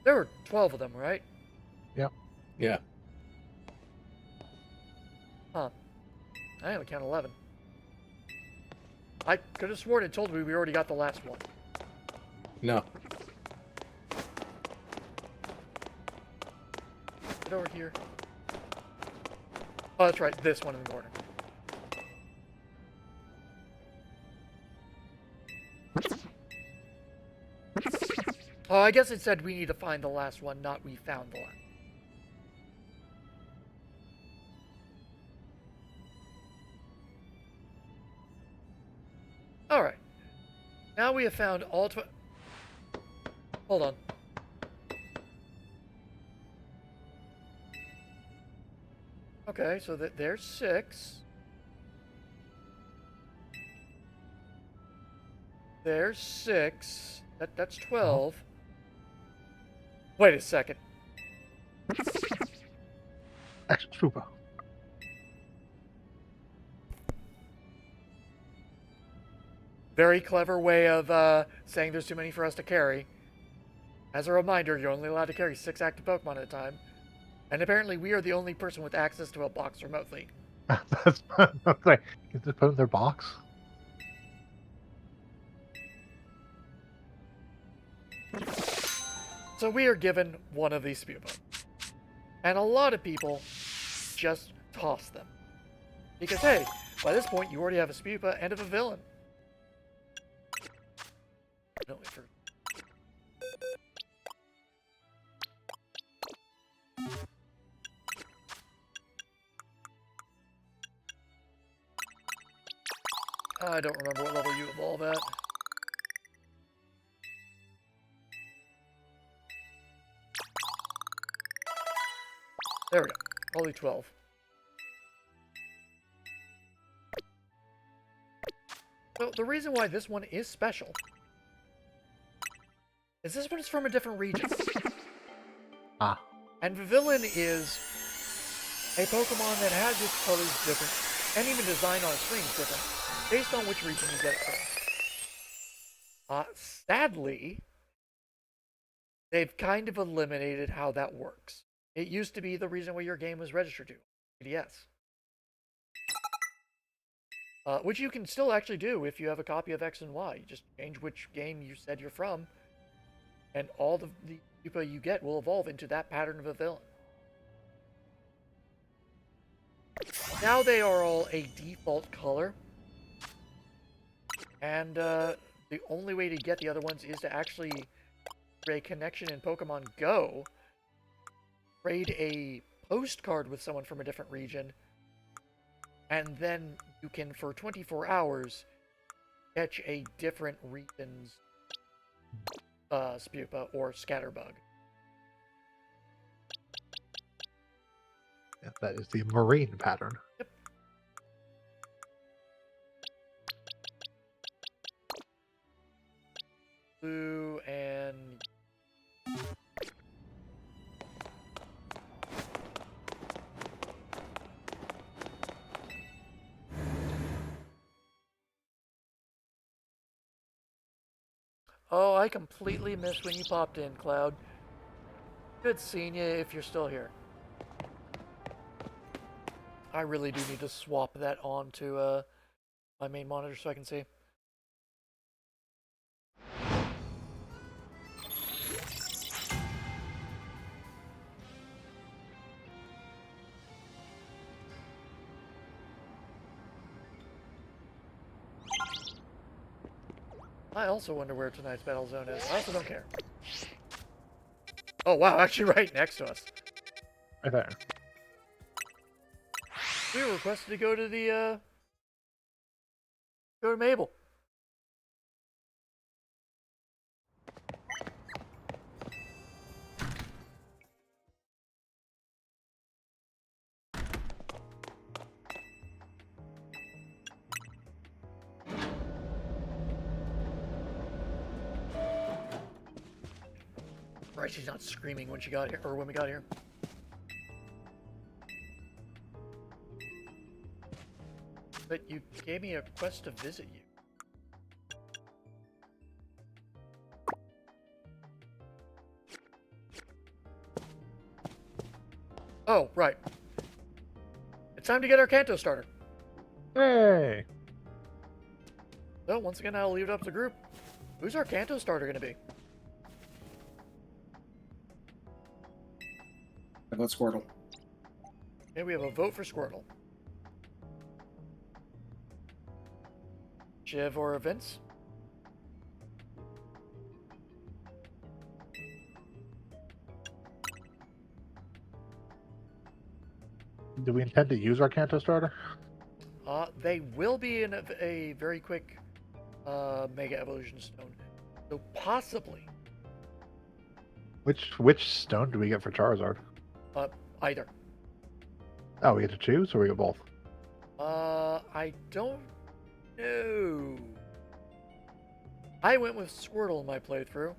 There were 12 of them, right? Yep. Yeah. Huh. I only count 11. I could have sworn it told me we already got the last one. No. Get over here. Oh, that's right. This one in the corner. Oh, I guess it said we need to find the last one, not we found the last. Alright. Now we have found all 12... Hold on. Okay, so there's 6. There's 6. That's 12. Wait a second. Action Super. Very clever way of saying there's too many for us to carry. As a reminder, you're only allowed to carry 6 active Pokemon at a time. And apparently we are the only person with access to a box remotely. That's like, you just put in their box. So we are given one of these Spupa. And a lot of people just toss them. Because hey, by this point you already have a Spupa and a villain. No, for... I don't remember what level you evolve at. There we go. Only 12. So the reason why this one is special is this one is from a different region. Ah. And Vivillon is a Pokemon that has its colors different, and even design on its screen is different, based on which region you get it from. Sadly, they've kind of eliminated how that works. It used to be the reason why your game was registered to, yes. Which you can still actually do if you have a copy of X and Y. You just change which game you said you're from, and all the Pupa you get will evolve into that pattern of a villain. Now they are all a default color, and the only way to get the other ones is to actually create a connection in Pokemon Go, trade a postcard with someone from a different region, and then you can, for 24 hours, catch a different region's Spupa or Scatterbug. Yeah, that is the marine pattern. Yep. Blue and... Oh, I completely missed when you popped in, Cloud. Good seeing you if you're still here. I really do need to swap that onto my main monitor so I can see. I also wonder where tonight's battle zone is. I also don't care. Oh wow, actually right next to us. Right there. We were requested to go to the go to Mabel. Right, she's not screaming when she got here, or when we got here. But you gave me a quest to visit you. Oh, right. It's time to get our Kanto starter. Hey! So, once again, I'll leave it up to the group. Who's our Kanto starter going to be? I vote Squirtle. Okay, we have a vote for Squirtle. Shiv or Vince? Do we intend to use our Kanto starter? They will be in a very quick Mega Evolution Stone. So possibly. Which stone do we get for Charizard? Either. Oh, we get to choose, or we get both? I don't know. I went with Squirtle in my playthrough.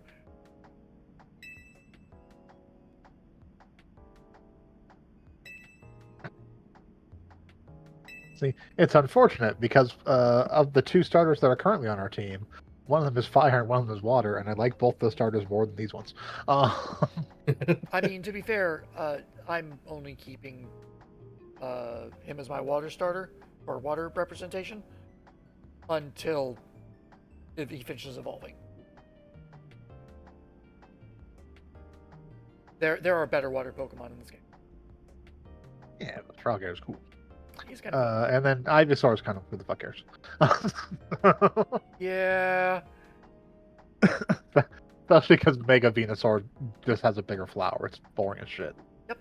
See, it's unfortunate because of the two starters that are currently on our team, one of them is fire and one of them is water, and I like both those starters more than these ones. I mean, to be fair, I'm only keeping him as my water starter or water representation until if he finishes evolving. There are better water Pokemon in this game. Yeah, the Frogger is cool. He's kind of And then Ivysaur is kind of who the fuck cares. yeah. Especially because Mega Venusaur just has a bigger flower. It's boring as shit. Yep.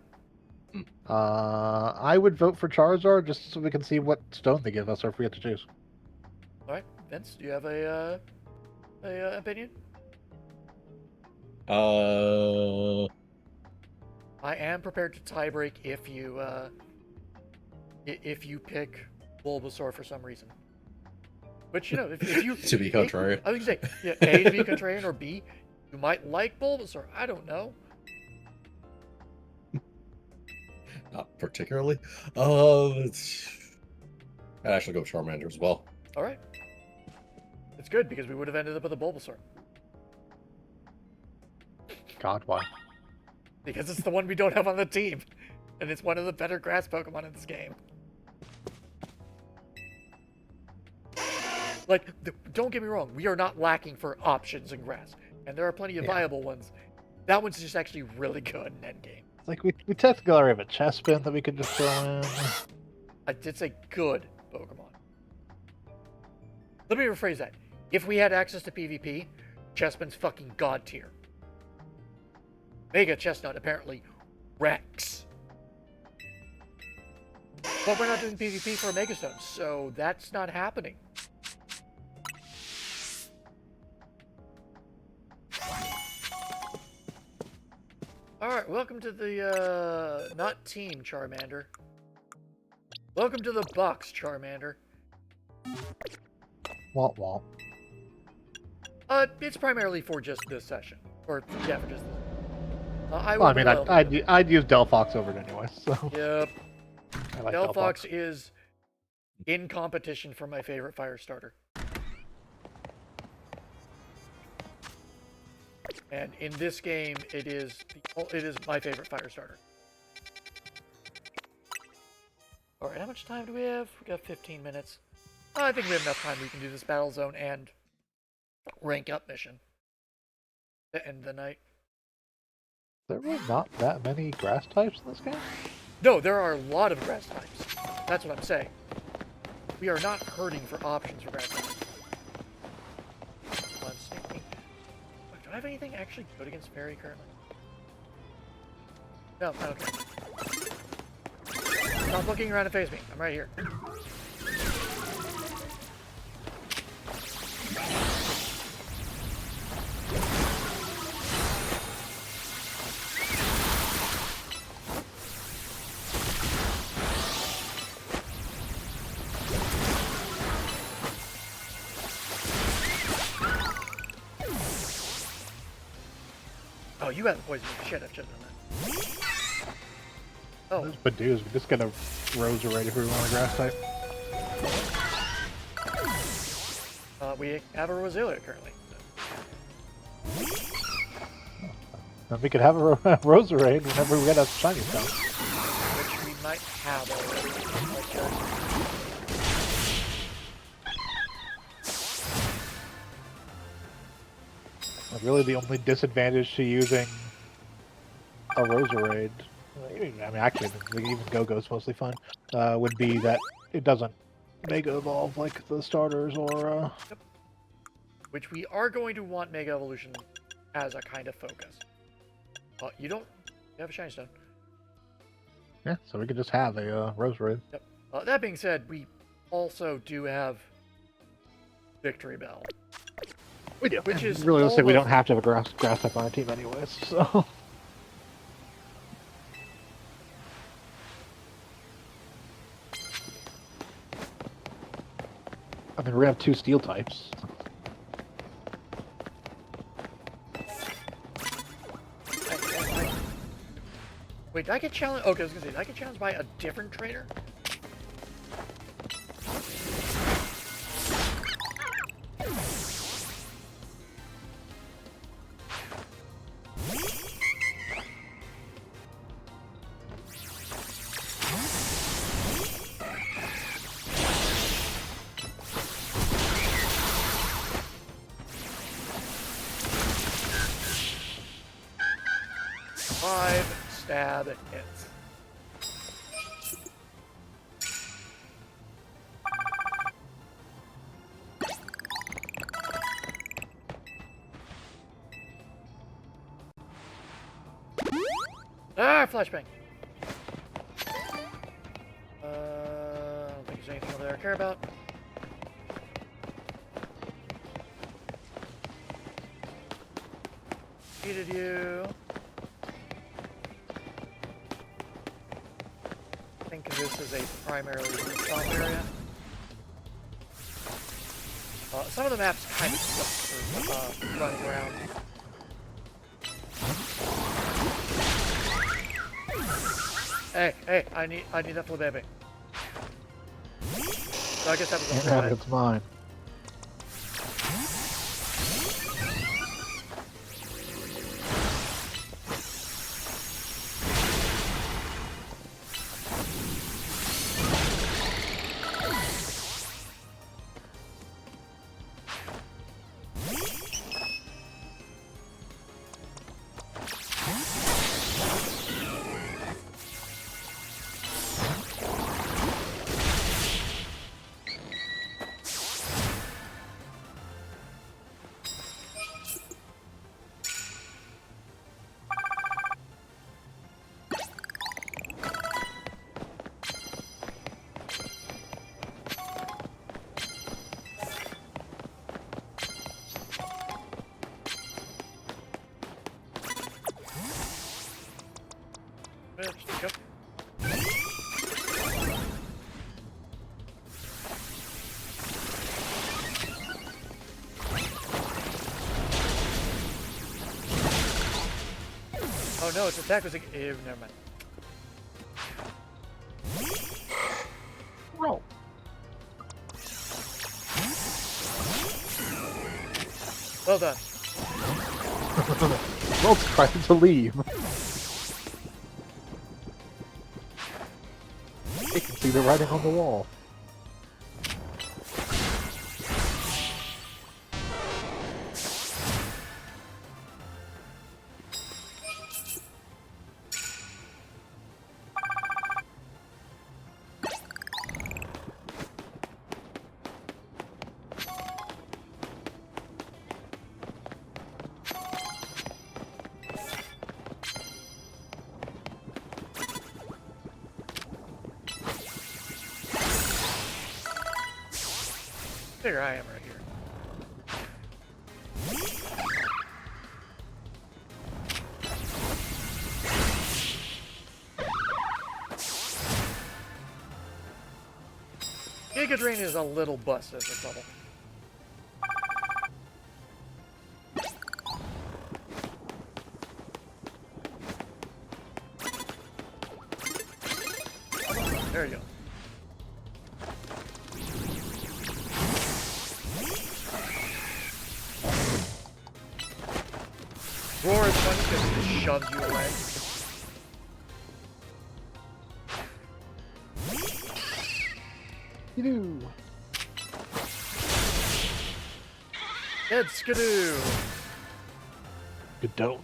I would vote for Charizard just so we can see what stone they give us, or if we get to choose. All right, Vince, do you have a opinion? I am prepared to tiebreak if you pick Bulbasaur for some reason. But you know, if you To be contrarian. I was gonna say, yeah, A to be contrarian, or B, you might like Bulbasaur. I don't know. Not particularly. I'd actually go Charmander as well. All right, it's good because we would have ended up with a Bulbasaur God, why? because it's the one we don't have on the team, and it's one of the better grass Pokemon in this game. Like, don't get me wrong, we are not lacking for options in grass, and there are plenty of Yeah. viable ones. That one's just actually really good in endgame. Like we technically already have a Chespin that we could just throw in. I did say good Pokemon. Let me rephrase that. If we had access to PvP, Chespin's fucking god tier. Mega Chestnut apparently wrecks. But we're not doing PvP for a Megastone, so that's not happening. Alright, welcome to the, not Team Charmander. Welcome to the box, Charmander. Womp womp. It's primarily for just this session. Or, yeah, for just this. I Well, I will mean, be I'd use Delphox over it anyway. So Yep. I like Delphox is in competition for my favorite fire starter. And in this game, it is my favorite fire starter. All right, how much time do we have? We got 15 minutes. I think we have enough time. We can do this battle zone and rank up mission to end the night. There were not that many grass types in this game. No, there are a lot of grass types. That's what I'm saying. We are not hurting for options for grass types. I'm sneaking. Do I have anything actually good against Fairy currently? No, I don't care. Stop looking around and face me. I'm right here. Oh, you haven't poisoned me. Shit, I should have done that. Oh, Those Badoos, we just get a Roserade if we want a grass type. we have a Roselia currently. Then we could have a Roserade whenever we get a shiny stone. Which we might have already. Really, the only disadvantage to using a Roserade, I mean, actually, even Go-Go's mostly fun, would be that it doesn't Mega Evolve like the starters or, Which we are going to want Mega Evolution as a kind of focus. You don't... You have a Shiny Stone. Yeah, so we could just have a Roserade. Yep. That being said, we also do have Victory Bell. We do. Which is Realistically, we almost- don't have to have a grass type on our team anyways, so... we're gonna have 2 steel types. Wait, did I get challenged? Okay, I was gonna say, did I get challenged by a different trainer? Stab and hits. Ah, flashbang. I don't think there's anything over there I care about. Defeated you. I think this is a primarily respawn area. Some of the maps kind of suck for running around. Hey, I need that for the baby. So I guess that was a Can't full have it, head. it's mine. Yep. Oh no, its attack was like, never mind. Roll. Well done. Rol's trying to leave. You can see the writing on the wall. There I am right here. Giga Drain is a little busted as a bubble. There you go. Roar is funny because it just shoves you away. You do. Dead skidoo! You don't.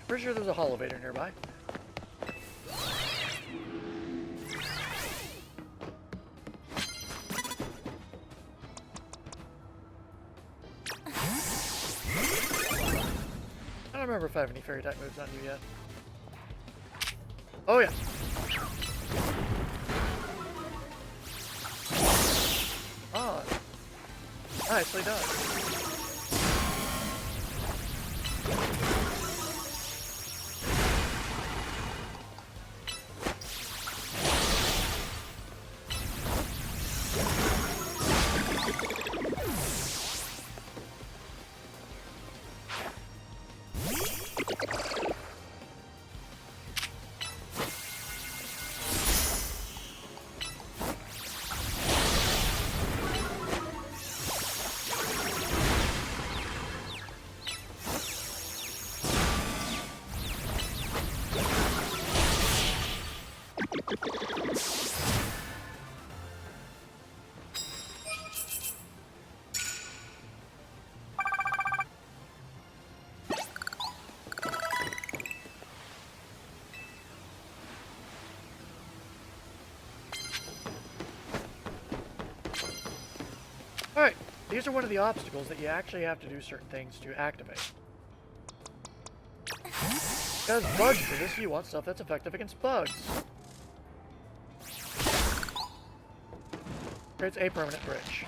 Pretty sure there's a Holovator nearby. I don't remember if I have any fairy type moves on you yet. Oh yeah. Nicely done. Alright, these are one of the obstacles that you actually have to do certain things to activate. Because bugs for this, you want stuff that's effective against bugs. Creates a permanent bridge.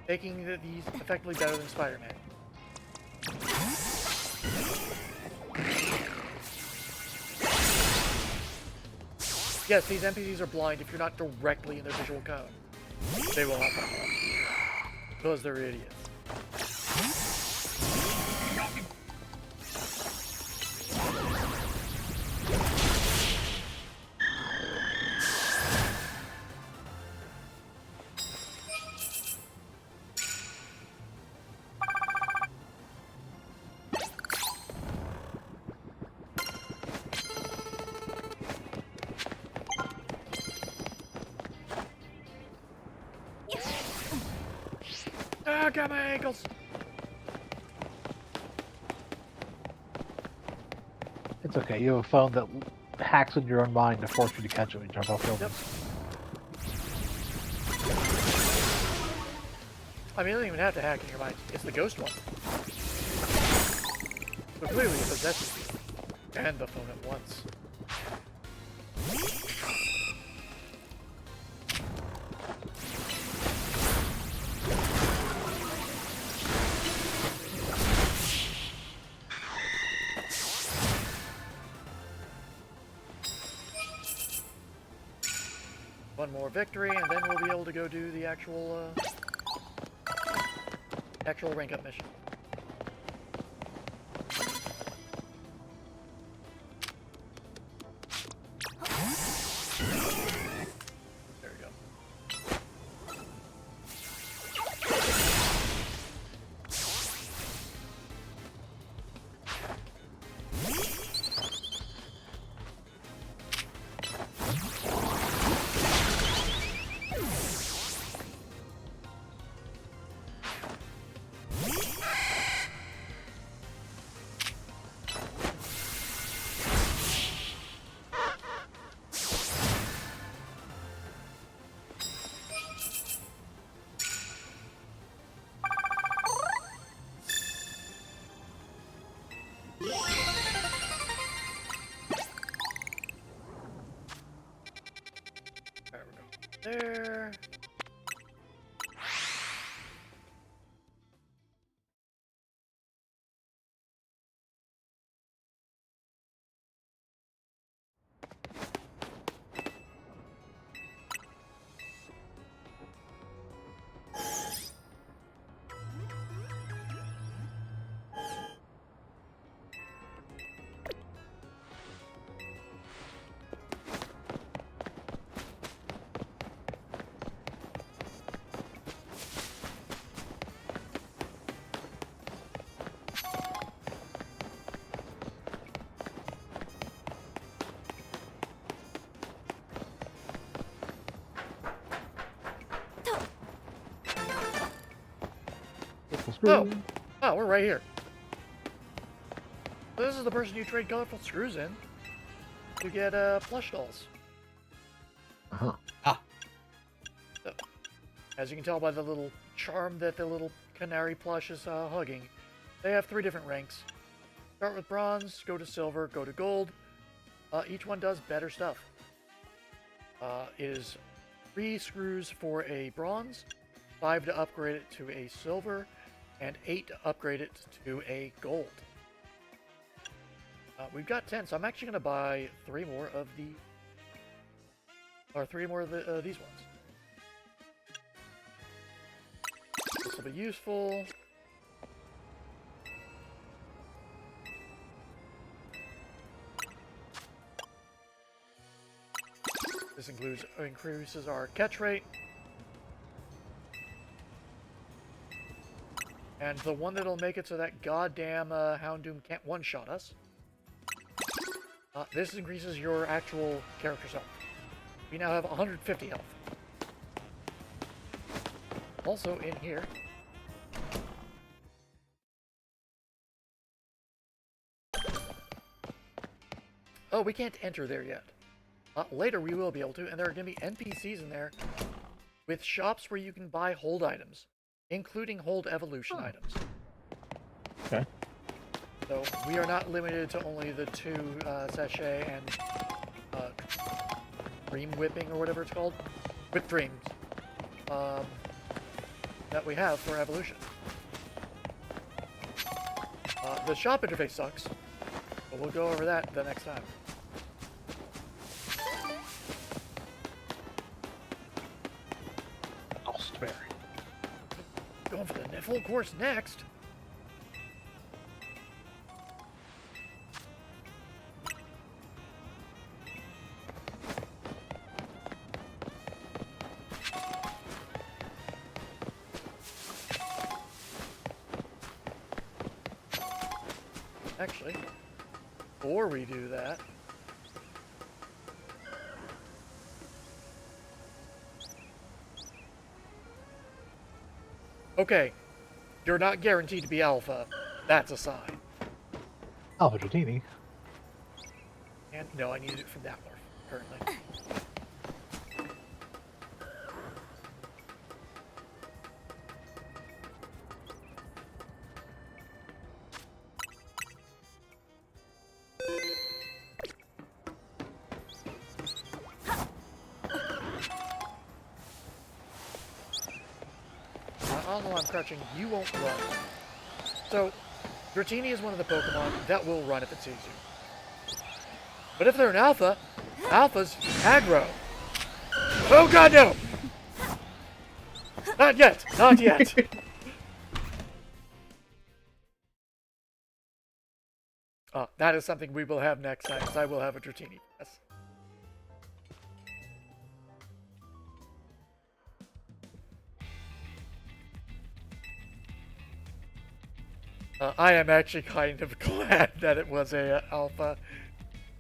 Making these effectively better than Spider-Man. Yes, these NPCs are blind if you're not directly in their visual cone. They will not pop up. Because they're idiots. Ah, got my ankles! It's okay. You have a phone that hacks in your own mind to force you to catch it when you jump off buildings. I mean, you don't even have to hack in your mind. It's the ghost one. So clearly it possesses you. And the phone at once. One more victory, and then we'll be able to go do the actual rank up mission. There we go. Alright, we're going there. Oh! Oh, we're right here. So this is the person you trade colorful screws in to get plush dolls. Uh-huh. So, as you can tell by the little charm that the little canary plush is hugging, they have 3 different ranks. Start with bronze, go to silver, go to gold. Each one does better stuff. It is 3 screws for a bronze, 5 to upgrade it to a silver, and 8 to upgrade it to a gold. We've got 10, so I'm actually going to buy 3 more of the... Or 3 more of these ones. This will be useful. This increases our catch rate. And the one that'll make it so that goddamn Houndoom can't one-shot us. This increases your actual character's health. We now have 150 health. Also in here... Oh, we can't enter there yet. Later we will be able to, and there are going to be NPCs in there with shops where you can buy hold items, including hold evolution items. Okay. So we are not limited to only the 2 sachet and dream whipping or whatever it's called, whip dreams that we have for evolution. The shop interface sucks, but we'll go over that the next time. Going for the full course next. Actually, before we do that, okay, you're not guaranteed to be alpha. That's a sign. Alpha Dratini. And no, I need it from that morph currently. While I'm crouching, you won't run. So, Dratini is one of the Pokemon that will run if it sees you. But if they're an alpha, alphas aggro. Oh god, no! Not yet! Not yet! That is something we will have next time, because I will have a Dratini. Yes. I am actually kind of glad that it was a alpha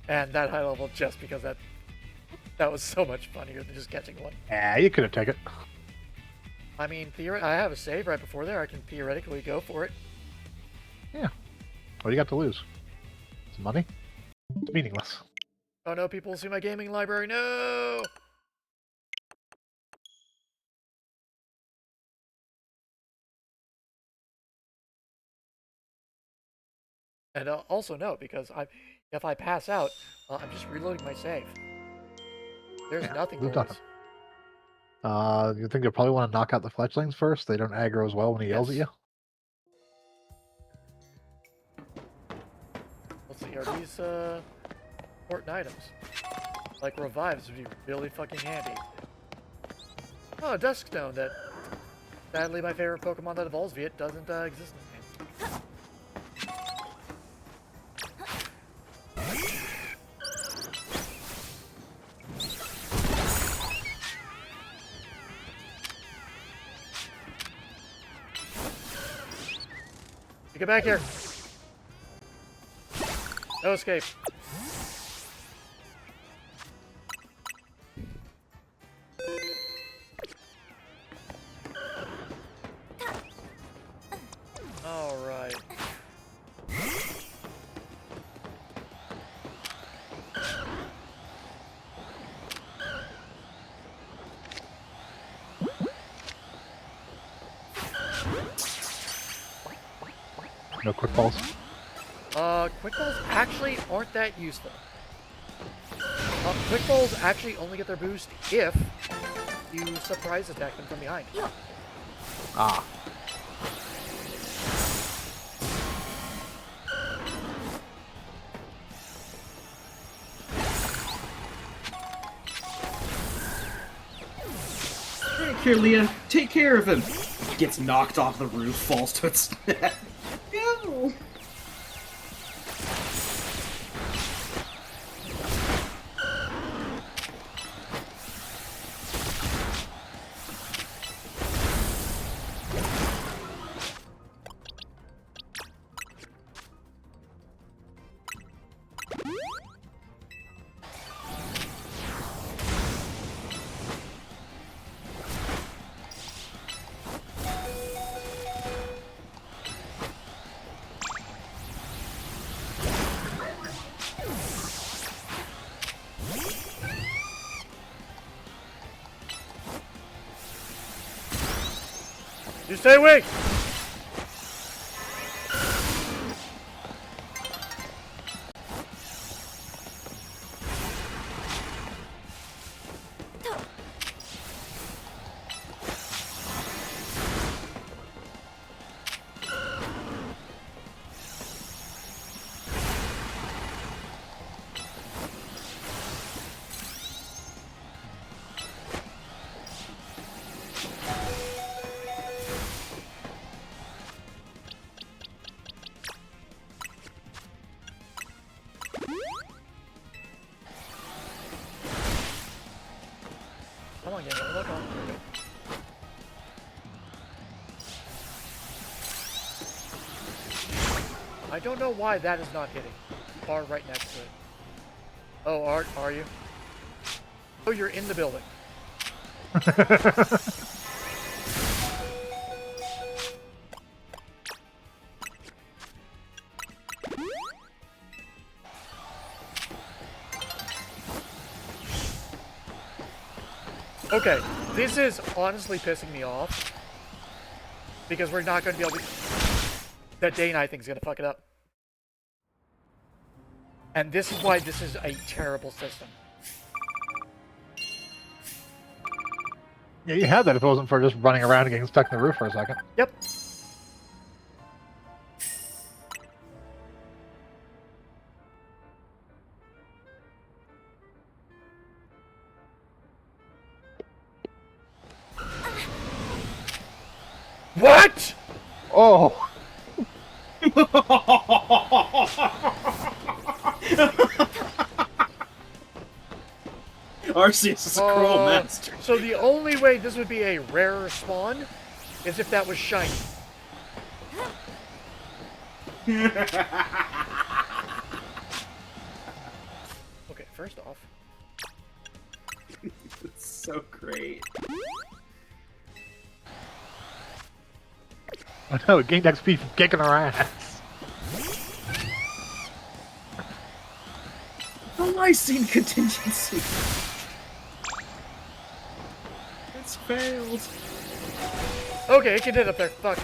and that high level, just because that was so much funnier than just catching one. Yeah, you could have taken it. I mean, I have a save right before there. I can theoretically go for it. Yeah. What do you got to lose? Some money? It's meaningless. Oh no, people will see my gaming library. No! And also no, because if I pass out, I'm just reloading my save. There's nothing we've for done this. You think they'll probably want to knock out the fletchlings first? They don't aggro as well when he yells at you? Let's see, are these important items? Like revives would be really fucking handy. Oh, a Duskstone that, sadly, my favorite Pokemon that evolves via it doesn't exist in this game. Get back here. No escape. All right. No quick balls? Quick balls actually aren't that useful. Quick balls actually only get their boost if you surprise attack them from behind. Ah. Take care, Leah. Take care of him. Gets knocked off the roof, falls to its death. No. You stay away! Come on, get it. Look on. I don't know why that is not hitting. Bar right next to it. Oh, are you? Oh, you're in the building. Okay, this is honestly pissing me off. Because we're not going to be able to... That Dane, I think, is going to fuck it up. And this is why this is a terrible system. Yeah, you had that if it wasn't for just running around and getting stuck in the roof for a second. Yep. What? Oh! Arceus is a cruel master. So the only way this would be a rarer spawn is if that was shiny. Okay, first off. It's so great. I know, it gained XP from kicking her ass. The Lysine contingency. It's failed. Okay, it can hit up there. Fuck.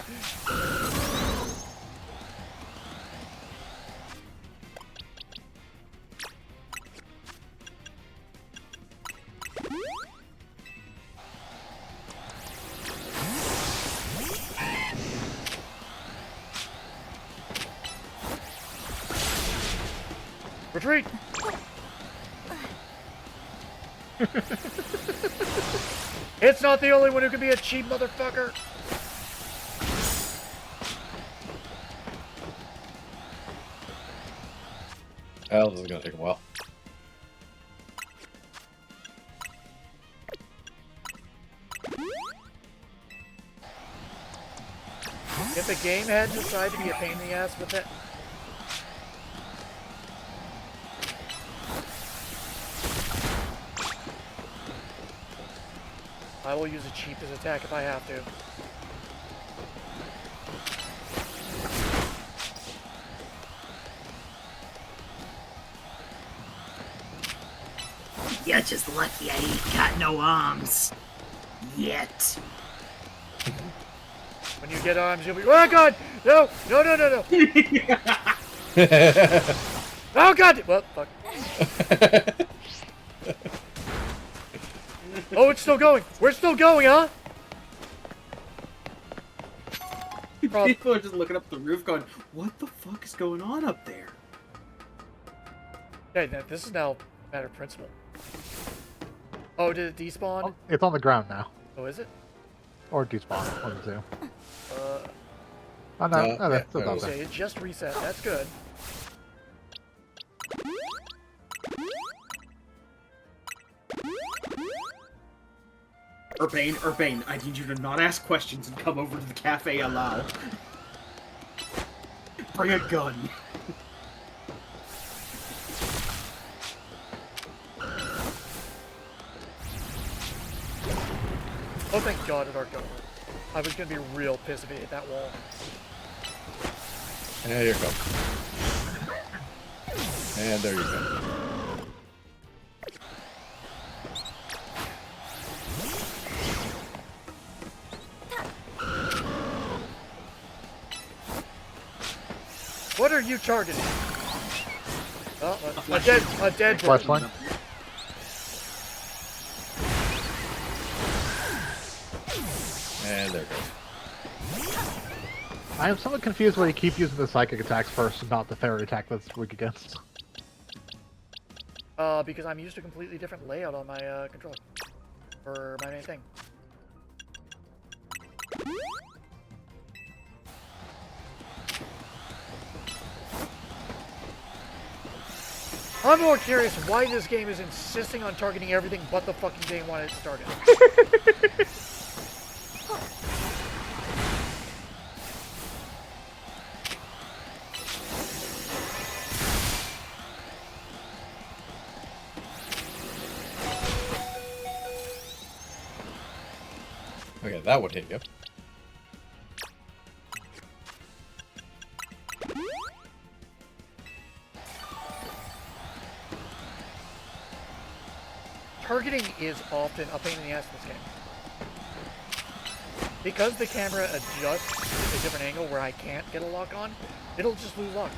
Retreat! It's not the only one who can be a cheap motherfucker. Hell, this is gonna take a while. If the game had decided to be a pain in the ass with it, I will use the cheapest attack if I have to. You're just lucky I ain't got no arms. Yet. When you get arms, you'll be. Oh god! No! No! No! No! No! Oh god! Well, fuck. Oh, it's still going. We're still going, huh? Prob- People are just looking up the roof going, what the fuck is going on up there? Okay, this is now a matter of principle. Oh, did it despawn? Oh, it's on the ground now. Oh, is it? Or despawn. One of the two. Uh, Oh, no. No, No, that's yeah, still no, out it's- there. okay, it just reset. That's good. Urbane, I need you to not ask questions and come over to the cafe aloud. Bring a gun. Oh, thank God it arced over. I was gonna be real pissed if it hit that wall. And here you go. And there you go. What are you targeting? Oh, a dead Flash bird. line. And there it goes. I am somewhat confused why you keep using the psychic attacks first and not the fairy attack that's weak against. Because I'm used to a completely different layout on my controller. For my main thing. I'm more curious why this game is insisting on targeting everything but the fucking thing when it started. Okay, that would hit you. Targeting is often a pain in the ass in this game. Because the camera adjusts to a different angle where I can't get a lock on, it'll just lose lock.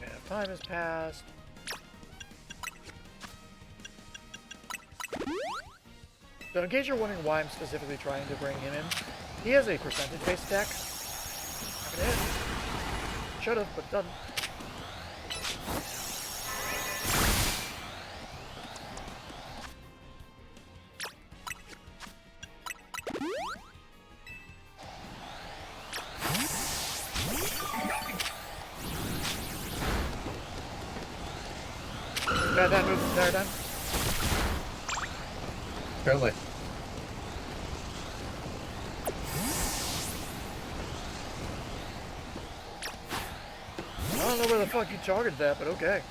Okay, enough time has passed. So in case you're wondering why I'm specifically trying to bring him in, he has a percentage-based attack. Not gonna hit. Should've, but doesn't. Got that move entire time? Apparently. I don't know where the fuck you targeted that, but okay.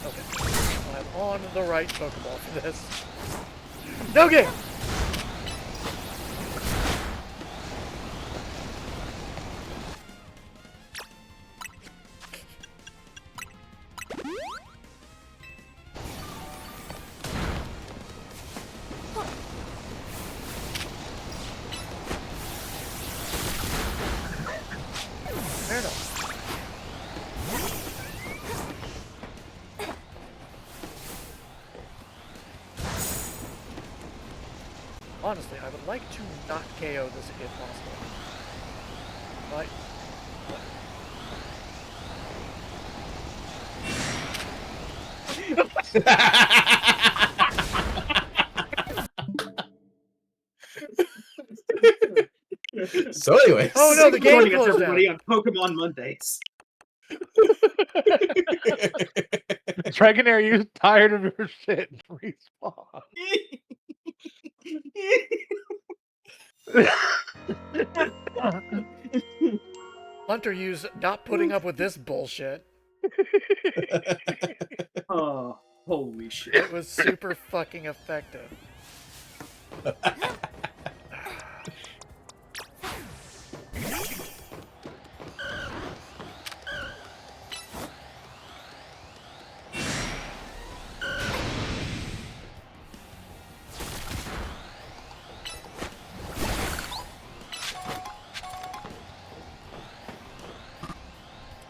Okay. I'm on the right Pokeball for this. No game! Fair enough. Honestly, I would like to not KO this if possible. But So, anyways. Oh, no, the game Joining us, closed everybody, down. on Pokemon Mondays. Dragonair, you tired of your shit? Respawn. Hunter used not putting up with this bullshit. Oh, holy shit. It was super fucking effective.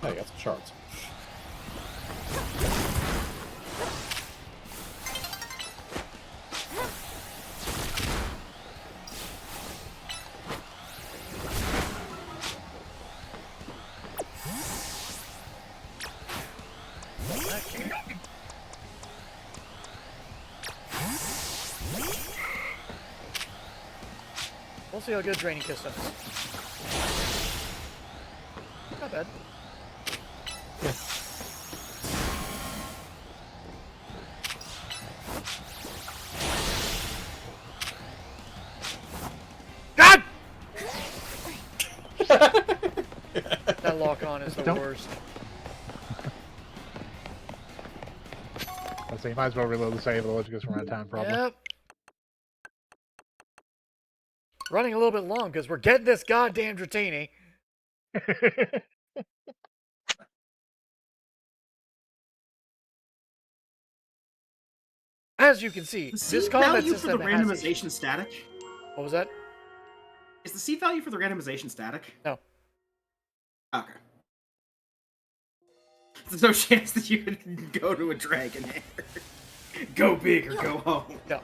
Oh, you got some shards. We'll see how good Draining Kiss does. Not bad. God! That lock on is the Don't- worst. So you might as well reload the save, otherwise you just run out of time, probably. Yep. Running a little bit long because we're getting this goddamn Dratini. As you can see, The this seed combat value for the system has issues. randomization static? What was that? Is the seed value for the randomization static? No. Okay. There's no chance that you can go to a Dragonair. Go big or go home. No.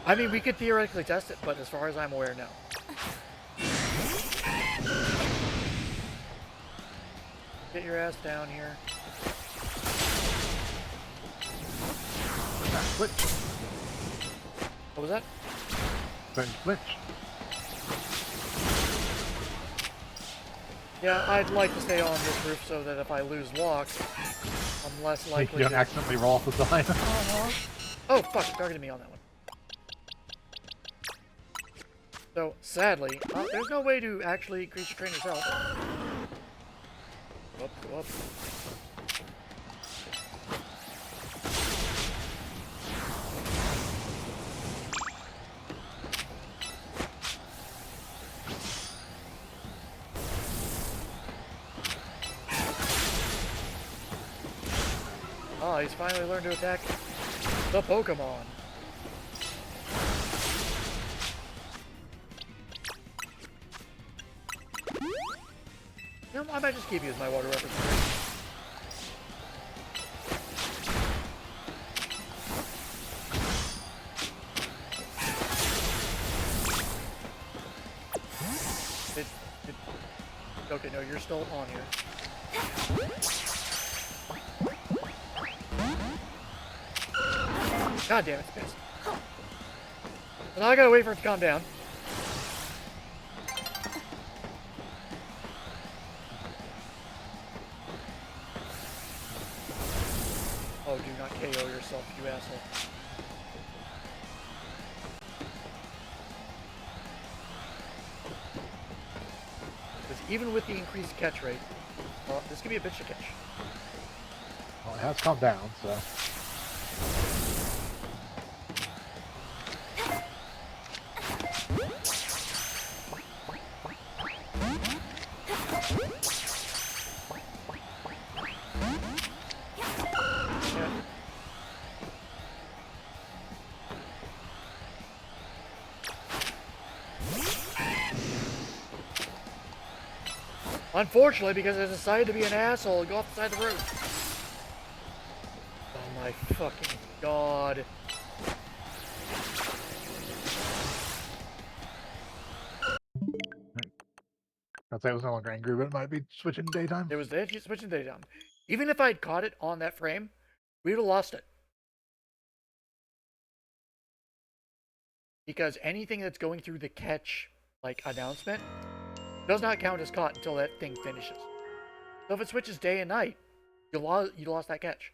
I mean, we could theoretically test it, but as far as I'm aware, no. Get your ass down here. Switch. What was that? Switch. Yeah, I'd like to stay on this roof so that if I lose lock, I'm less You likely don't to... accidentally roll off the side. Oh, fuck, it targeted me on that one. So, sadly, there's no way to actually increase your trainer's health. Go up, go up. Oh, he's finally learned to attack the Pokemon. You know, I might just keep you as my water reference. Okay, no, you're still on here. God damn it, it's pissed. So now I gotta wait for it to calm down. Oh, do not KO yourself, you asshole. Because even with the increased catch rate, this could be a bitch to catch. Well, it has calmed down, so. Yeah. Unfortunately, because I decided to be an asshole and go off the side of the road. Oh my fucking god. I'd say it was no longer angry, but it might be switching daytime. It was they switching daytime. Even if I'd caught it on that frame, we would have lost it. Because anything that's going through the catch, like, announcement, does not count as caught until that thing finishes. So if it switches day and night, you lost that catch.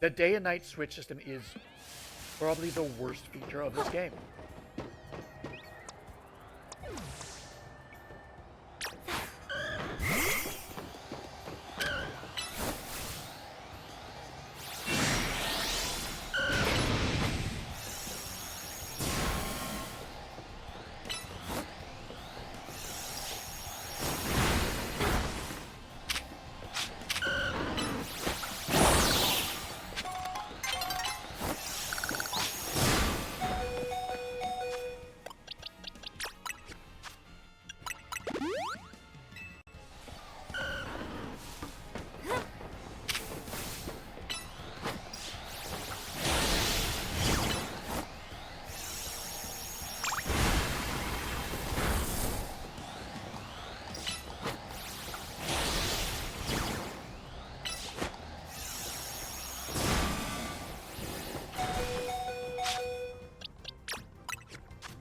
The day and night switch system is probably the worst feature of this game.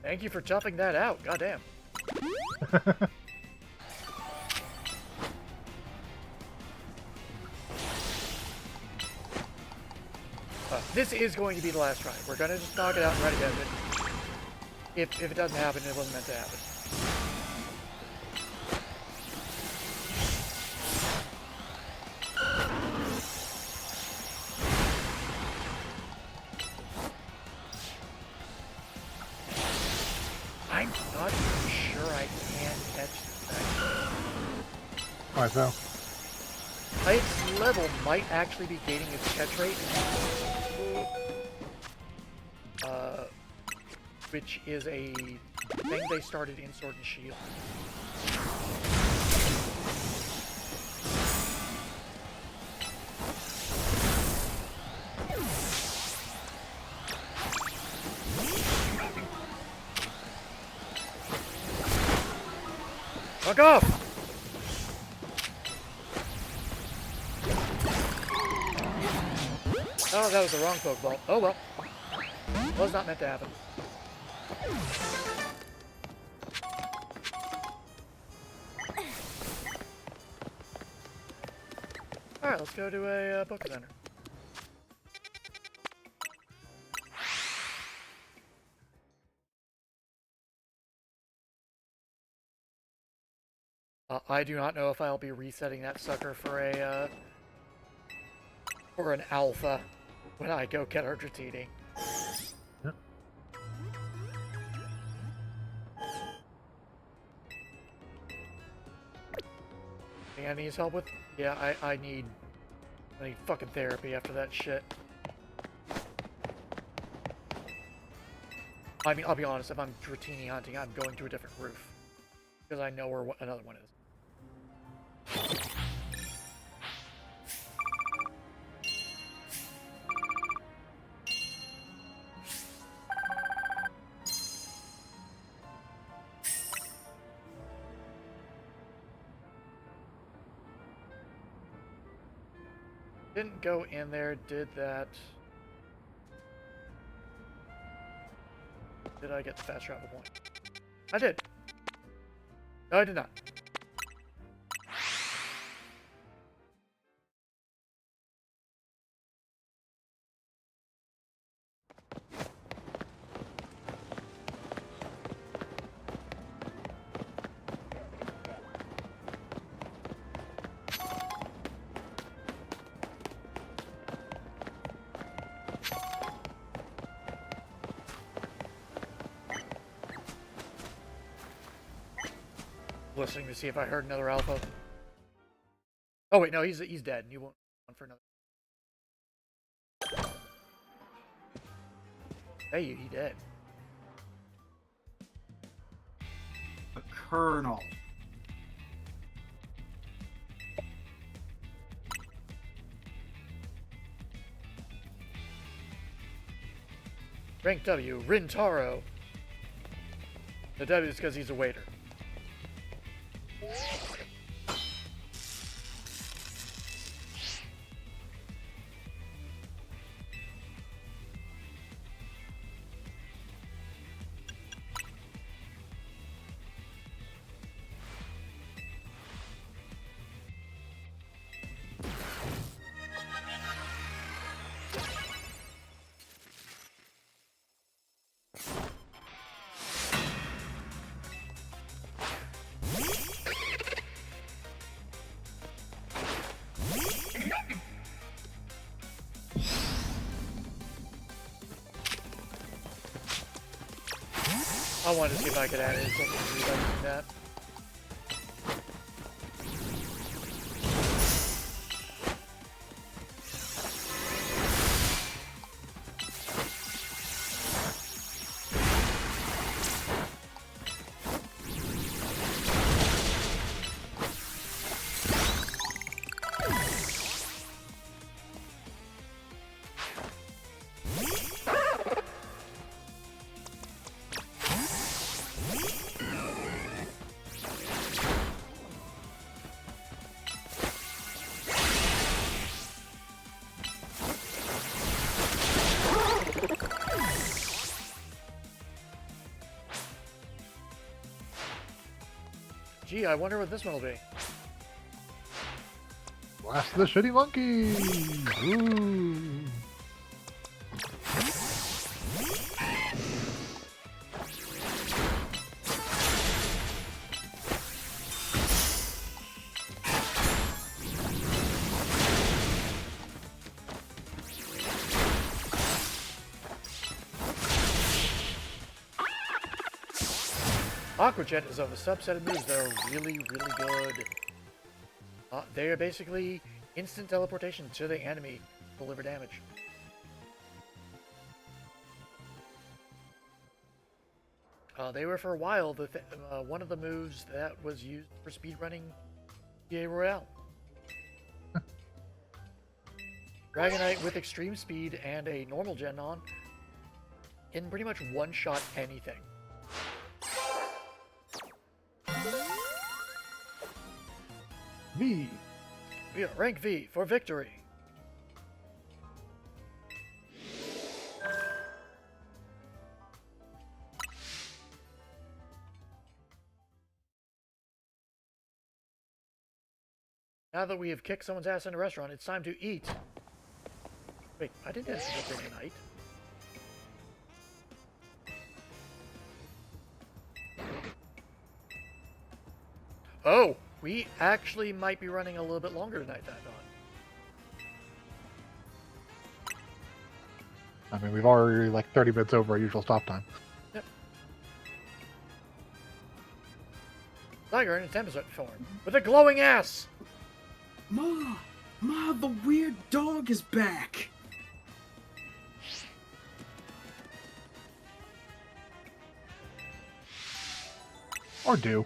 Thank you for toughing that out. Goddamn. This is going to be the last try. We're going to just knock it out and try to get it. If it doesn't happen, it wasn't meant to happen. I'm not even sure I can catch this thing. Why so? Its level might actually be gaining its catch rate. Which is a thing they started in Sword and Shield. Fuck off! Oh, that was the wrong Pokeball. Oh well. Was not meant to happen. Alright, let's go to a Poké Center. I do not know if I'll be resetting that sucker for a for an alpha when I go get our Dratini. Yep. I needs help with? Yeah, I need fucking therapy after that shit. I mean, I'll be honest, if I'm Dratini hunting, I'm going to a different roof. Because I know where another one is. Didn't go in there, did that. Did I get the fast travel point? I did. No, I did not. Listening to see if I heard another alpha. Oh wait, no, he's dead. You won't want for another. Hey, he dead. A Colonel. Rank W, Rintaro. The W is because he's a waiter. I wanted to see if I could add in something to by using that. Gee, I wonder what this one will be. Blast the shitty monkey! Ooh. Aqua Jet is of a subset of moves that are really, really good. They are basically instant teleportation to the enemy to deliver damage. They were for a while one of the moves that was used for speedrunning PA Royale. Dragonite with extreme speed and a normal gen on can pretty much one-shot anything. V. We are rank V for victory. Now that we have kicked someone's ass in a restaurant, it's time to eat. Wait, I didn't enter the big night. Oh, we actually might be running a little bit longer tonight, I thought. I mean, we've already like 30 minutes over our usual stop time. Yep. Tiger in its Tempest form with a glowing ass. Ma, the weird dog is back. Or do.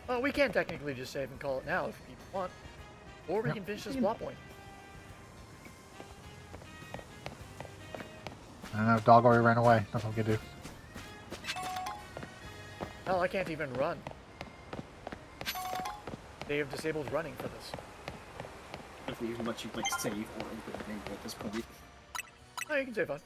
Well, we can technically just save and call it now if people want. Or we can finish this plot point. I don't know, dog already ran away. Nothing we can do. Hell, I can't even run. They have disabled running for this. If we even let you like save or open the menu at this point. Oh, you can save on.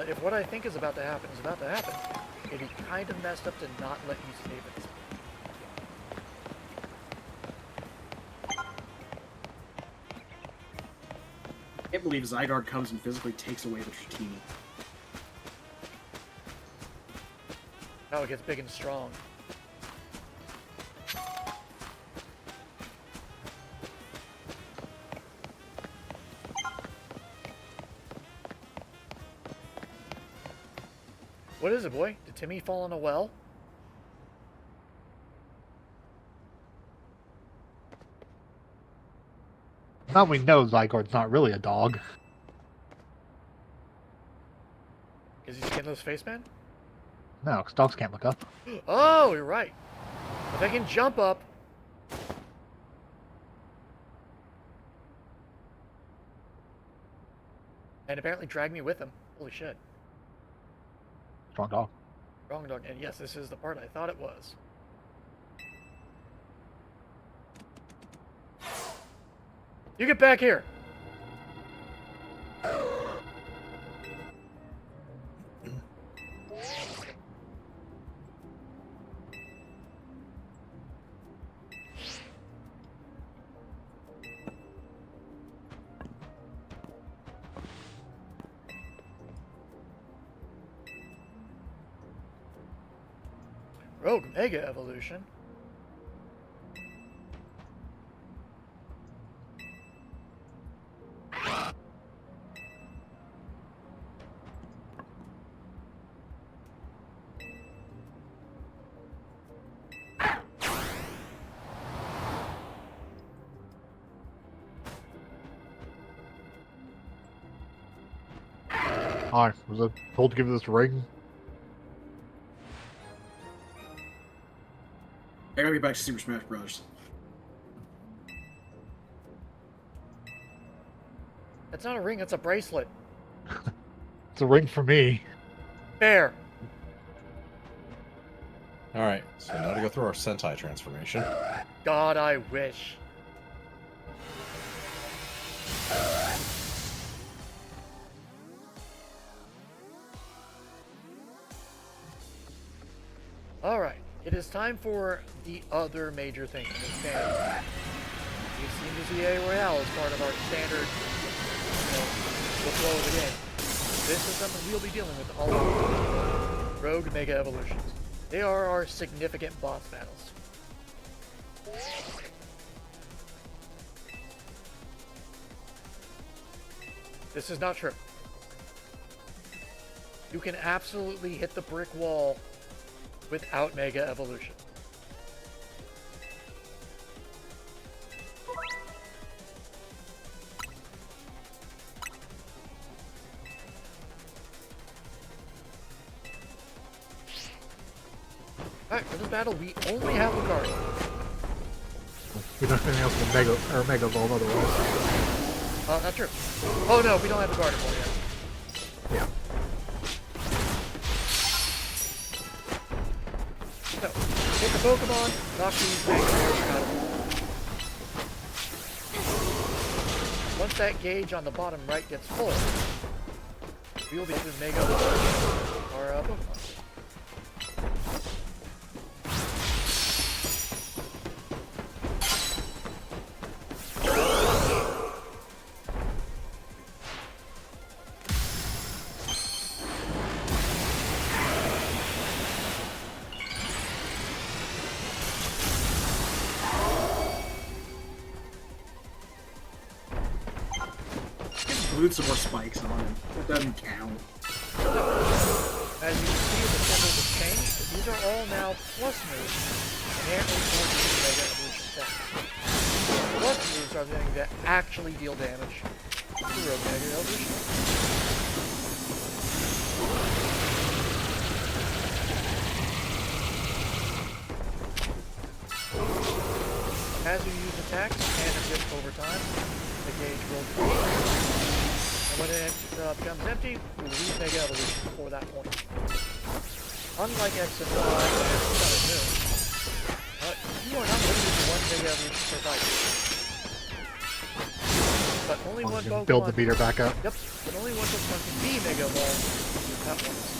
If what I think is about to happen is about to happen, it'd be kind of messed up to not let you save it. I can't believe Zygarde comes and physically takes away the Tratini. Now it gets big and strong. What is it, boy? Did Timmy fall in a well? Now we know Zygarde's not really a dog. Is he skinless face man? No, because dogs can't look up. Oh, you're right. If I can jump up. And apparently drag me with him. Holy shit. Strong dog. Wrong dog. And yes, this is the part I thought it was. You get back here. Rogue Mega Evolution. Hi, was I told to give you this ring? I gotta get back to Super Smash Bros. That's not a ring, it's a bracelet. It's a ring for me. Fair. Alright, so now to go through our Sentai transformation. God, I wish. Alright, it is time for the other major thing in this game. We've seen the ZA Royale as part of our standard, the flow of the game. This is something we'll be dealing with all of Rogue Mega Evolutions. They are our significant boss battles. This is not true. You can absolutely hit the brick wall without Mega Evolution. Alright, for this battle, we only have Lucario. We don't have anything else with Mega Evolve otherwise. Not true. Oh no, we don't have the Gardevoir yet. Yeah. So, hit the Pokemon, knock these Mega Evolution out of them. Once that gauge on the bottom right gets full, we will be able to Mega Evolution our Pokemon. Glued some more spikes on him. It doesn't count. As you can see, the symbols have changed. These are all now plus moves, inherently towards the Mega Evolution stats. Plus moves are the things that actually deal damage to Rogue Mega Evolution. As you use attacks and assist over time, the gauge will deplete. And when it becomes empty, you will lose Mega Evolution before that point. Unlike X and Y and Sun and Moon, you are not limited to one Mega Evolution per fight. But only one Pokemon... Build the meter back up. Yep, but only one Pokemon can be Mega Evolved at once.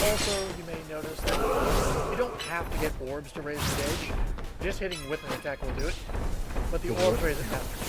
Also, you may notice that you don't have to get orbs to raise the gauge. Just hitting with an attack will do it, but the orbs raise it faster.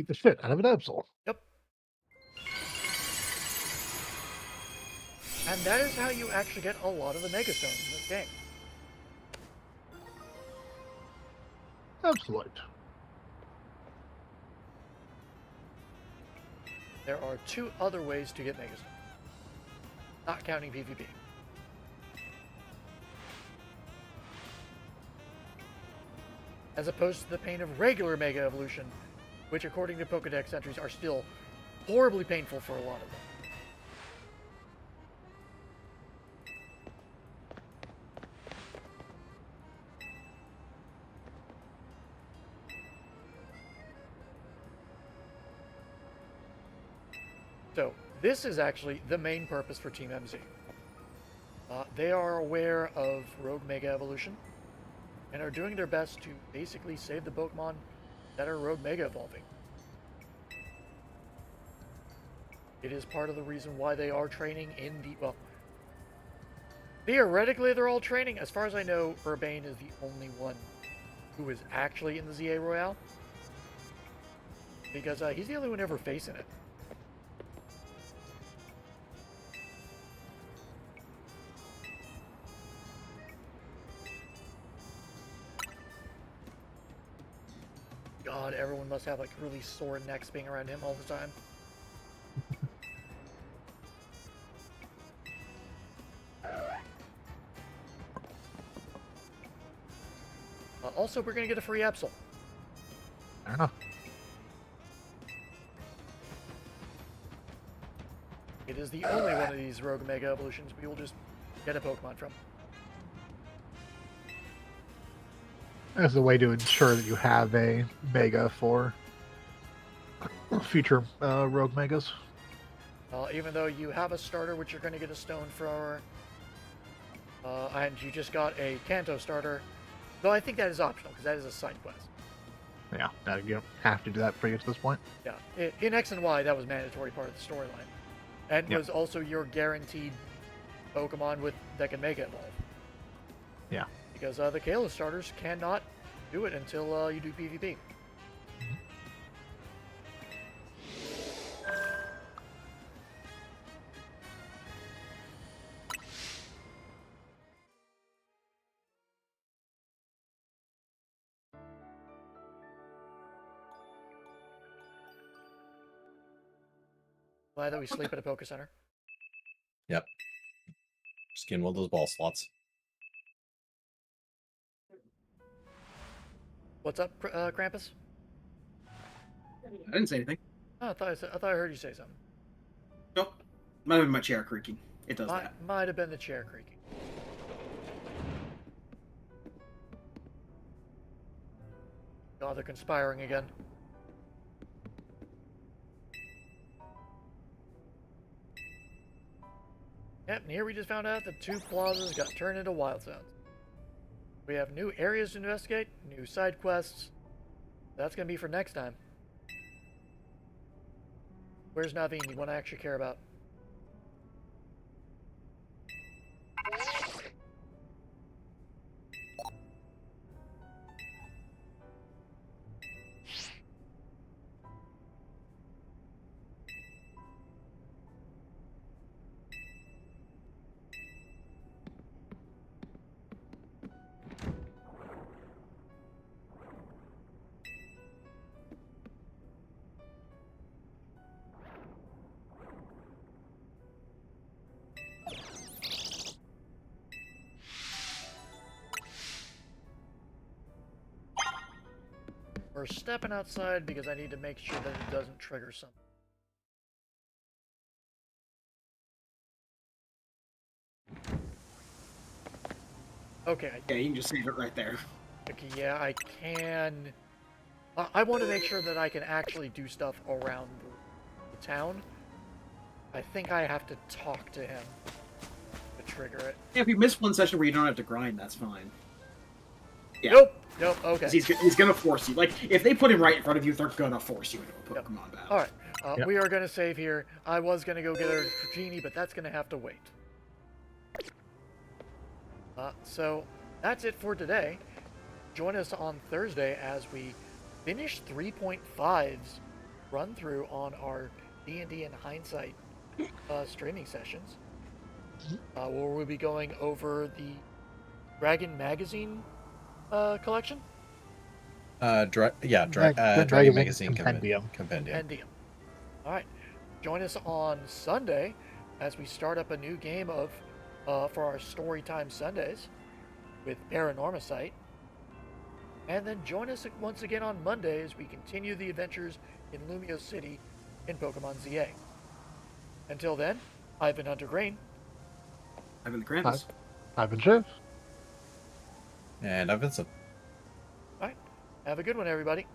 beat the shit out of an Absol. Yep. And that is how you actually get a lot of the Mega Stones in this game. Absolute. There are 2 other ways to get Mega Stones, not counting PvP. As opposed to the pain of regular Mega Evolution, which according to Pokedex entries are still horribly painful for a lot of them. So, this is actually the main purpose for Team MZ. They are aware of Rogue Mega Evolution and are doing their best to basically save the Pokemon that are Rogue Mega Evolving. It is part of the reason why they are training in the, well, theoretically they're all training. As far as I know, Urbane is the only one who is actually in the ZA Royale. Because he's the only one ever facing it. God, everyone must have like really sore necks being around him all the time. Also, we're gonna get a free Absol. I don't know. It is the only one of these Rogue Mega Evolutions we will just get a Pokemon from. As a way to ensure that you have a Mega for future Rogue Megas. Even though you have a starter, which you're going to get a stone for, and you just got a Kanto starter, though I think that is optional, because that is a side quest. Yeah, you don't have to do that for you at this point. Yeah, in X and Y, that was mandatory part of the storyline. And Yep. was also your guaranteed Pokemon that can Mega Evolve. Yeah. Because the Kalos starters cannot do it until you do PvP. Glad that we sleep at a Poke Center. Yep. Just getting one of those ball slots. What's up, Krampus? I didn't say anything. Oh, I thought I heard you say something. Nope. Might have been my chair creaking. It does that. Might have been the chair creaking. God, they're conspiring again. Yep, and here we just found out that 2 plazas got turned into wild zones. We have new areas to investigate, new side quests. That's going to be for next time. Where's Naveen? The one I actually care about. We're stepping outside because I need to make sure that it doesn't trigger something. Okay, Yeah, you can just save it right there. okay, yeah, I can. I want to make sure that I can actually do stuff around the town. I think I have to talk to him to trigger it. Yeah, if you miss one session where you don't have to grind, that's fine. Yeah. Nope, okay. 'Cause he's gonna force you. Like, if they put him right in front of you, they're gonna force you into a Yep. Pokemon battle. Alright, Yep. we are going to save here. I was going to go get a Genie, but that's going to have to wait. So, that's it for today. Join us on Thursday as we finish 3.5's run through on our D&D in hindsight streaming sessions, where we'll be going over the Dragon Magazine collection. Magazine Dragon Magazine Compendium. Compendium. All right, join us on Sunday as we start up a new game of for our Storytime Sundays with Paranormasight. And then join us once again on Monday as we continue the adventures in Lumio City in Pokemon ZA. Until then, I've been Hunter Green. I've been the Krampus. I've been Jeff. And I've been some. All right, have a good one, everybody.